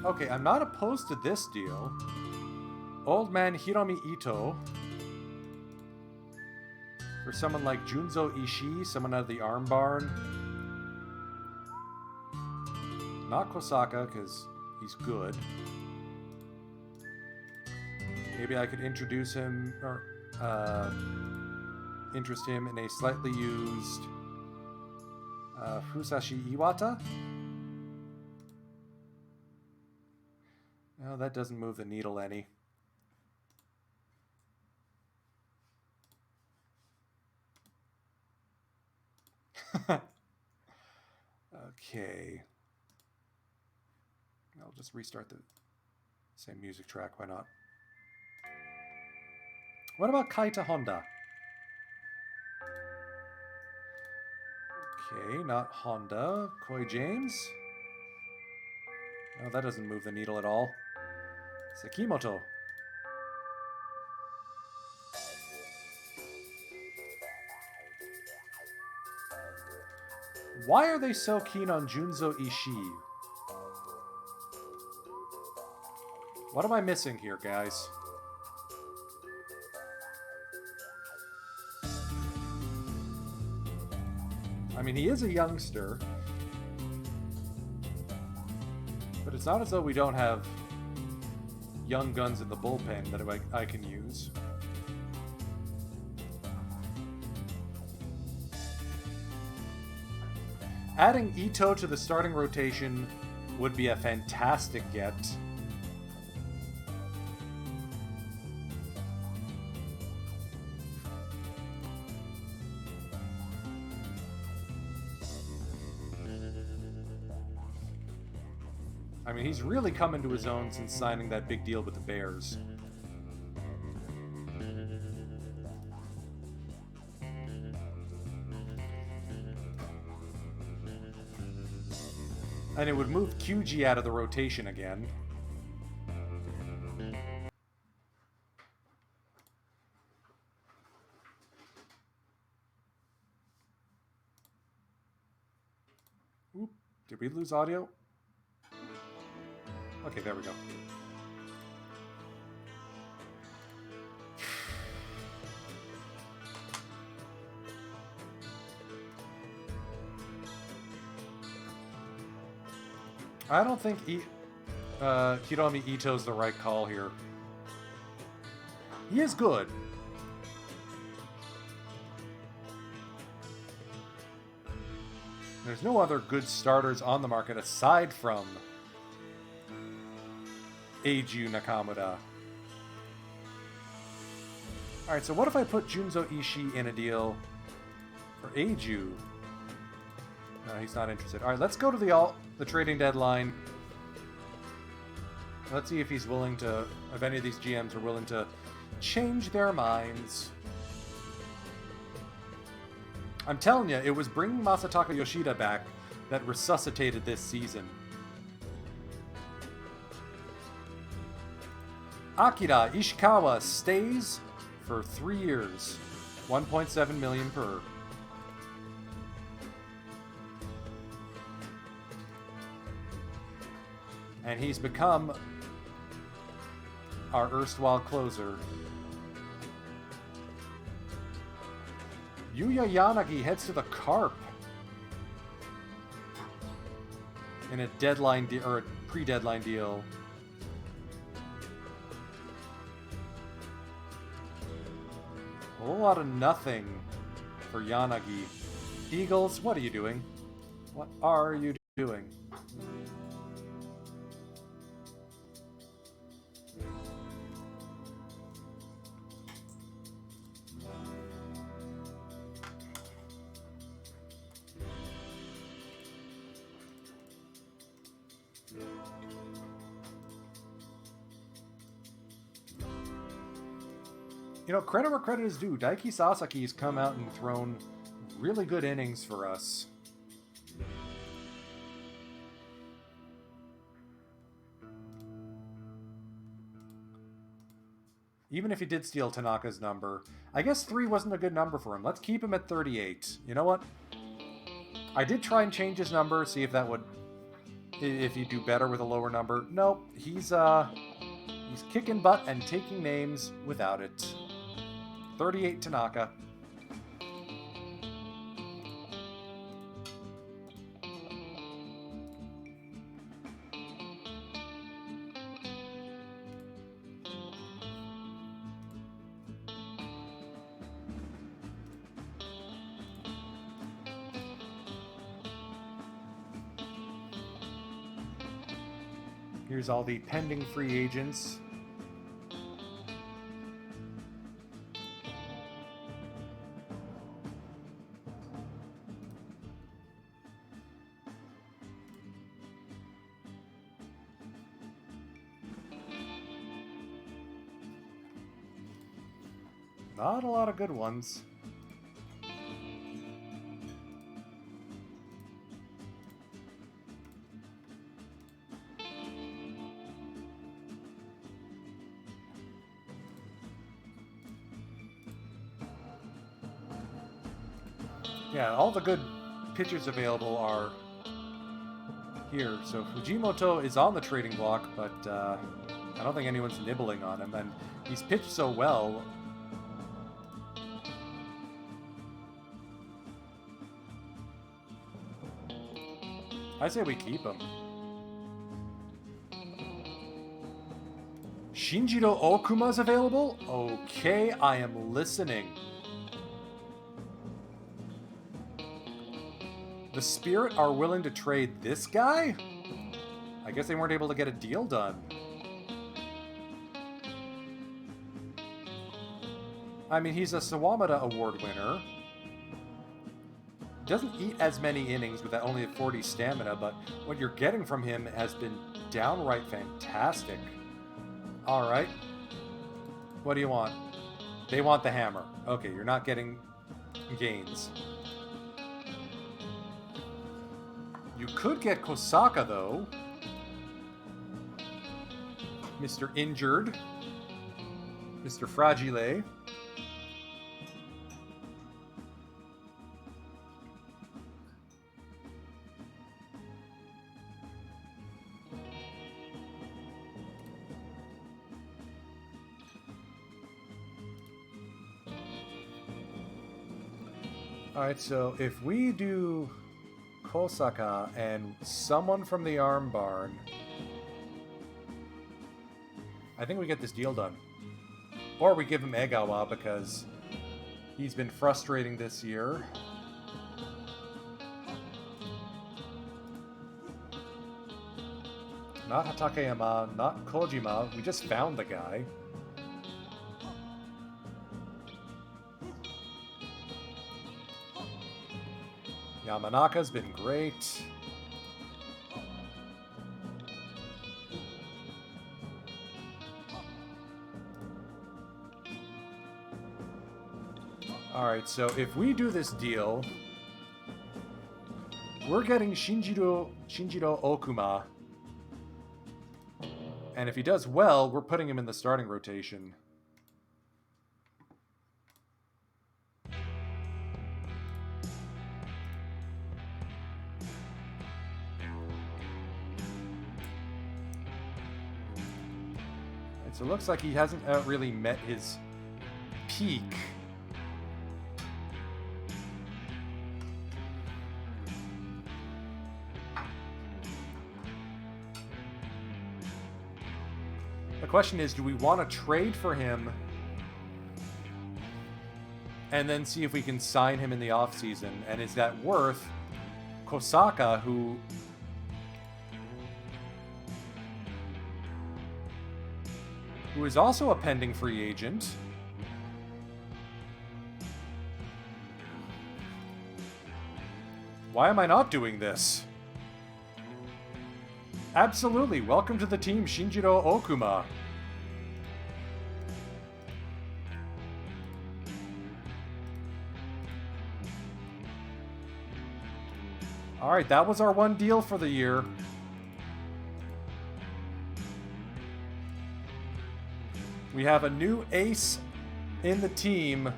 Okay, I'm not opposed to this deal. Old man Hiromi Ito. For someone like Junzo Ishii, someone out of the Arm Barn. Not Kosaka, because he's good. Maybe I could introduce him, or interest him in a slightly used Fusashi Iwata. No, that doesn't move the needle any. Okay. I'll just restart the same music track, why not? What about Kaita Honda? Okay, not Honda. Coy James? Oh, that doesn't move the needle at all. Sekimoto. Why are they so keen on Junzo Ishii? What am I missing here, guys? I mean, he is a youngster. But it's not as though we don't have young guns in the bullpen that I can use. Adding Ito to the starting rotation would be a fantastic get. I mean, he's really come into his own since signing that big deal with the Bears. And it would move Kyuji out of the rotation again. Oop, did we lose audio? Okay, there we go. I don't think Hiromi Ito's the right call here. He is good. There's no other good starters on the market aside from Eiju Nakamura. Alright, so what if I put Junzo Ishii in a deal for Eiju? No, he's not interested. Alright, let's go to the trading deadline. Let's see if he's willing to, if any of these GMs are willing to change their minds. I'm telling you, it was bringing Masataka Yoshida back that resuscitated this season. Akira Ishikawa stays for 3 years. 1.7 million per. And he's become our erstwhile closer. Yuya Yanagi heads to the Carp in a deadline or a pre-deadline deal. A whole lot of nothing for Yanagi. Eagles, what are you doing? What are you doing? You know, credit where credit is due. Daiki Sasaki's come out and thrown really good innings for us. Even if he did steal Tanaka's number. I guess 3 wasn't a good number for him. Let's keep him at 38. You know what? I did try and change his number, see if that would... if he'd do better with a lower number. Nope. He's kicking butt and taking names without it. 38 Tanaka. Here's all the pending free agents. Not a lot of good ones. Yeah, all the good pitchers available are here. So Fujimoto is on the trading block, but I don't think anyone's nibbling on him. And he's pitched so well. I say we keep him. Shinjiro Okuma's available? Okay, I am listening. The Spirit are willing to trade this guy? I guess they weren't able to get a deal done. I mean, he's a Sawamata Award winner. Doesn't eat as many innings with that only 40 stamina, but what you're getting from him has been downright fantastic. Alright. What do you want? They want the hammer. Okay, you're not getting gains. You could get Kosaka, though. Mr. Injured. Mr. Fragile. Alright, so if we do Kosaka and someone from the Arm Barn, I think we get this deal done. Or we give him Egawa because he's been frustrating this year. Not Hatakeyama, not Kojima. We just found the guy. Yamanaka's been great. Alright, so if we do this deal, we're getting Shinjiro Okuma. And if he does well, we're putting him in the starting rotation. So it looks like he hasn't really met his peak. The question is, do we want to trade for him and then see if we can sign him in the offseason? And is that worth Kosaka, who is also a pending free agent? Why am I not doing this? Absolutely. Welcome to the team, Shinjiro Okuma. Alright, that was our one deal for the year. We have a new ace in the team.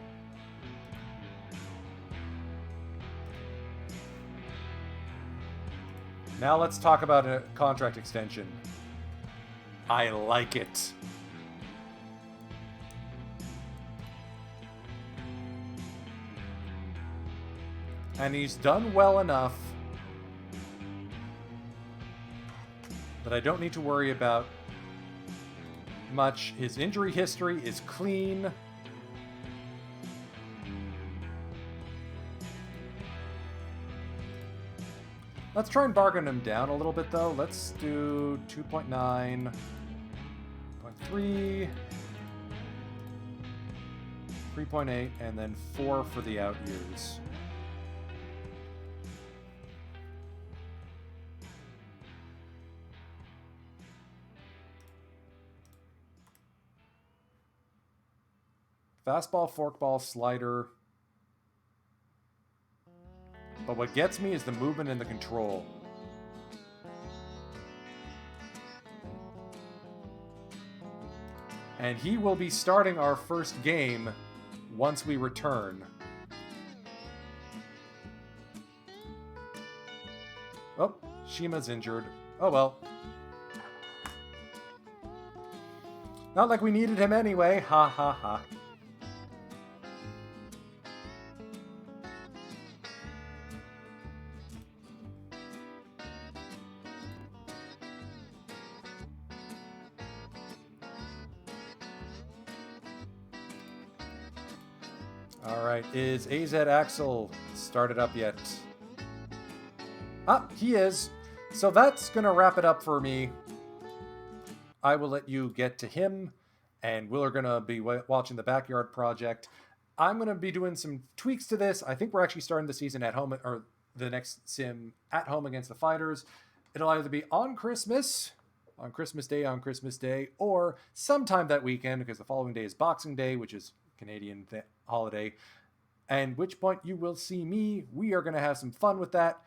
Now let's talk about a contract extension. I like it. And he's done well enough that I don't need to worry about much. His injury history is clean. Let's try and bargain him down a little bit, though. Let's do 2.9, 0.3, 3.8, and then 4 for the out years. Fastball, forkball, slider. But what gets me is the movement and the control. And he will be starting our first game once we return. Shima's injured. Oh well. Not like we needed him anyway. Ha ha ha. Alright, is AZ Axel started up yet? Ah, he is. So that's going to wrap it up for me. I will let you get to him, and we're going to be watching the Backyard Project. I'm going to be doing some tweaks to this. I think we're actually starting the season at home, or the next sim at home against the Fighters. It'll either be on Christmas Day, or sometime that weekend, because the following day is Boxing Day, which is Canadian holiday. And which point you will see me. We are going to have some fun with that.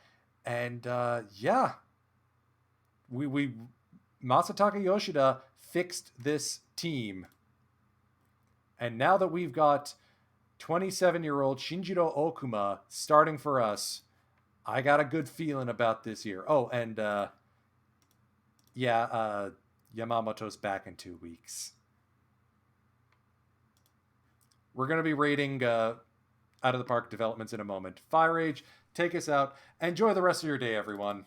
And yeah, we Masataka Yoshida fixed this team. And now that we've got 27-year-old Shinjiro Okuma starting for us, I got a good feeling about this year. Oh, and Yamamoto's back in 2 weeks. We're going to be rating Out of the Park developments in a moment. Firage, take us out. Enjoy the rest of your day, everyone.